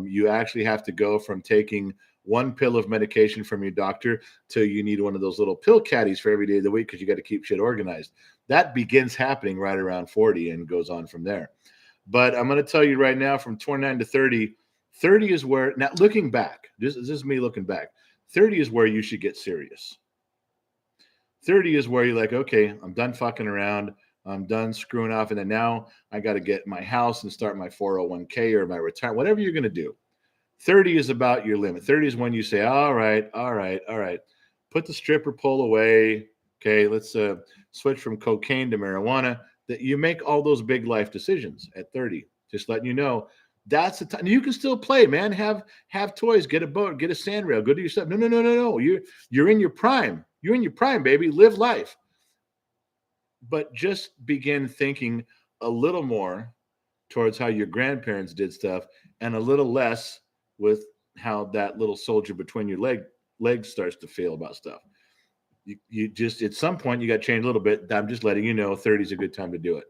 You actually have to go from taking one pill of medication from your doctor to you need one of those little pill caddies for every day of the week because you got to keep shit organized. That begins happening right around 40 and goes on from there. But I'm going to tell you right now, from 29 to 30, 30 is where, now looking back, this is me looking back, 30 is where you should get serious. 30 is where you're like, okay, I'm done fucking around. I'm done screwing off. And then now I got to get my house and start my 401k or my retirement, whatever you're going to do. 30 is about your limit. 30 is when you say, all right. Put the stripper pole away. Okay, let's switch from cocaine to marijuana. That you make all those big life decisions at 30. Just letting you know, that's the time. You can still play, man. Have toys, get a boat, get a sand rail, go do your stuff. No. You're in your prime. You're in your prime, baby. Live life. But just begin thinking a little more towards how your grandparents did stuff and a little less with how that little soldier between your legs starts to feel about stuff. You just, at some point, you got to change a little bit. I'm just letting you know 30 is a good time to do it.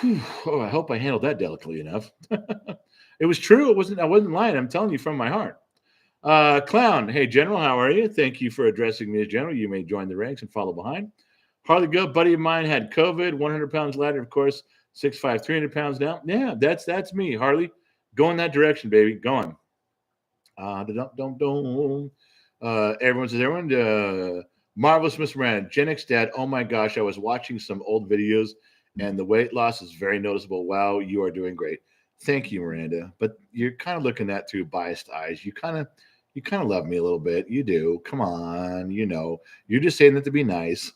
Whew. Oh, I hope I handled that delicately enough. It was true. I wasn't lying. I'm telling you from my heart. Clown, hey, General, how are you? Thank you for addressing me as General. You may join the ranks and follow behind. Harley Goat, buddy of mine, had COVID, 100 pounds lighter, of course, 6'5", 300 pounds down. Yeah, that's me, Harley. Go in that direction, baby. Go on. Everyone says, Marvelous Miss Miranda, Gen X Dad. Oh my gosh, I was watching some old videos and the weight loss is very noticeable. Wow, you are doing great. Thank you, Miranda. But you're kind of looking at through biased eyes. You kind of love me a little bit. You do. Come on, you're just saying that to be nice.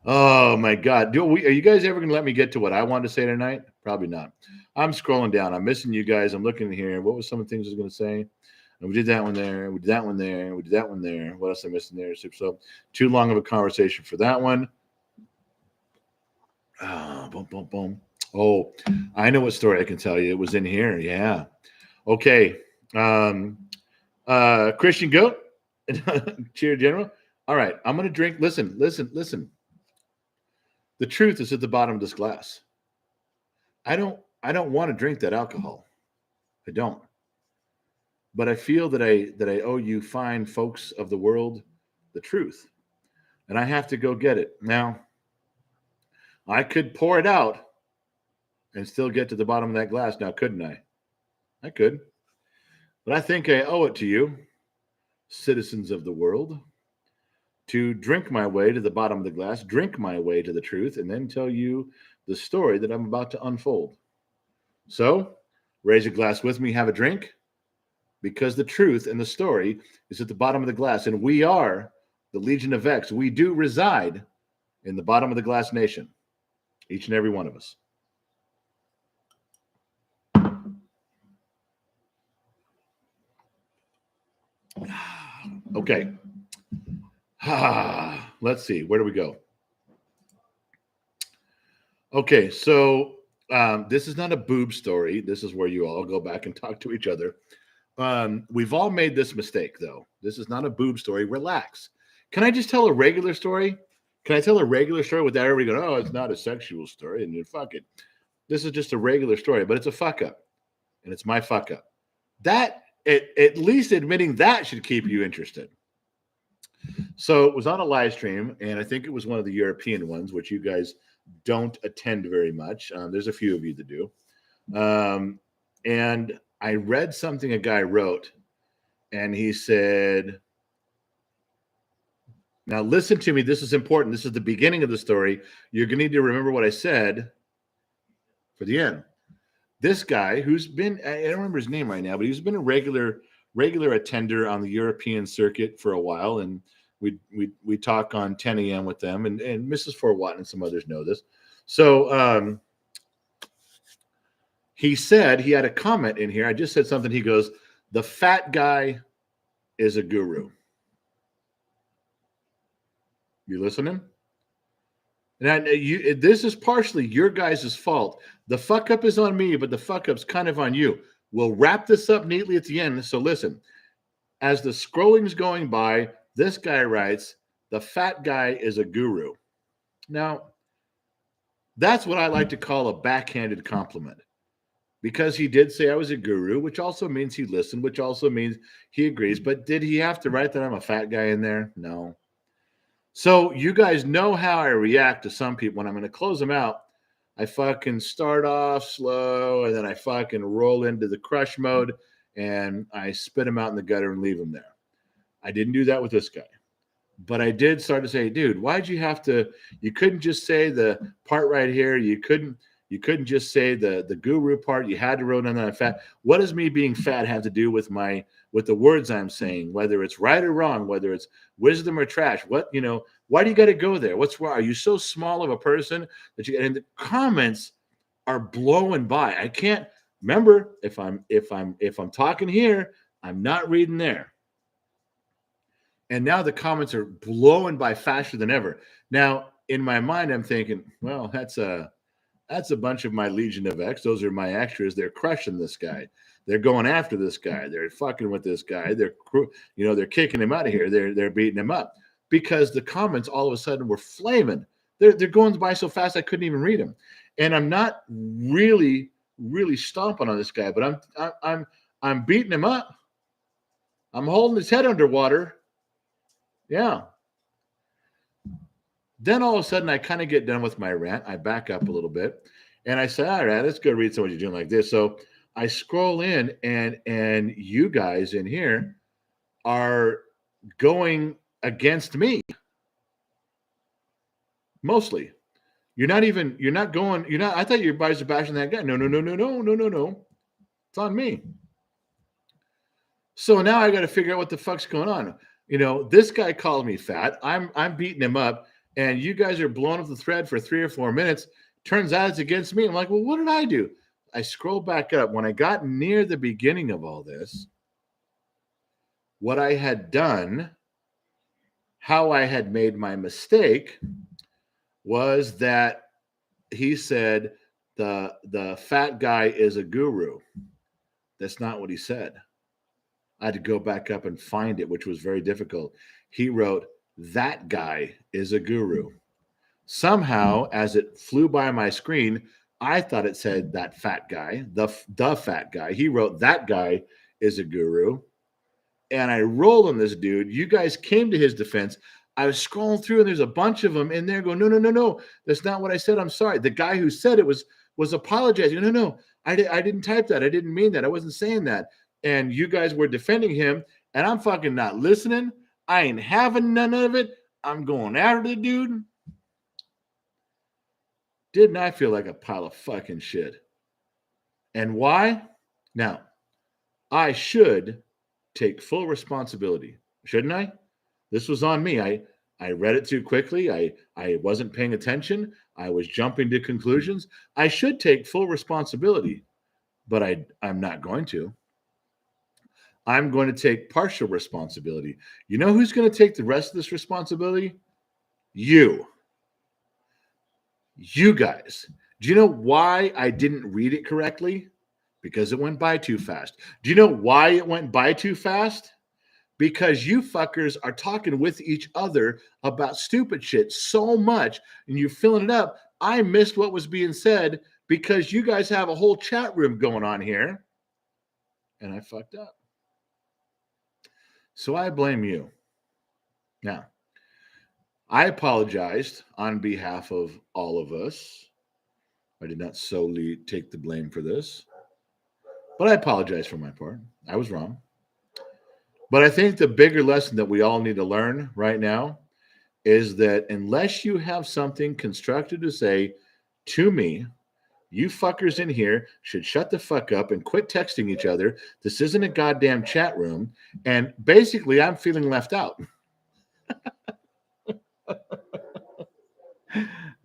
Oh my God. Are you guys ever going to let me get to what I wanted to say tonight? Probably not. I'm scrolling down. I'm missing you guys. I'm looking here. What was some of the things I was going to say? And we did that one there. We did that one there. We did that one there. What else am I missing there? So too long of a conversation for that one. Boom, boom, boom. Oh, I know what story I can tell you. It was in here. Yeah. Okay. Christian Goat, Cheer General. All right. I'm going to drink. Listen. The truth is at the bottom of this glass. I don't want to drink that alcohol. I don't. But I feel that I owe you fine folks of the world the truth. And I have to go get it. Now, I could pour it out and still get to the bottom of that glass now, couldn't I? I could. But I think I owe it to you, citizens of the world, to drink my way to the bottom of the glass, drink my way to the truth, and then tell you the story that I'm about to unfold. So, raise a glass with me, have a drink, because the truth and the story is at the bottom of the glass, and we are the Legion of X. We do reside in the bottom of the glass nation, each and every one of us. Okay. Let's see. Where do we go? Okay, so this is not a boob story. This is where you all go back and talk to each other. We've all made this mistake, though. This is not a boob story. Relax. Can I just tell a regular story? Can I tell a regular story without everybody going, oh, it's not a sexual story, and then fuck it. This is just a regular story, but it's a fuck up, and it's my fuck up. That, at least admitting that should keep you interested. So it was on a live stream, and I think it was one of the European ones, which you guys don't attend very much. There's a few of you that do. And I read something a guy wrote, and he said, now listen to me. This is important. This is the beginning of the story. You're going to need to remember what I said for the end. This guy who's been, I don't remember his name right now, but he's been a regular attender on the European circuit for a while, and we talk on 10 a.m. with them, and Mrs. Fort Watt and some others know this. So he said, he had a comment in here. I just said something. He goes, the fat guy is a guru. You listening? And this is partially your guys' fault. The fuck up is on me, but the fuck up's kind of on you. We'll wrap this up neatly at the end. So listen, as the scrolling's going by, this guy writes, the fat guy is a guru. Now, that's what I like to call a backhanded compliment, because he did say I was a guru, which also means he listened, which also means he agrees. But did he have to write that I'm a fat guy in there? No. So you guys know how I react to some people. When I'm going to close them out, I fucking start off slow, and then I fucking roll into the crush mode, and I spit them out in the gutter and leave them there. I didn't do that with this guy. But I did start to say, dude, why'd you have to, you couldn't just say the part right here. You couldn't just say the guru part. You had to roll down that fat. What does me being fat have to do with the words I'm saying, whether it's right or wrong, whether it's wisdom or trash? What, why do you got to go there? What's wrong? Are you so small of a person that you, and the comments are blowing by. I can't remember if I'm talking here, I'm not reading there. And now the comments are blowing by faster than ever. Now, in my mind, I'm thinking, well, that's a bunch of my Legion of X. Those are my extras. They're crushing this guy. They're going after this guy. They're fucking with this guy. They're kicking him out of here. They're beating him up, because the comments all of a sudden were flaming. They're going by so fast I couldn't even read them. And I'm not really stomping on this guy, but I'm beating him up. I'm holding his head underwater. Yeah. Then all of a sudden, I kind of get done with my rant. I back up a little bit, and I say, all right, let's go read somebody doing like this. So I scroll in, and you guys in here are going against me. Mostly. I thought you guys were bashing that guy. No. It's on me. So now I got to figure out what the fuck's going on. This guy called me fat. I'm beating him up, and you guys are blowing up the thread for 3 or 4 minutes. Turns out it's against me. I'm like, well, what did I do? I scroll back up. When I got near the beginning of all this, what I had done, how I had made my mistake, was that he said the fat guy is a guru. That's not what he said. I had to go back up and find it, which was very difficult. He wrote, that guy is a guru. Somehow, as it flew by my screen, I thought it said that fat guy, the fat guy. He wrote, that guy is a guru. And I rolled on this dude. You guys came to his defense. I was scrolling through, and there's a bunch of them in there going, no. That's not what I said. I'm sorry. The guy who said it was apologizing. No. I didn't type that. I didn't mean that. I wasn't saying that. And you guys were defending him, and I'm fucking not listening. I ain't having none of it. I'm going after the dude. Didn't I feel like a pile of fucking shit? And why? Now, I should take full responsibility, shouldn't I? This was on me. I read it too quickly. I wasn't paying attention. I was jumping to conclusions. I should take full responsibility, but I'm not going to. I'm going to take partial responsibility. You know who's going to take the rest of this responsibility? You. You guys. Do you know why I didn't read it correctly? Because it went by too fast. Do you know why it went by too fast? Because you fuckers are talking with each other about stupid shit so much and you're filling it up. I missed what was being said because you guys have a whole chat room going on here and I fucked up. So I blame you. Now, I apologized on behalf of all of us. I did not solely take the blame for this, but I apologize for my part. I was wrong. But I think the bigger lesson that we all need to learn right now is that unless you have something constructive to say to me, you fuckers in here should shut the fuck up and quit texting each other. This isn't a goddamn chat room. And basically, I'm feeling left out.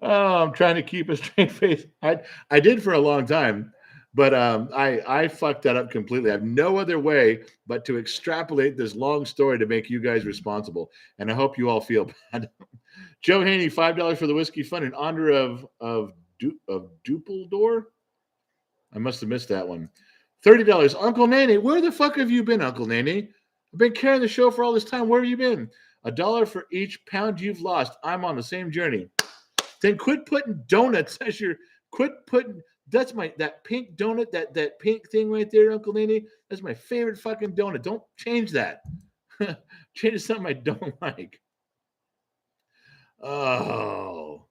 Oh, I'm trying to keep a straight face. I did for a long time, but I fucked that up completely. I have no other way but to extrapolate this long story to make you guys responsible. And I hope you all feel bad. Joe Haney, $5 for the Whiskey Fund in honor of Dupeldor. I must have missed that one. $30. Uncle Nene, where the fuck have you been, Uncle Nene? I've been carrying the show for all this time. Where have you been? $1 for each pound you've lost. I'm on the same journey. Then quit putting donuts as your that pink donut, that pink thing right there, Uncle Nene. That's my favorite fucking donut. Don't change that. Change to something I don't like. Oh,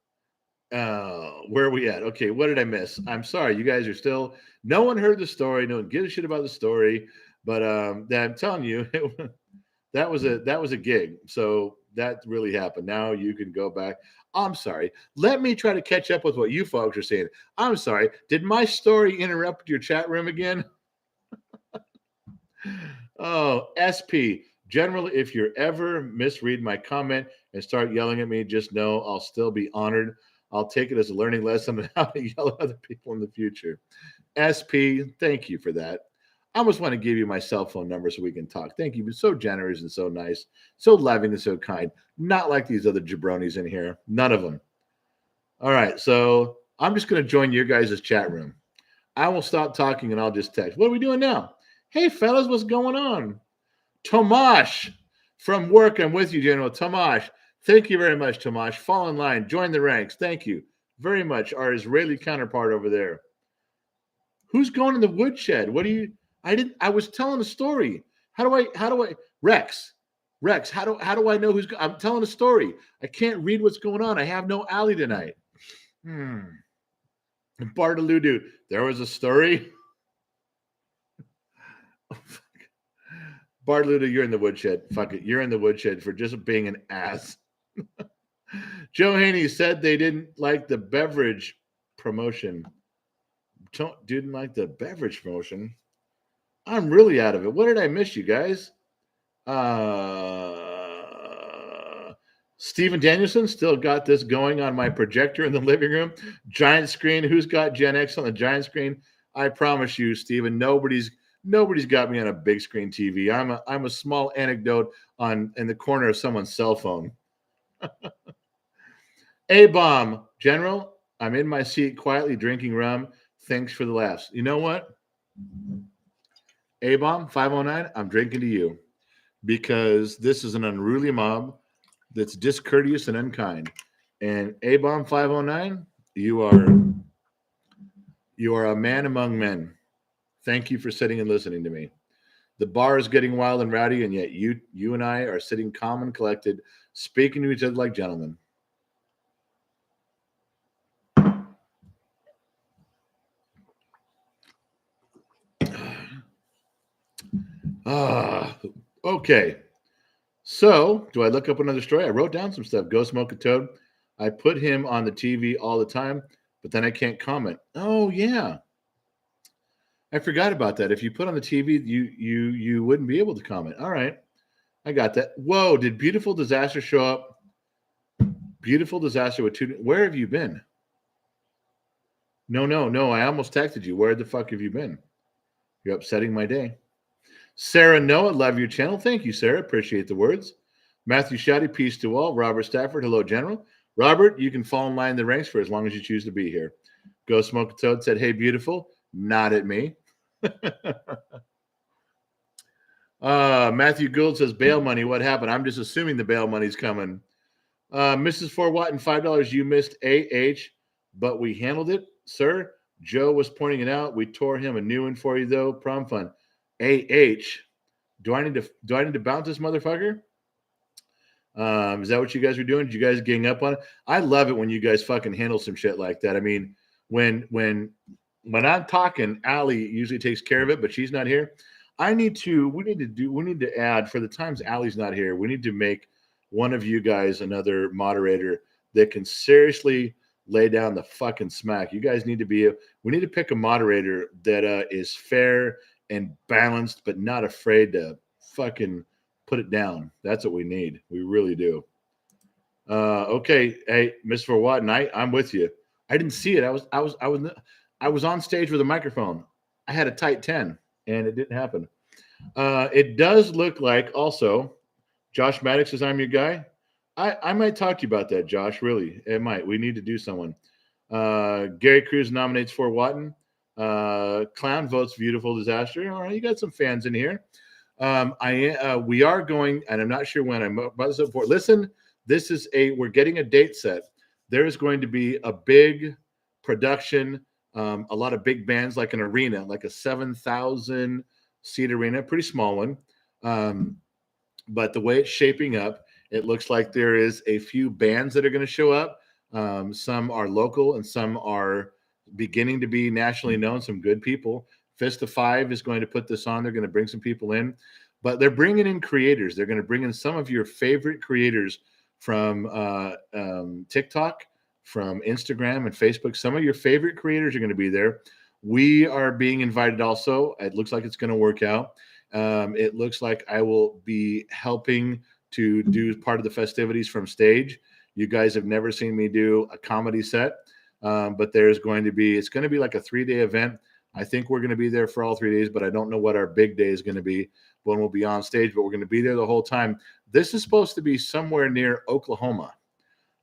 where are we at? Okay, what did I miss? I'm sorry. You guys are still. No one heard the story. No one gives a shit about the story. But I'm telling you, that was a gig. So that really happened. Now you can go back. I'm sorry. Let me try to catch up with what you folks are saying. I'm sorry. Did my story interrupt your chat room again? Oh, SP. Generally, if you ever misread my comment and start yelling at me, just know I'll still be honored. I'll take it as a learning lesson on how to yell at other people in the future. SP, thank you for that. I almost want to give you my cell phone number so we can talk. Thank you. You're so generous and so nice, so loving and so kind. Not like these other jabronis in here. None of them. All right. So I'm just going to join your guys' chat room. I will stop talking and I'll just text. What are we doing now? Hey, fellas, what's going on? Tomash from work. I'm with you, General. Tomash. Thank you very much, Tomash. Fall in line. Join the ranks. Thank you very much. Our Israeli counterpart over there. Who's going in the woodshed? What do you... I was telling a story. How do I Rex, how do I know I'm telling a story. I can't read what's going on. I have no alley tonight. Bartaludu, there was a story. Bartaludu, you're in the woodshed. Fuck it. You're in the woodshed for just being an ass. Joe Haney said they didn't like the beverage promotion. Didn't like the beverage promotion. I'm really out of it. What did I miss, you guys? Stephen Danielson still got this going on my projector in the living room. Giant screen. Who's got Gen X on the giant screen? I promise you, Stephen, nobody's Nobody's got me on a big screen TV. I'm a small anecdote in the corner of someone's cell phone. A-bomb, General, I'm in my seat quietly drinking rum. Thanks for the laughs. You know what? A-bomb 509, I'm drinking to you because this is an unruly mob that's discourteous and unkind. And A-bomb 509, you are a man among men. Thank you for sitting and listening to me. The bar is getting wild and rowdy, and yet you and I are sitting calm and collected, speaking to each other like gentlemen. Okay. So, do I look up another story? I wrote down some stuff. Go smoke a toad. I put him on the TV all the time, but then I can't comment. Oh yeah, I forgot about that. If you put on the TV, you wouldn't be able to comment. All right, I got that. Whoa, did Beautiful Disaster show up? Beautiful Disaster with two. Where have you been? No. I almost texted you. Where the fuck have you been? You're upsetting my day. Sarah Noah, love your channel. Thank you, Sarah. Appreciate the words. Matthew Shotty, peace to all. Robert Stafford, hello, General. Robert, you can fall in line in the ranks for as long as you choose to be here. Go Smoke a Toad said, hey, beautiful. Not at me. Matthew Gould says, bail money. What happened? I'm just assuming the bail money's coming. Mrs. Fort Watton, $5. You missed AH, but we handled it, sir. Joe was pointing it out. We tore him a new one for you, though. Prom fun. AH. Do I need to bounce this motherfucker? Is that what you guys were doing? Did you guys gang up on it? I love it when you guys fucking handle some shit like that. I mean, when I'm talking, Allie usually takes care of it, but she's not here. We need to add, for the times Allie's not here, we need to make one of you guys another moderator that can seriously lay down the fucking smack. You guys need to we need to pick a moderator that is fair and balanced, but not afraid to fucking put it down. That's what we need. We really do. Okay. Hey, Mr. Watton, I'm with you. I didn't see it. I was on stage with a microphone. I had a tight 10 and it didn't happen. It does look like also Josh Maddox says I'm your guy. I might talk to you about that, Josh. Really. It might. We need to do someone. Gary Cruz nominates for Watton. Clown votes Beautiful Disaster. All right, you got some fans in here. We are going, and I'm not sure when. I'm about to support. Listen, we're getting a date set. There is going to be a big production, a lot of big bands, like an arena, like a 7,000 seat arena, pretty small one. But the way it's shaping up, it looks like there is a few bands that are going to show up. Some are local and some are beginning to be nationally known, some good people. Fist of Five is going to put this on. They're going to bring some people in, but they're bringing in creators. They're going to bring in some of your favorite creators from TikTok, from Instagram and Facebook. Some of your favorite creators are going to be there. We are being invited also. It looks like it's going to work out. It looks like I will be helping to do part of the festivities from stage. You guys have never seen me do a comedy set, but it's going to be like a 3-day event. I think we're going to be there for all 3 days, but I don't know what our big day is going to be when we'll be on stage, but we're going to be there the whole time. This is supposed to be somewhere near Oklahoma.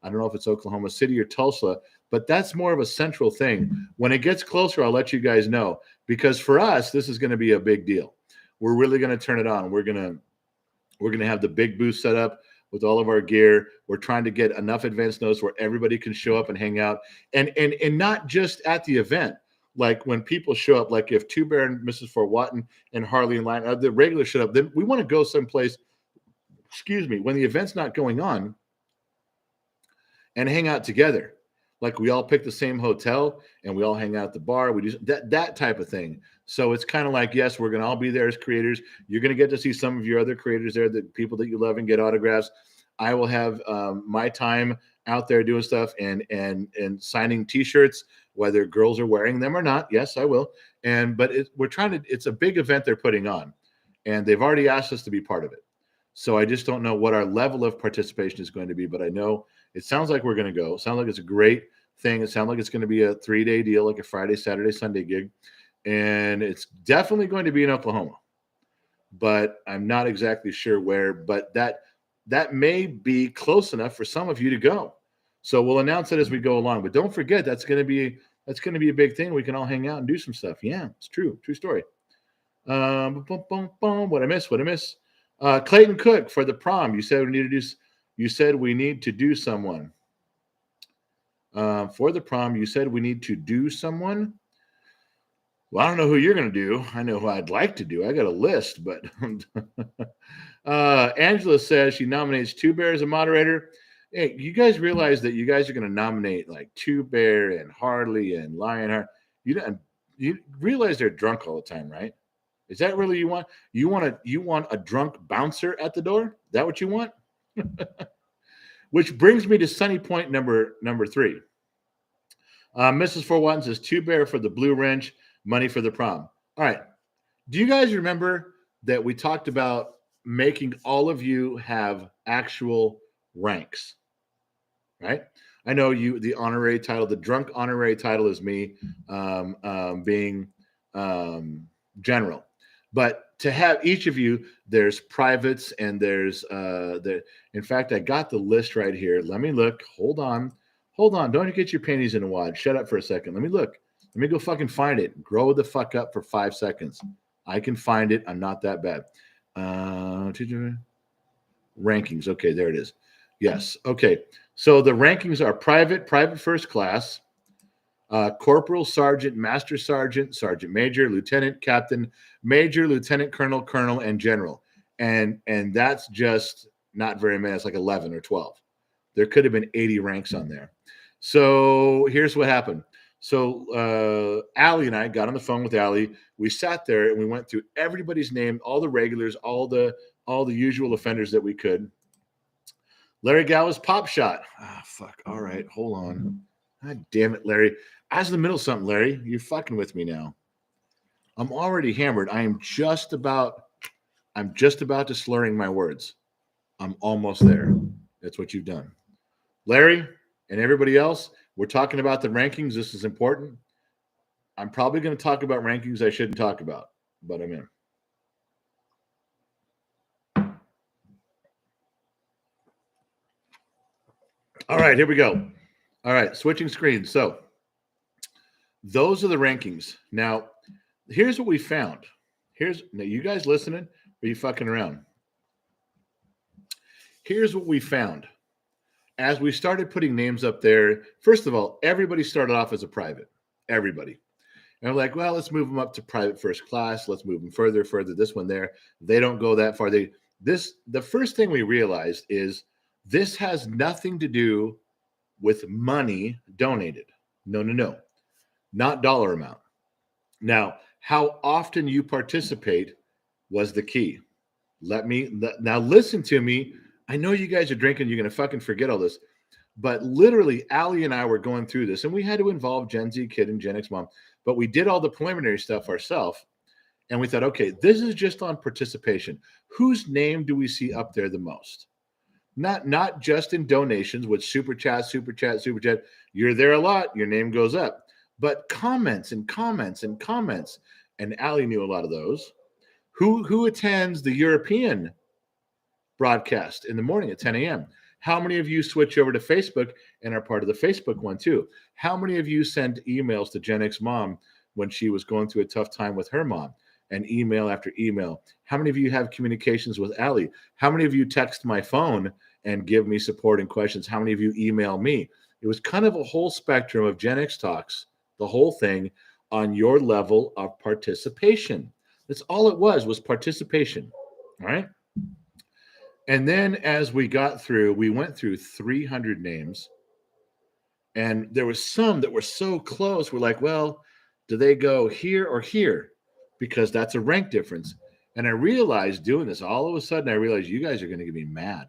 I don't know if it's Oklahoma City or Tulsa, but that's more of a central thing. When it gets closer, I'll let you guys know, because for us, this is going to be a big deal. We're really going to turn it on. We're going to have the big booth set up with all of our gear. We're trying to get enough advance notice where everybody can show up and hang out, and not just at the event. Like when people show up, like if Two Bear and Mrs. Fort Watton and Harley and Line, the regular show up, then we want to go someplace, when the event's not going on, and hang out together. Like we all pick the same hotel and we all hang out at the bar. We do that type of thing. So it's kind of like, yes, we're going to all be there as creators. You're going to get to see some of your other creators there, the people that you love, and get autographs. I will have my time out there doing stuff and signing T-shirts, whether girls are wearing them or not. Yes, I will. But it's a big event they're putting on, and they've already asked us to be part of it. So I just don't know what our level of participation is going to be, but I know it sounds like we're going to go. It sounds like it's a great thing. It sounds like it's going to be a 3-day deal, like a Friday, Saturday, Sunday gig. and it's definitely going to be in Oklahoma, but I'm not exactly sure where. But that may be close enough for some of you to go. So we'll announce it as we go along. But don't forget, that's going to be a big thing. We can all hang out and do some stuff. Yeah, it's true story. What I miss? Clayton Cook for the prom. You said we need to do. You said we need to do someone for the prom. You said we need to do someone. Well, I don't know who you're going to do. I know who I'd like to do. I got a list, but Angela says she nominates Two Bear as a moderator. Hey, you guys realize that you guys are going to nominate like Two Bear and Harley and Lionheart? You realize they're drunk all the time, right? Is that really you want? You want a drunk bouncer at the door? Is that what you want? Which brings me to Sunny Point number 3. Mrs. Forwatton says Two Bear for the blue wrench, money for the prom. All right. Do you guys remember that we talked about making all of you have actual ranks? Right? I know the honorary title, the drunk honorary title is me being general. But to have each of you, there's privates and there's in fact, I got the list right here. Let me look. Hold on. Don't get your panties in a wad. Shut up for a second. Let me look. Let me go fucking find it. Grow the fuck up for 5 seconds. I can find it. I'm not that bad. Rankings. Okay, there it is. Yes. Okay. So the rankings are private first class, corporal, sergeant, master sergeant, sergeant major, lieutenant, captain, major, lieutenant colonel, colonel, and general. And that's just not very many. It's like 11 or 12. There could have been 80 ranks on there. So here's what happened. So Allie and I got on the phone with Allie. We sat there and we went through everybody's name, all the regulars, all the usual offenders that we could. Larry Galloway's Pop Shot. Ah, fuck. All right, hold on. God damn it, Larry. I was in the middle of something, Larry. You're fucking with me now. I'm already hammered. I'm just about to slurring my words. I'm almost there. That's what you've done. Larry and everybody else, we're talking about the rankings. This is important. I'm probably going to talk about rankings I shouldn't talk about, but I'm in. All right, here we go. All right, switching screens. So those are the rankings. Now, here's what we found. Now you guys listening? Or are you fucking around? Here's what we found. As we started putting names up there, first of all, everybody started off as a private. Everybody. And we're like, well, let's move them up to private first class. Let's move them further, this one there. They don't go that far. The first thing we realized is this has nothing to do with money donated. No. Not dollar amount. Now, how often you participate was the key. Now listen to me. I know you guys are drinking. You're going to fucking forget all this. But literally, Allie and I were going through this, and we had to involve Gen Z Kid and Gen X Mom. But we did all the preliminary stuff ourselves. And we thought, okay, this is just on participation. Whose name do we see up there the most? Not just in donations with super chat. You're there a lot. Your name goes up. But comments. And Allie knew a lot of those. Who attends the European broadcast in the morning at 10 a.m.? How many of you switch over to Facebook and are part of the Facebook one too? How many of you sent emails to Gen X Mom when she was going through a tough time with her mom? And email after email. How many of you have communications with Allie? How many of you text my phone and give me support and questions? How many of you email me? It was kind of a whole spectrum of Gen X talks, the whole thing on your level of participation. That's all it was participation. All right. And then as we went through 300 names, and there was some that were so close. We're like, well, do they go here or here? Because that's a rank difference. And I realized doing this, all of a sudden, I realized you guys are going to get me mad.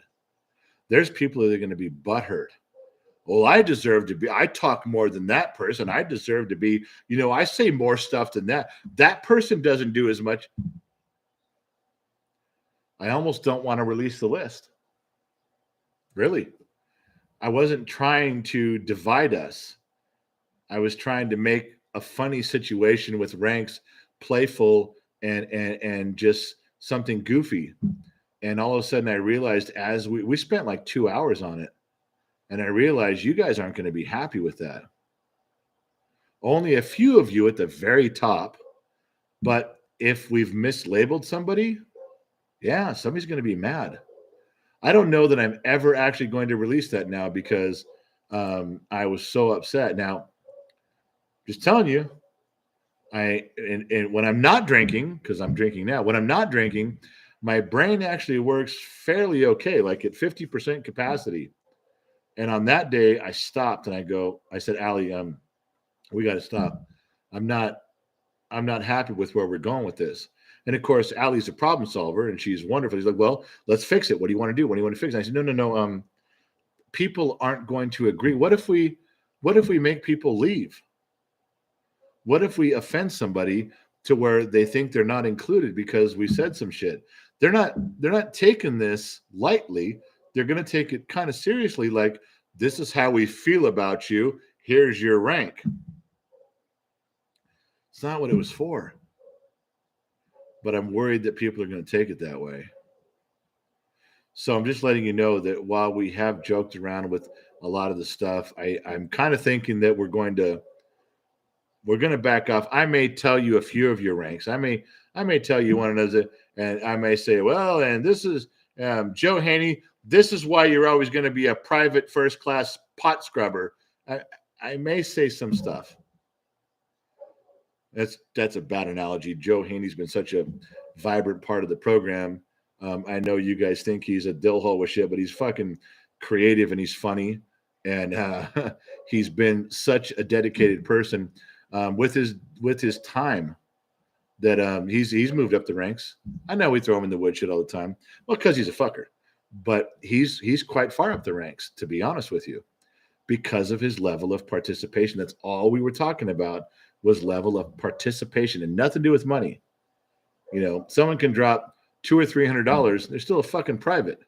There's people that are going to be butthurt. Well, I talk more than that person. I deserve to be, I say more stuff than that. That person doesn't do as much. I almost don't want to release the list. Really. I wasn't trying to divide us. I was trying to make a funny situation with ranks, playful and just something goofy. And all of a sudden I realized as we spent like 2 hours on it, and I realized you guys aren't going to be happy with that. Only a few of you at the very top. But if we've mislabeled somebody, yeah, somebody's going to be mad. I don't know that I'm ever actually going to release that now because I was so upset. Now, just telling you, and when I'm not drinking, because I'm drinking now, when I'm not drinking, my brain actually works fairly okay, like at 50% capacity. And on that day, I stopped and I said, Allie, we got to stop. I'm not happy with where we're going with this. And of course, Allie's a problem solver and she's wonderful. She's like, well, let's fix it. What do you want to do? What do you want to fix? And I said, no. People aren't going to agree. What if we make people leave? What if we offend somebody to where they think they're not included because we said some shit? They're not taking this lightly. They're going to take it kind of seriously. Like, this is how we feel about you. Here's your rank. It's not what it was for. But I'm worried that people are going to take it that way. So I'm just letting you know that while we have joked around with a lot of the stuff, I'm kind of thinking that we're going to back off. I may tell you a few of your ranks. I may tell you one of those, and I may say, well, and this is Joe Haney. This is why you're always going to be a private first class pot scrubber. I may say some stuff. That's a bad analogy. Joe Haney's been such a vibrant part of the program. I know you guys think he's a dill hole with shit, but he's fucking creative and he's funny, and he's been such a dedicated person with his time that he's moved up the ranks. I know we throw him in the woodshed all the time, well, because he's a fucker, but he's quite far up the ranks, to be honest with you, because of his level of participation. That's all we were talking about, was level of participation, and nothing to do with money. You know, someone can drop $200 or $300. They're still a fucking private.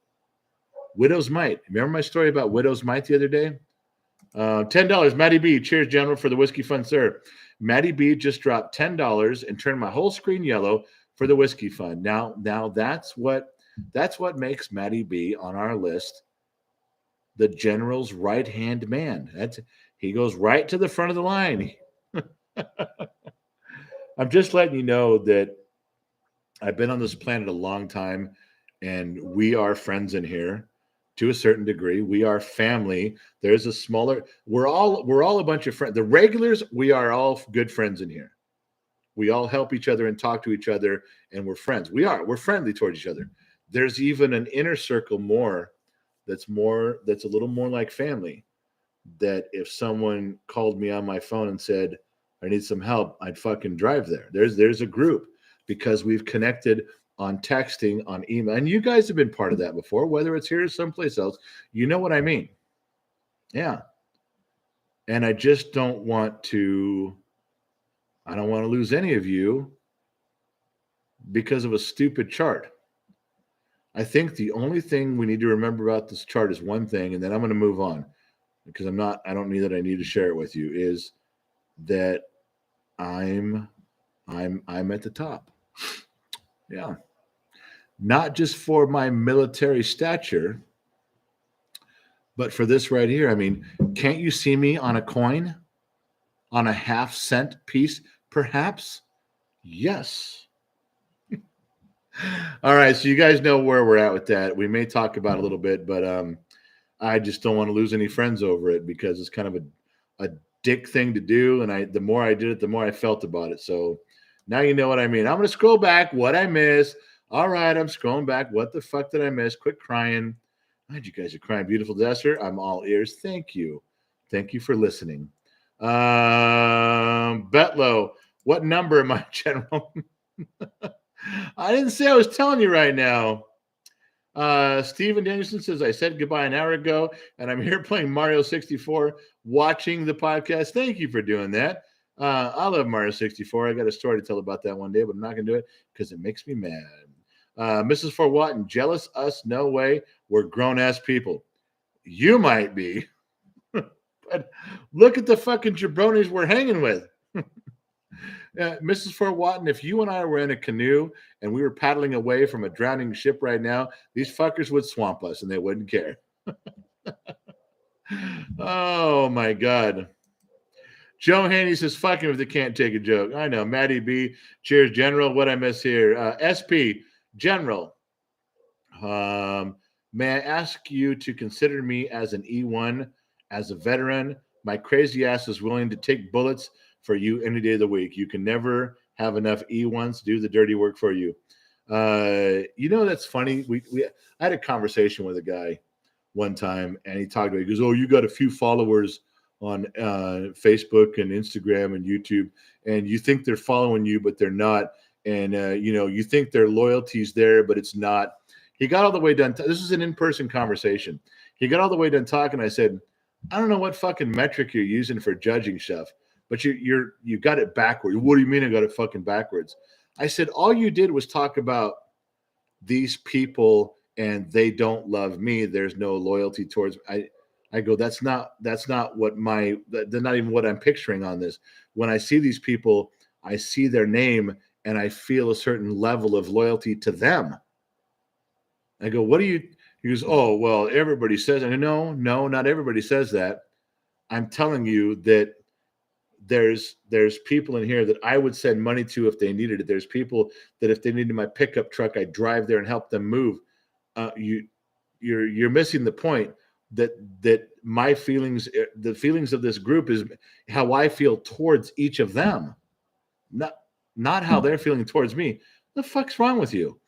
Widow's Mite. Remember my story about Widow's Mite the other day? $10. Maddie B. Cheers, General, for the whiskey fund, sir. Maddie B just dropped $10 and turned my whole screen yellow for the whiskey fund. Now that's what makes Maddie B on our list the General's right-hand man. He goes right to the front of the line. I'm just letting you know that I've been on this planet a long time, and we are friends in here to a certain degree. We are family. There's a smaller. We're all a bunch of friends. The regulars, we are all good friends in here. We all help each other and talk to each other, and we're friends. We're friendly towards each other. There's even an inner circle that's a little more like family. That if someone called me on my phone and said, I need some help, I'd fucking drive there. There's a group, because we've connected on texting, on email, and you guys have been part of that before, whether it's here or someplace else. You know what I mean? Yeah. And I just don't want to lose any of you because of a stupid chart. I think the only thing we need to remember about this chart is one thing, and then I'm going to move on, because I don't need that. I need to share it with you, is that I'm at the top. Yeah. Not just for my military stature, but for this right here. I mean, can't you see me on a coin? On a half-cent piece, perhaps? Yes. All right, so you guys know where we're at with that. We may talk about it a little bit, but I just don't want to lose any friends over it, because it's kind of a dick thing to do, and the more I did it, the more I felt about it. So now you know what I mean. I'm going to scroll back. What I missed. All right, I'm scrolling back. What the fuck did I miss? Quit crying. God, you guys are crying. Beautiful Desert. I'm all ears. Thank you. Thank you for listening. Betlow, what number am I, General? I didn't say I was telling you right now. Steven Danielson says, I said goodbye an hour ago, and I'm here playing Mario 64, watching the podcast. Thank you for doing that. I love Mario 64. I got a story to tell about that one day, but I'm not going to do it because it makes me mad. Mrs. Fort Watton, jealous us? No way. We're grown-ass people. You might be. But look at the fucking jabronis we're hanging with. Mrs. Fort Watton, if you and I were in a canoe and we were paddling away from a drowning ship right now, these fuckers would swamp us and they wouldn't care. Oh my God. Joe Haney says, fuck him if they can't take a joke. I know. Maddie B. Cheers, General. What I miss here? SP. General. May I ask you to consider me as an E1, as a veteran? My crazy ass is willing to take bullets for you any day of the week. You can never have enough E1s to do the dirty work for you. That's funny. I had a conversation with a guy one time, and he talked about it. He goes, "Oh, you got a few followers on Facebook and Instagram and YouTube, and you think they're following you, but they're not. And you think their loyalty's there, but it's not." He got all the way done. This is an in-person conversation. He got all the way done talking. I said, "I don't know what fucking metric you're using for judging stuff, but you got it backwards." "What do you mean I got it fucking backwards?" I said, "All you did was talk about these people and they don't love me. There's no loyalty towards me." I go, that's not what they're not even what I'm picturing on this. When I see these people, I see their name and I feel a certain level of loyalty to them. I go, what do you, he goes, "Oh, well, everybody says," and no, not everybody says that. I'm telling you that there's people in here that I would send money to if they needed it. There's people that if they needed my pickup truck, I'd drive there and help them move. You're missing the point that my feelings, the feelings of this group is how I feel towards each of them, not how they're feeling towards me. The fuck's wrong with you?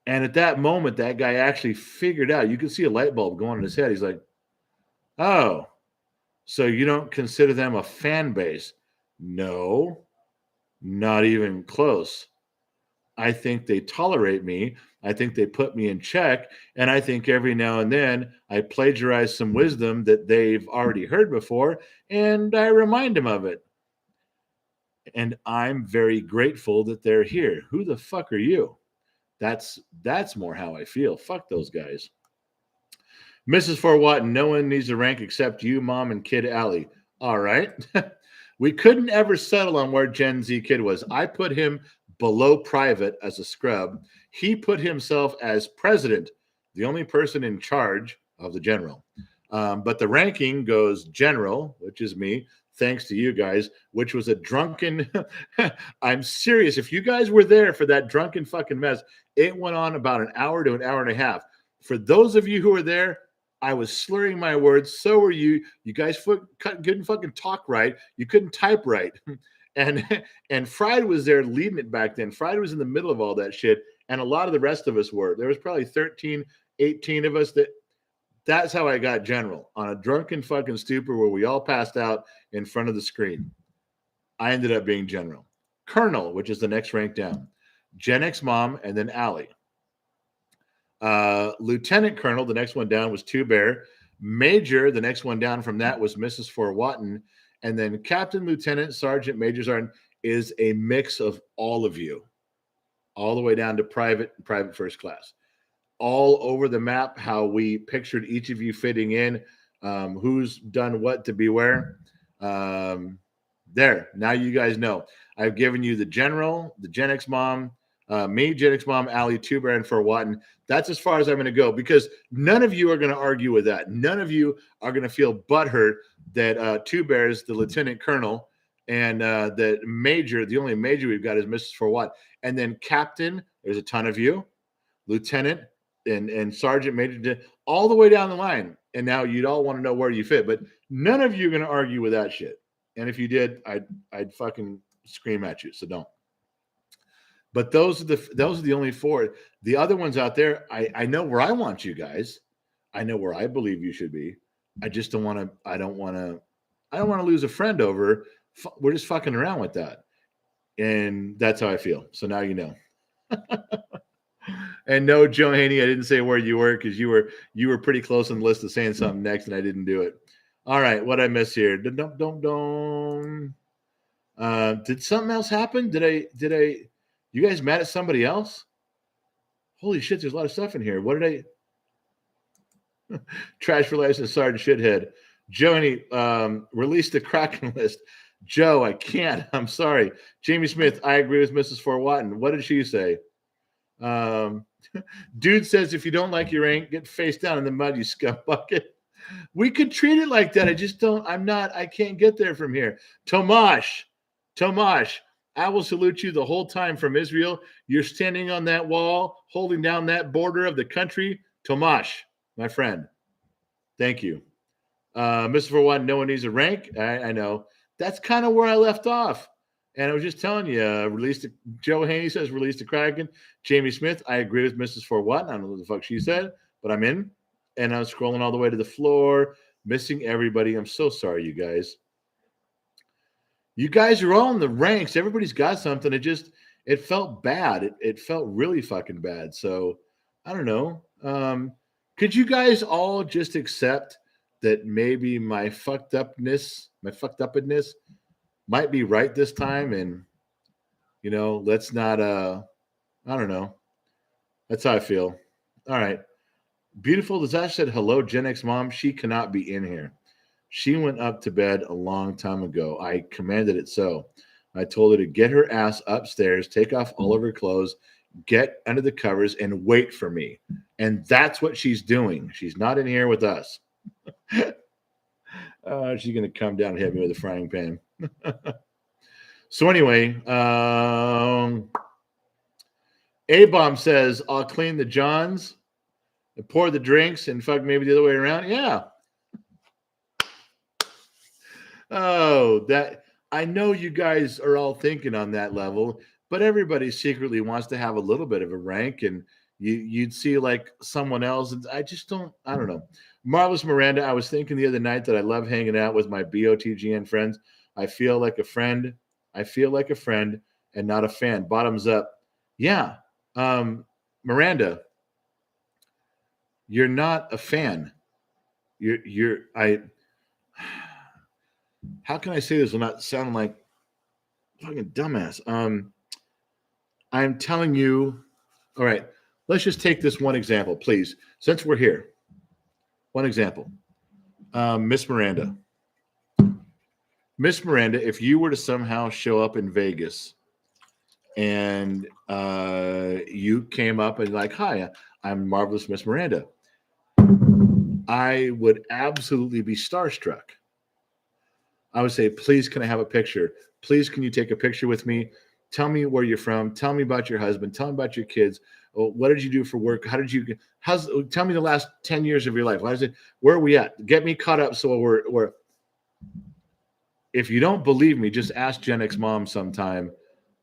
And at that moment, that guy actually figured out. You can see a light bulb going in his head. He's like, "Oh, so you don't consider them a fan base?" "No, not even close. I think they tolerate me. I think they put me in check. And I think every now and then I plagiarize some wisdom that they've already heard before and I remind them of it. And I'm very grateful that they're here. Who the fuck are you?" That's more how I feel. Fuck those guys. Mrs. Fort Watton, no one needs a rank except you, Mom, and Kid Allie. All right. We couldn't ever settle on where Gen Z Kid was. I put him below private as a scrub. He put himself as president, the only person in charge of the general. But the ranking goes general, which is me, thanks to you guys, which was a drunken. I'm serious. If you guys were there for that drunken fucking mess, it went on about an hour to an hour and a half. For those of you who were there, I was slurring my words. So were you. You guys couldn't fucking talk right. You couldn't type right. And Fried was there leading it back then. Fried was in the middle of all that shit. And a lot of the rest of us were. There was probably 13, 18 of us that's how I got general on a drunken fucking stupor where we all passed out in front of the screen. I ended up being general. Colonel, which is the next rank down. Gen X Mom, and then Allie. Lieutenant Colonel, the next one down was Two Bear. Major, the next one down from that was Mrs. Fort Watton. And then Captain, Lieutenant, Sergeant, Major, Sergeant is a mix of all of you, all the way down to private first class. All over the map, how we pictured each of you fitting in, who's done what to be where. There, now you guys know. I've given you the general, the Gen X Mom, me, Gen X Mom, Allie, Two Bear, and Fort Watton. That's as far as I'm going to go because none of you are going to argue with that. None of you are going to feel butthurt that Two Bears, the Lieutenant Colonel, and the Major, the only Major we've got is Mrs. Fort Watton. And then Captain, there's a ton of you. Lieutenant and Sergeant, Major, all the way down the line. And now you'd all want to know where you fit, but none of you are going to argue with that shit. And if you did, I'd fucking scream at you. So don't. But those are the only four. The other ones out there, I know where I want you guys. I know where I believe you should be. I just don't want to. I don't want to lose a friend over. We're just fucking around with that, and that's how I feel. So now you know. And no, Joe Haney, I didn't say where you were because you were pretty close on the list of saying something next, and I didn't do it. All right, what I miss here? Did something else happen? Did I? You guys mad at somebody else? Holy shit! There's a lot of stuff in here. What did I? Trash for license, Sergeant Shithead. Joe Haney released the Kraken list. Joe, I can't. I'm sorry. Jamie Smith, I agree with Mrs. Fort Watton. What did she say? Um, Dude says if you don't like your rank, get face down in the mud, you scum bucket. We could treat it like that. I just don't. I can't get there from here. Tomash, Tomash, I will salute you the whole time from Israel. You're standing on that wall, holding down that border of the country. Tomash, my friend. Thank you. Mr. One, no one needs a rank. I know. That's kind of where I left off. And I was just telling you, Joe Haney says release the Kraken. Jamie Smith, I agree with Mrs. For What? I don't know what the fuck she said, but I'm in. And I was scrolling all the way to the floor, missing everybody. I'm so sorry, you guys. You guys are all in the ranks. Everybody's got something. It felt bad. It felt really fucking bad. So I don't know. Could you guys all just accept that maybe my fucked upness might be right this time, and let's not I don't know. That's how I feel. All right. Beautiful Disaster said hello, Gen X mom. She cannot be in here. She went up to bed a long time ago. I commanded it so. I told her to get her ass upstairs, take off all of her clothes, get under the covers, and wait for me. And that's what she's doing. She's not in here with us. She's going to come down and hit me with a frying pan. So anyway, A-Bomb says, I'll clean the Johns, and pour the drinks, and fuck maybe the other way around. Yeah. Oh, that I know you guys are all thinking on that level, but everybody secretly wants to have a little bit of a rank, and you'd see like someone else. And I don't know. Marvelous Miranda, I was thinking the other night that I love hanging out with my BOTGN friends. I feel like a friend. And not a fan. Bottoms up. Yeah. Miranda, you're not a fan. How can I say this without sounding like fucking dumbass? I'm telling you, all right, let's just take this one example, please. Since we're here, one example. Miss Miranda. Miss Miranda, if you were to somehow show up in Vegas and you came up and like, hi, I'm Marvelous Miss Miranda, I would absolutely be starstruck. I would say, please, can I have a picture? Please, can you take a picture with me? Tell me where you're from. Tell me about your husband. Tell me about your kids. Oh, what did you do for work? Tell me the last 10 years of your life. Where are we at? Get me caught up so we're if you don't believe me, just ask Gen X mom sometime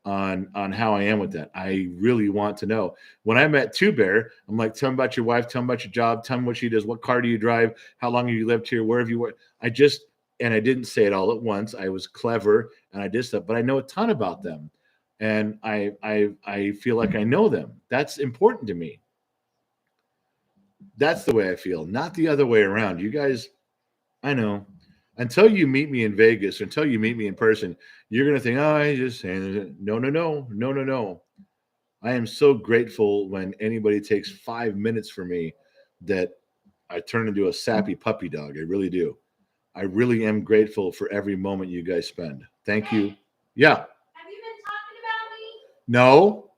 on how I am with that. I really want to know. When I met Two Bear, I'm like, tell me about your wife, tell me about your job, tell me what she does, what car do you drive, how long have you lived here, where have you worked? I didn't say it all at once. I was clever and I did stuff, but I know a ton about them. And I feel like I know them. That's important to me. That's the way I feel, not the other way around. You guys, I know. Until you meet me in Vegas, until you meet me in person, you're gonna think, oh, I just saying no. I am so grateful when anybody takes 5 minutes for me that I turn into a sappy puppy dog. I really do. I really am grateful for every moment you guys spend. Thank you. Yeah.
Have you been talking about me?
No.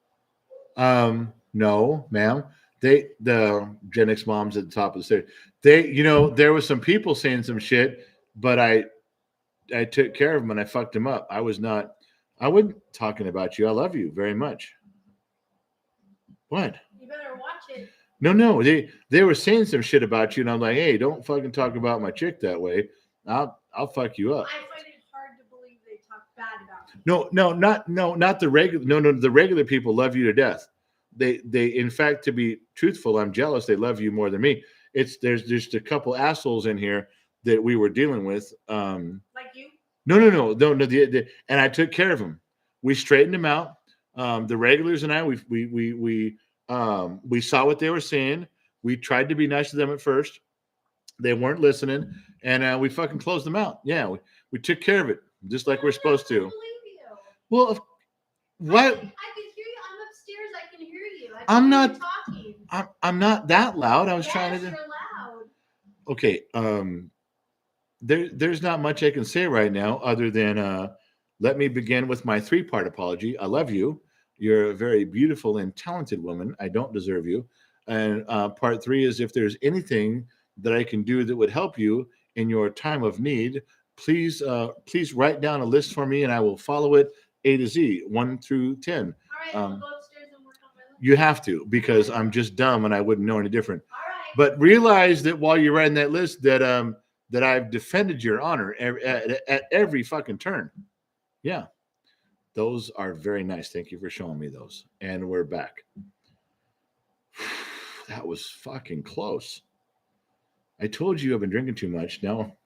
No, ma'am. The Gen X moms at the top of the stairs. There was some people saying some shit, but I took care of them and I fucked them up. I wasn't talking about you. I love you very much. What?
You better watch it.
No. They were saying some shit about you, and I'm like, hey, don't fucking talk about my chick that way. I'll fuck you up.
I find it hard to believe they talk bad about me.
Not the regular. No, the regular people love you to death. They in fact, to be truthful, I'm jealous. They love you more than me. There's just a couple assholes in here that we were dealing with.
Like you?
No. And I took care of them. We straightened them out. The regulars and I, we saw what they were saying. We tried to be nice to them at first. They weren't listening, and we fucking closed them out. Yeah, we took care of it just like we're supposed to.
I believe you.
Well, what?
I can hear you. I'm upstairs. I can hear you.
I'm not
talking.
I'm not that loud. I was
Yes,
trying to.
You're loud.
Okay. there's not much I can say right now other than let me begin with my 3-part apology. I love you. You're a very beautiful and talented woman. I don't deserve you. And part 3 is if there's anything that I can do that would help you in your time of need, please write down a list for me and I will follow it A to Z, 1 through 10.
All right, we'll go upstairs and work on my list.
You have to, because I'm just dumb and I wouldn't know any different.
All right.
But realize that while you're writing that list, that I've defended your honor at every fucking turn. Yeah, those are very nice. Thank you for showing me those. And we're back. That was fucking close. I told you I've been drinking too much. Now,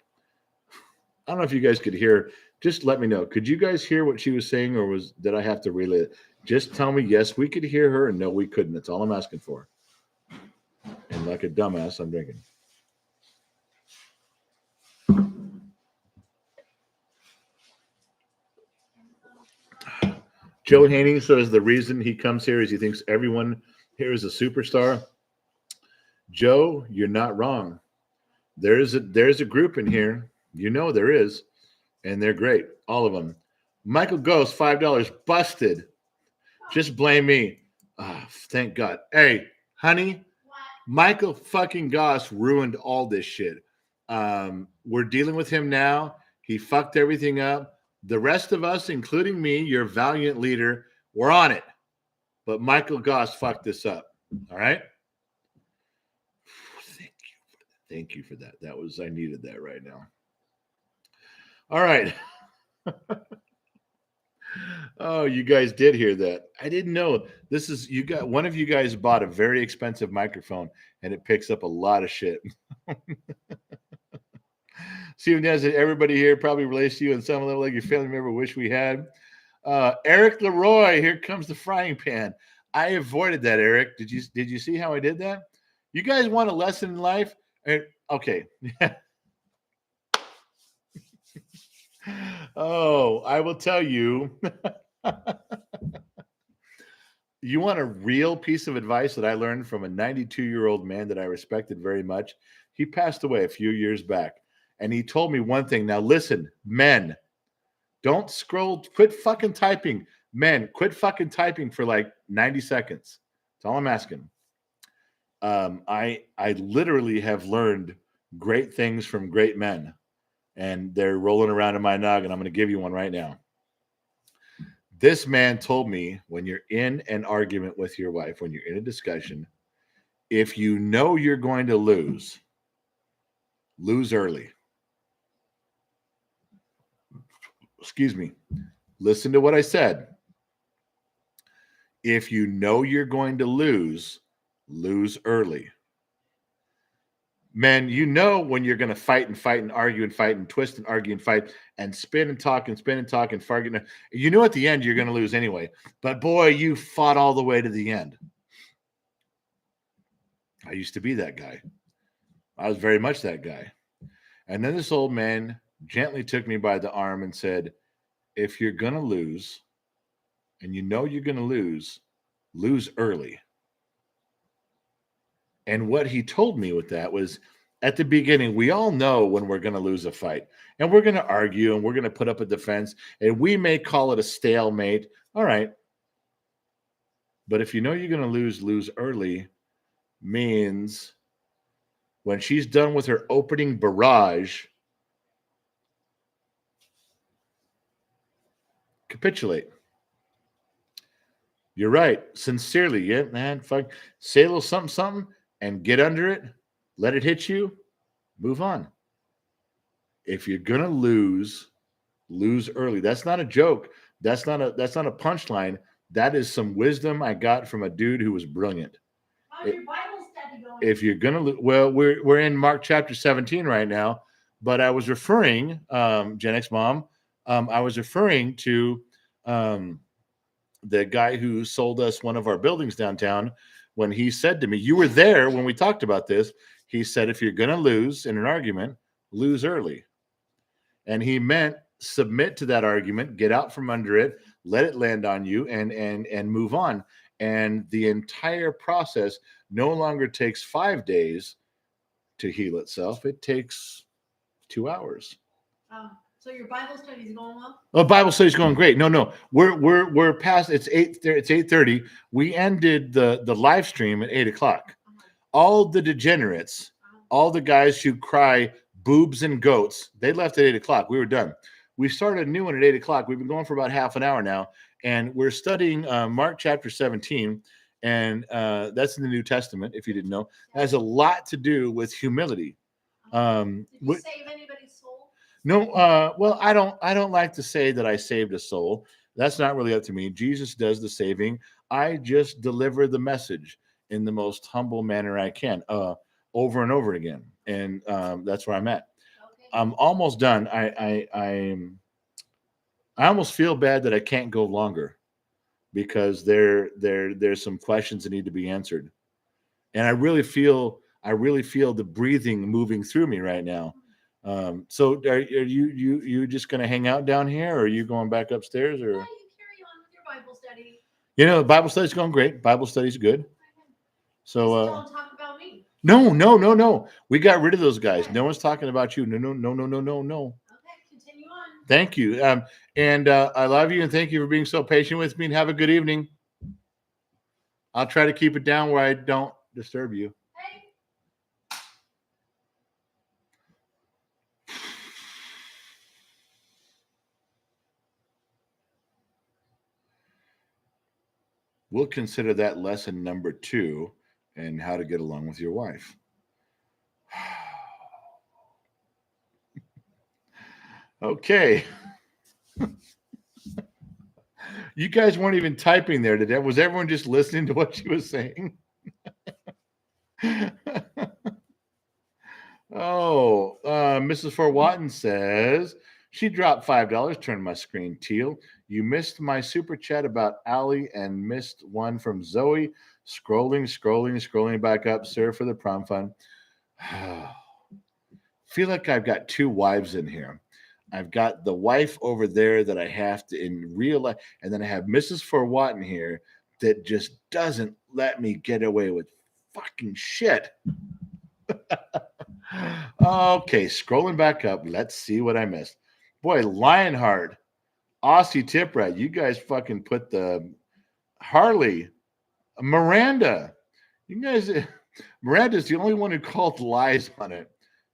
I don't know if you guys could hear. Just let me know. Could you guys hear what she was saying, or did I have to relay it? Just tell me yes, we could hear her, and no, we couldn't. That's all I'm asking for. And like a dumbass, I'm drinking. Joe Haney says the reason he comes here is he thinks everyone here is a superstar. Joe, you're not wrong. There's a group in here. You know there is. And they're great. All of them. Michael Ghost, $5. Busted. Just blame me. Thank God. Hey, honey,
What?
Michael fucking Goss ruined all this shit. We're dealing with him now. He fucked everything up. The rest of us, including me, your valiant leader, we're on it. But Michael Goss fucked this up. All right? Thank you for that. I needed that right now. All right. Oh, you guys did hear that. I didn't know. One of you guys bought a very expensive microphone and it picks up a lot of shit. Steven does it. Everybody here probably relates to you on some level, like your family member wish we had. Eric Leroy, here comes the frying pan. I avoided that, Eric. Did you see how I did that? You guys want a lesson in life? Okay. Oh, I will tell you. You want a real piece of advice that I learned from a 92-year-old man that I respected very much? He passed away a few years back, and he told me one thing. Now, listen, men, don't scroll. Quit fucking typing. Men, quit fucking typing for like 90 seconds. That's all I'm asking. I literally have learned great things from great men, and they're rolling around in my noggin. I'm going to give you one right now. This man told me, when you're in an argument with your wife, when you're in a discussion, if you know you're going to lose early. Excuse me. Listen to what I said. If you know you're going to lose early. Men, you know when you're going to fight and argue and fight and twist and argue and fight and spin and talk and farting. You know at the end you're going to lose anyway. But boy, you fought all the way to the end. I used to be that guy. I was very much that guy. And then this old man gently took me by the arm and said, if you're going to lose, and you know you're going to lose early. And what he told me with that was, at the beginning, we all know when we're going to lose a fight. And we're going to argue and we're going to put up a defense. And we may call it a stalemate. All right. But if you know you're going to lose early, means when she's done with her opening barrage, capitulate. You're right. Sincerely. Yeah, man. Fuck. Say a little something, and get under it. Let it hit you. Move on. If you're going to lose early. That's not a joke. That's not a punchline. That is some wisdom I got from a dude who was brilliant.
How's your Bible study going?
If you're going to well, we're in Mark chapter 17 right now, but I was referring, Gen X mom, I was referring to the guy who sold us one of our buildings downtown, when he said to me, you were there when we talked about this. He said, if you're going to lose in an argument, lose early. And he meant submit to that argument, get out from under it, let it land on you, and move on. And the entire process no longer takes 5 days to heal itself. It takes 2 hours.
So your Bible study is going well?
Oh, Bible study's going great. No, we're past. It's 8:30. We ended the live stream at 8:00. All the degenerates, all the guys who cry boobs and goats, they left at 8:00. We were done. We started a new one at 8:00. We've been going for about half an hour now, and we're studying Mark chapter 17, and that's in the New Testament. If you didn't know, it has a lot to do with humility.
Did you save anybody's soul?
No, well, I don't like to say that I saved a soul. That's not really up to me. Jesus does the saving. I just deliver the message in the most humble manner I can, over and over again, and that's where I'm at.
Okay.
I'm almost done. I almost feel bad that I can't go longer because there's some questions that need to be answered, and I really feel the breathing moving through me right now. So are you just going to hang out down here, or are you going back upstairs, or
Yeah, you carry on with your Bible study.
Bible study's going great. Bible study's good. So
Just don't talk about me.
no. We got rid of those guys. No one's talking about you. No.
Okay, continue on.
Thank you. And I love you, and thank you for being so patient with me, and have a good evening. I'll try to keep it down where I don't disturb you.
Hey.
We'll consider that lesson number 2 and how to get along with your wife. Okay. You guys weren't even typing there today. Was everyone just listening to what she was saying? Oh, Mrs. Fort Watton says she dropped $5, turned my screen teal. You missed my super chat about Ali and missed one from Zoe. Scrolling back up, sir, for the prom fund. Feel like I've got 2 wives in here. I've got the wife over there that I have to in real life, and then I have Mrs. Fort Watton here that just doesn't let me get away with fucking shit. Okay, scrolling back up. Let's see what I missed. Boy, Lionheart, Aussie Tip Rat, you guys fucking put the Harley, Miranda. You guys, Miranda's the only one who called lies on it.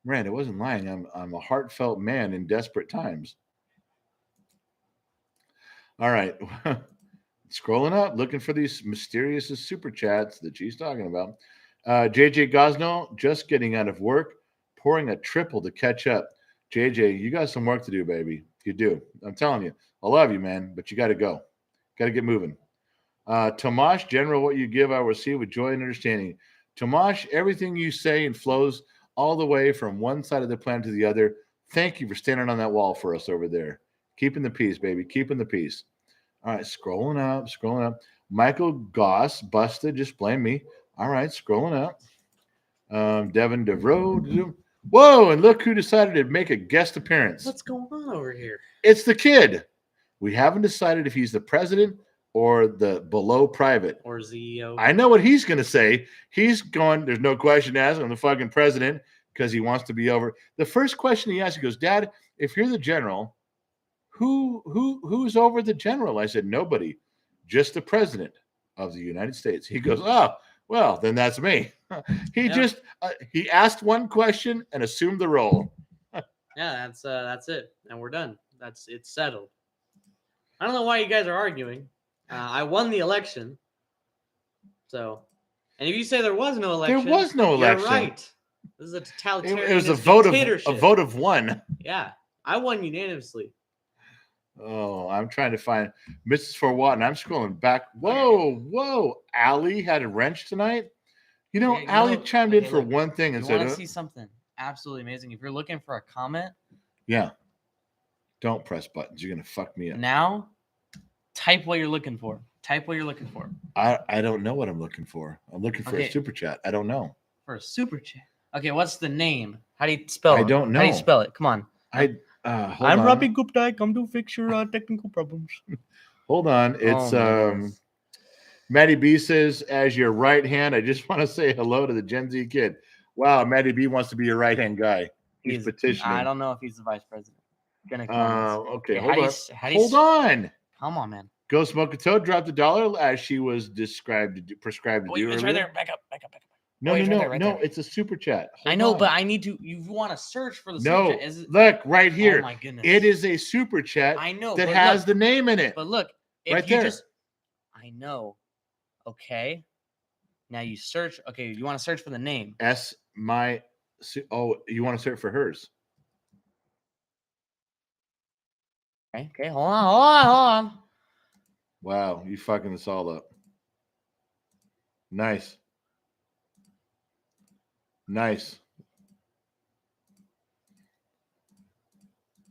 Miranda wasn't lying. I'm a heartfelt man in desperate times. All right. Scrolling up, looking for these mysterious super chats that she's talking about. JJ Gosno, just getting out of work, pouring a triple to catch up. JJ, you got some work to do, baby. You do. I'm telling you. I love you, man, but you got to go. Got to get moving. Tomash, General, what you give, I will receive with joy and understanding. Tomash, everything you say and flows all the way from one side of the planet to the other. Thank you for standing on that wall for us over there. Keeping the peace, baby. Keeping the peace. All right, scrolling up. Michael Goss, busted. Just blame me. All right, scrolling up. Devin DeVroe. Whoa, and look who decided to make a guest appearance.
What's going on over here?
It's the kid. We haven't decided if he's the president or the below private.
Or CEO.
I know what he's going to say. He's going, there's no question to ask. I'm the fucking president because he wants to be over. The first question he asked, he goes, Dad, if you're the general, who's over the general? I said, nobody, just the president of the United States. He goes, oh, well, then that's me. He asked one question and assumed the role.
Yeah, that's it. And we're done. It's settled. I don't know why you guys are arguing. I won the election. So, and if you say there was no election,
there was no election.
You're right. This is a totalitarian.
It was a vote of one.
Yeah, I won unanimously.
Oh, I'm trying to find Mrs. For What, and I'm scrolling back. Whoa! Allie had a wrench tonight. You know, Allie chimed in for one thing and said,
"You want to see something absolutely amazing? If you're looking for a comment,
yeah, don't press buttons. You're gonna fuck me up.
Now, type what you're looking for.
I don't know what I'm looking for. I'm looking for a super chat. I don't know.
For a super chat. Okay, what's the name? How do you spell it?
I don't know.
How do you spell it? Come on.
I'm
Ravi Gupta. I come to fix your technical problems.
Hold on. It's Maddie B says, as your right hand, I just want to say hello to the Gen Z kid. Wow, Maddie B wants to be your right hand guy. He's petitioning.
I don't know if he's the vice president. Gonna comments.
Okay,
how
hold
do you
on.
s- how do you
Hold
s-
on.
Come on, man.
Go Smoke a Toad dropped $1 as she was prescribed to
Oh,
do
it's
earlier.
right there. Back up.
No,
Oh,
no,
he's right
no,
there, right
no.
there.
It's a super chat.
I
Hold
know,
on.
but I need to. You want to search for the
No,
super chat? Is it?
look right here.
Oh my goodness.
It is a super chat
I know
that
but
has
look,
the name in it.
But look, if
Right
you
there.
just, I know. Okay. Now you search. Okay, you want to search for the name.
Oh, you want to search for hers?
Okay. Hold on.
Wow, you fucking this all up. Nice.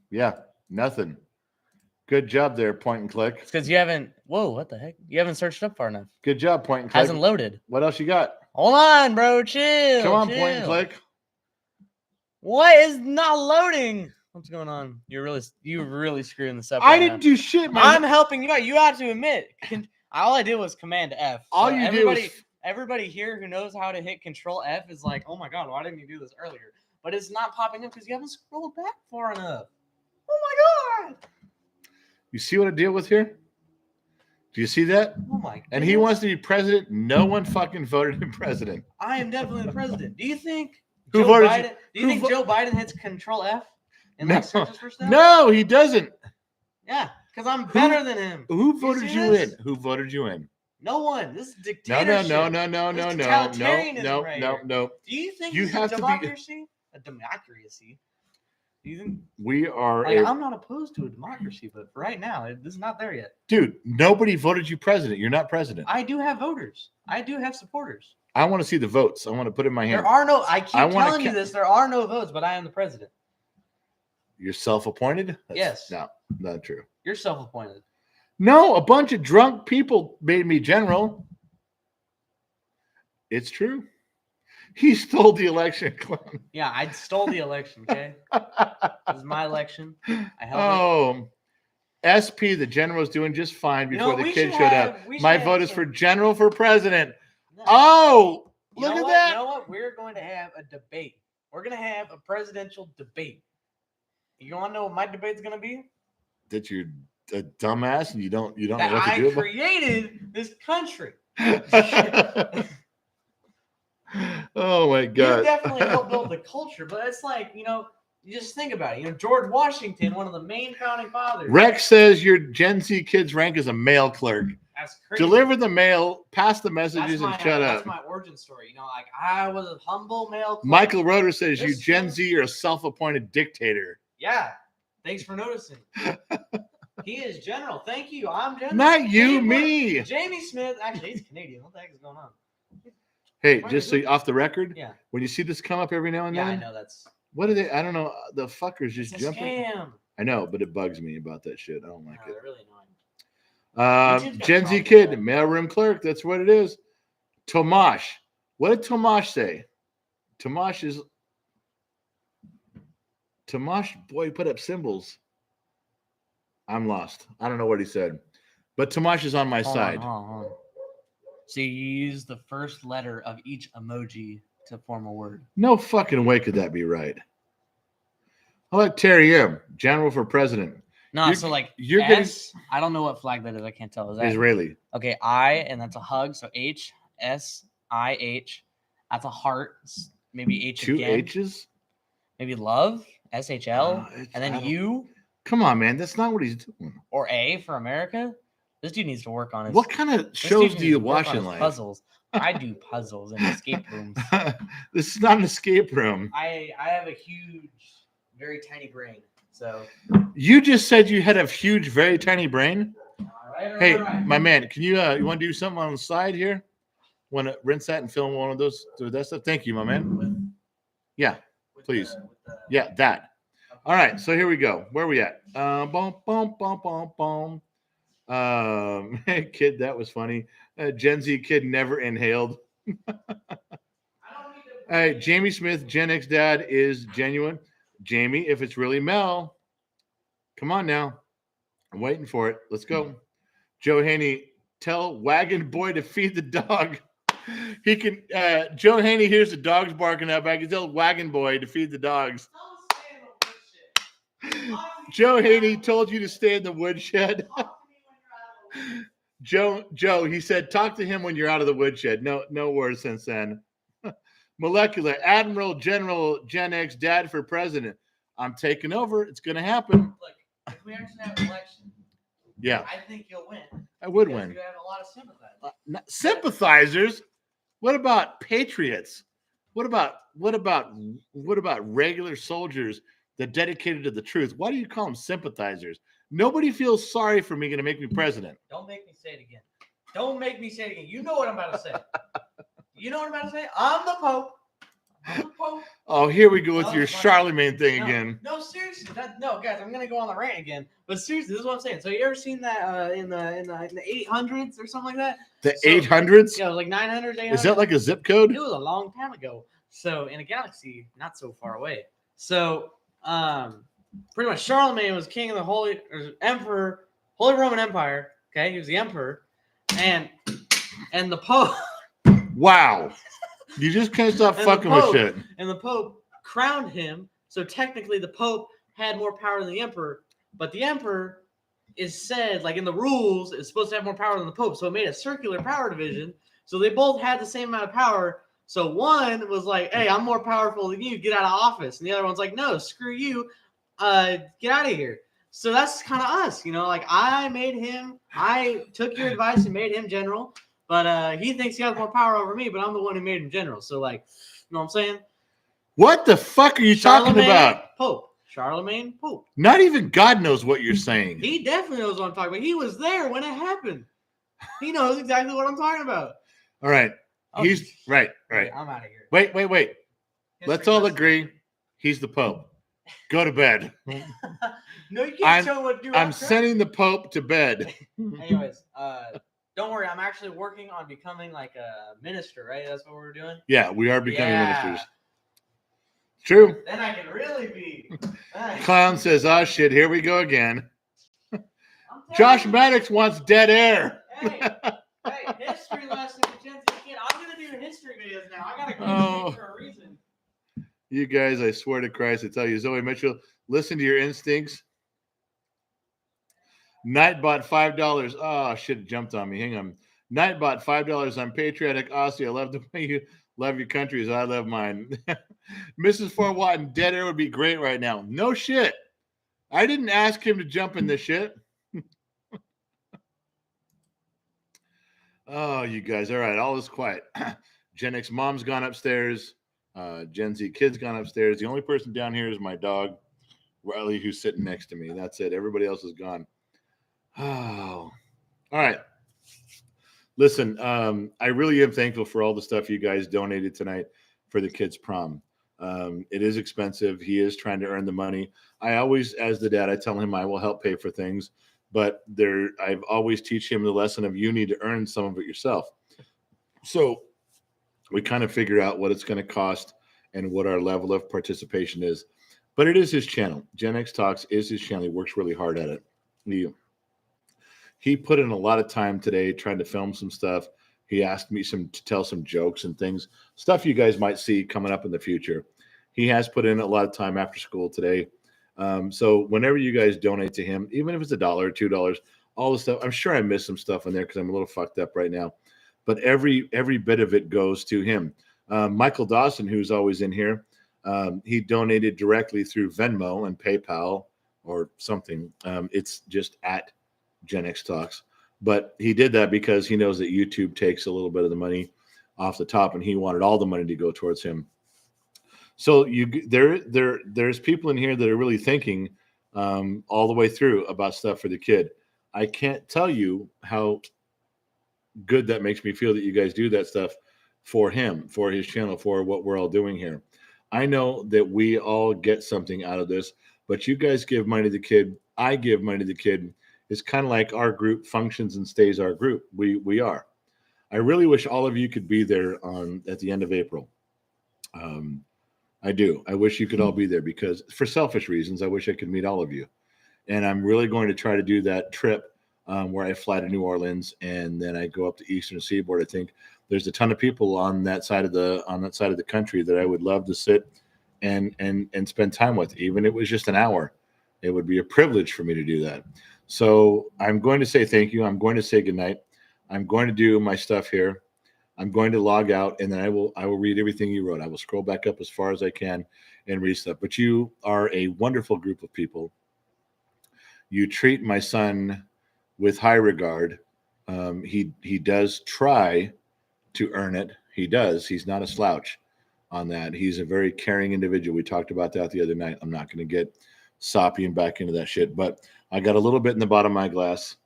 Yeah, nothing. Good job there, point and click.
It's because you haven't. Whoa, what the heck? You haven't searched up far enough.
Good job, point and click.
Hasn't loaded.
What else you got?
Hold on, bro. Chill.
Come on,
chill.
point and click.
What is not loading? What's going on? You're really screwing this up.
I
right
didn't
now.
do shit, man.
I'm helping you out. You have to admit. All I did was Command F.
All
So
you do is
everybody here who knows how to hit Control F is like, oh my god, why didn't you do this earlier? But it's not popping up because you haven't scrolled back far enough. Oh my god!
You see what I deal with here? Do you see that?
Oh my god!
And he wants to be president. No one fucking voted him president.
I am definitely the president. Do you think
Who
Joe
voted
Biden? Do you
who
think
vo-
Joe Biden hits Control F and
No.
like searches for stuff?
No, he doesn't.
Yeah, because I'm better than him.
Who voted
see
you
this?
in? Who voted you in?
No one. This is
No,
dictatorship.
no.
Do you think
You
this is
have
a
to be-
democracy? A democracy? Do you think?
We are
Like, I'm not opposed to a democracy, but for right now, this is not there yet.
dude. Nobody voted you president. You're not president.
I do have voters. I do have supporters.
I want to see the votes. I want to put it in my hand.
There are no. I keep
I wanna
telling you this. There are no votes, but I am the president.
You're self-appointed? That's-
Yes.
No, not true.
You're self-appointed.
No, a bunch of drunk people made me general. It's true. He stole the election, clown.
Yeah, I stole the election. Okay, this is my election. I held it.
Oh, SP, the general's doing just fine
You know,
before the
we
kid
should
showed
have-
up.
we should
My
have
vote is
some-
for general for president.
No.
Oh,
You
look
know
at
what?
that.
You know what? We're going to have a debate. We're going to have a presidential debate. You want to know what my debate's going to be?
That you're a dumbass and you don't know
That
what to
I
do about
created this country.
Oh my
You
god.
definitely helped build the culture, but it's like, you just think about it. George Washington, one of the main founding fathers.
Rex says your Gen Z kids rank as a mail clerk.
That's crazy.
Deliver the mail, pass the messages,
That's
and shut
that's
up.
my origin story. Like I was a humble male clerk.
Michael Roeder says you
This
Gen
is-
Z are a self-appointed dictator.
Yeah. Thanks for noticing. He is general. Thank you. I'm general.
Not you,
Jamie-
me.
Jamie Smith. Actually, he's Canadian. What the heck is going on?
Hey,
Why
just
is
so
it-
off the record,
Yeah.
when you see this come up every now and
Yeah, I
then,
know that's
what are they? I don't know. The fuckers
it's
just
a
jumping.
scam.
I know, but it bugs me about that shit. I don't like
No,
it.
they're really annoying. YouTube's got
Gen Z
problems
kid,
with that.
mailroom clerk. That's what it is. Tomash. What did Tomash say? Tomash, boy, he put up symbols. I'm lost. I don't know what he said. But Tomash is on my
Hold
side.
on, hold on. So you use the first letter of each emoji to form a word.
No fucking way could that be right. How about Terry M., general for president?
No,
You're-
so like
you're
S, I don't know what flag that is. I can't tell. Is that
Israeli.
okay? I, and that's a hug. So H S I H. That's a heart. Maybe H
Two
again.
H's?
Maybe love. SHL.
It's-
And
I
then
don't-
U
Come on, man. That's not what he's doing.
or A for America. This dude needs to work on his.
What kind of
this
shows
dude
do
needs
you
to work
watch
on
in
his
life?
Puzzles. I do puzzles and escape rooms.
This is not an escape room.
I have a huge, very tiny brain. So.
You just said you had a huge, very tiny brain.
All right,
Hey,
all right.
my man, can you want to do something on the side here? Want to rinse that and film one of those? Do that stuff. Thank you, my man. Yeah, please. Yeah, that. All right, so here we go. Where are we at? Boom, boom, boom, boom, boom. Kid, that was funny. Gen Z kid never inhaled. Hey, Jamie Smith, Gen X dad is genuine. Jamie, if it's really Mel, come on now. I'm waiting for it. Let's go. Joe Haney, tell Wagon Boy to feed the dog. He can. Joe Haney hears the dogs barking up. I can tell Wagon Boy to feed the dogs. Joe Haney told you to stay in the woodshed. Joe, he said, talk to him when you're out of the woodshed. No words since then. Molecular Admiral General Gen X Dad for President. I'm taking over. It's going to happen.
Look, if we actually have an election,
Yeah,
I think you'll win.
I would
because
win.
You have a lot of sympathizers.
Sympathizers? What about patriots? What about regular soldiers that dedicated to the truth? Why do you call them sympathizers? Nobody feels sorry for me, going to make me president.
Don't make me say it again. Don't make me say it again. You know what I'm about to say. You know what I'm about to say? I'm the Pope. I'm the Pope.
Oh, here we go with
No,
your
it's fine.
Charlemagne thing
No,
again.
No, seriously. No, guys, I'm gonna go on the rant again. But seriously, this is what I'm saying. So you ever seen that in the 800s or something like that?
The
So-
800s?
Yeah, it was like 900s, 800s.
Is that like a zip code?
It was a long time ago. So in a galaxy not so far away. So pretty much Charlemagne was king of the Holy Roman Empire. Okay, he was the emperor, and the Pope.
Wow. You just can't stop
And
fucking
the
with
Pope-
shit.
And the Pope crowned him. So technically, the Pope had more power than the Emperor. But the Emperor is said, like in the rules, is supposed to have more power than the Pope. So it made a circular power division. So they both had the same amount of power. So one was like, "Hey, I'm more powerful than you. Get out of office." And the other one's like, "No, screw you. Get out of here." So that's kind of us, Like I took your advice and made him general. But he thinks he has more power over me, but I'm the one who made him general. So, you know what I'm saying?
What the fuck are you talking about?
Pope. Charlemagne Pope.
Not even God knows what you're saying.
He definitely knows what I'm talking about. He was there when it happened. He knows exactly what I'm talking about.
All right.
Oh,
He's right.
I'm out of here.
Wait.
History
Let's all
lesson.
agree. He's the Pope. Go to bed.
No, you can't tell what to do.
I'm
after.
sending the Pope to bed.
Anyways, don't worry. I'm actually working on becoming like a minister, right? That's what we're doing.
Yeah, we are becoming
Yeah.
ministers. True.
Then I can really be.
Clown says, "Oh shit, here we go again."
I'm telling
Josh
you.
Maddox wants dead air.
Hey, history lesson for Gen Z kid. I'm gonna do history videos now. I gotta go
Oh.
for a reason.
You guys, I swear to Christ, I tell you, Zoe Mitchell, listen to your instincts. Nightbot $5. Oh shit, it jumped on me. Hang on. Nightbot $5. I'm patriotic Aussie. I love the way you love your country as I love mine. Mrs. Fort Watton, dead air would be great right now. No shit. I didn't ask him to jump in this shit. Oh, you guys. All right. All is quiet. Gen X mom's gone upstairs. Gen Z kid's gone upstairs. The only person down here is my dog, Riley, who's sitting next to me. That's it. Everybody else is gone. Oh, all right. Listen, I really am thankful for all the stuff you guys donated tonight for the kids' prom. It is expensive. He is trying to earn the money. I always, as the dad, I tell him I will help pay for things, but I've always teach him the lesson of you need to earn some of it yourself. So we kind of figure out what it's going to cost and what our level of participation is. But it is his channel. Gen X Talks is his channel. He works really hard at it. He put in a lot of time today trying to film some stuff. He asked me to tell some jokes and things, stuff you guys might see coming up in the future. He has put in a lot of time after school today. So whenever you guys donate to him, even if it's $1 or $2, all the stuff, I'm sure I missed some stuff in there because I'm a little fucked up right now. But every bit of it goes to him. Michael Dawson, who's always in here, he donated directly through Venmo and PayPal or something. It's just at Gen X Talks. But he did that because he knows that YouTube takes a little bit of the money off the top, and he wanted all the money to go towards him. So there's people in here that are really thinking all the way through about stuff for the kid. I can't tell you how good that makes me feel that you guys do that stuff for him, for his channel, for what we're all doing here. I know that we all get something out of this, but you guys give money to the kid. I give money to the kid. It's kind of like our group functions and stays our group. We are. I really wish all of you could be there at the end of April. I do. I wish you could all be there because for selfish reasons, I wish I could meet all of you. And I'm really going to try to do that trip where I fly to New Orleans and then I go up to Eastern Seaboard. I think there's a ton of people on that side of the country that I would love to sit and spend time with, even if it was just an hour. It would be a privilege for me to do that. So I'm going to say thank you. I'm going to say goodnight. I'm going to do my stuff here. I'm going to log out, and then I will read everything you wrote. I will scroll back up as far as I can and read stuff. But you are a wonderful group of people. You treat my son with high regard. He does try to earn it. He does. He's not a slouch on that. He's a very caring individual. We talked about that the other night. I'm not going to get soppy and back into that shit, but I got a little bit in the bottom of my glass.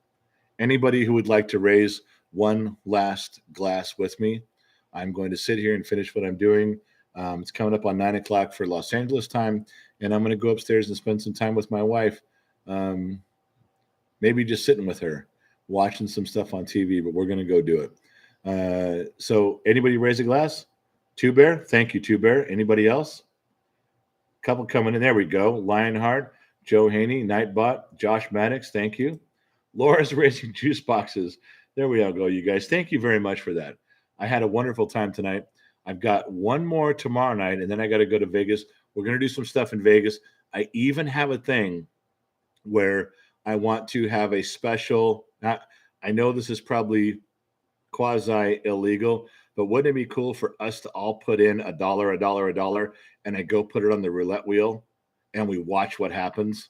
Anybody who would like to raise one last glass with me, I'm going to sit here and finish what I'm doing. It's coming up on 9 o'clock for Los Angeles time, and I'm going to go upstairs and spend some time with my wife. Maybe just sitting with her, watching some stuff on TV, but we're going to go do it. So anybody raise a glass? Two Bear, thank you, Two Bear. Anybody else? Couple coming in. There we go. Lionheart, Joe Haney, Nightbot, Josh Maddox, thank you. Laura's raising juice boxes. There we all go, you guys. Thank you very much for that. I had a wonderful time tonight. I've got one more tomorrow night, and then I got to go to Vegas. We're going to do some stuff in Vegas. I even have a thing where I want to have a special. I know this is probably quasi illegal, but wouldn't it be cool for us to all put in $1, and I go put it on the roulette wheel and we watch what happens?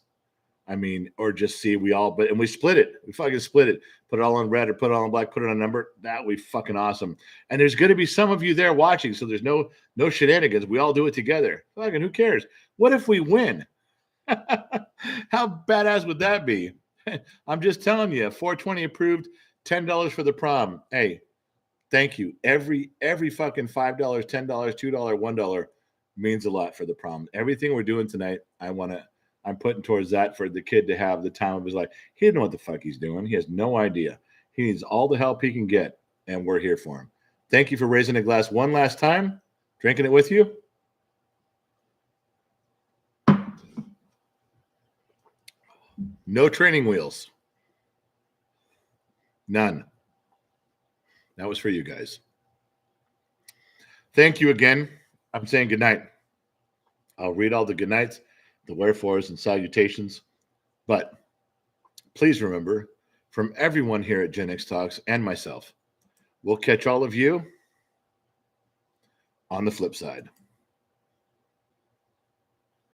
I mean, or just see and we split it. We fucking split it. Put it all on red or put it all on black, put it on a number. That would be fucking awesome. And there's going to be some of you there watching, so there's no shenanigans. We all do it together. Fucking who cares? What if we win? How badass would that be? I'm just telling you, 420 approved, $10 for the prom. Hey, thank you. Every fucking $5, $10, $2, $1 means a lot for the prom. Everything we're doing tonight, I'm putting towards that for the kid to have the time of his life. He doesn't know what the fuck he's doing. He has no idea. He needs all the help he can get, and we're here for him. Thank you for raising a glass one last time. Drinking it with you. No training wheels. None. That was for you guys. Thank you again. I'm saying good night. I'll read all the good nights, the wherefores, and salutations. But please remember, from everyone here at Gen X Talks and myself, we'll catch all of you on the flip side.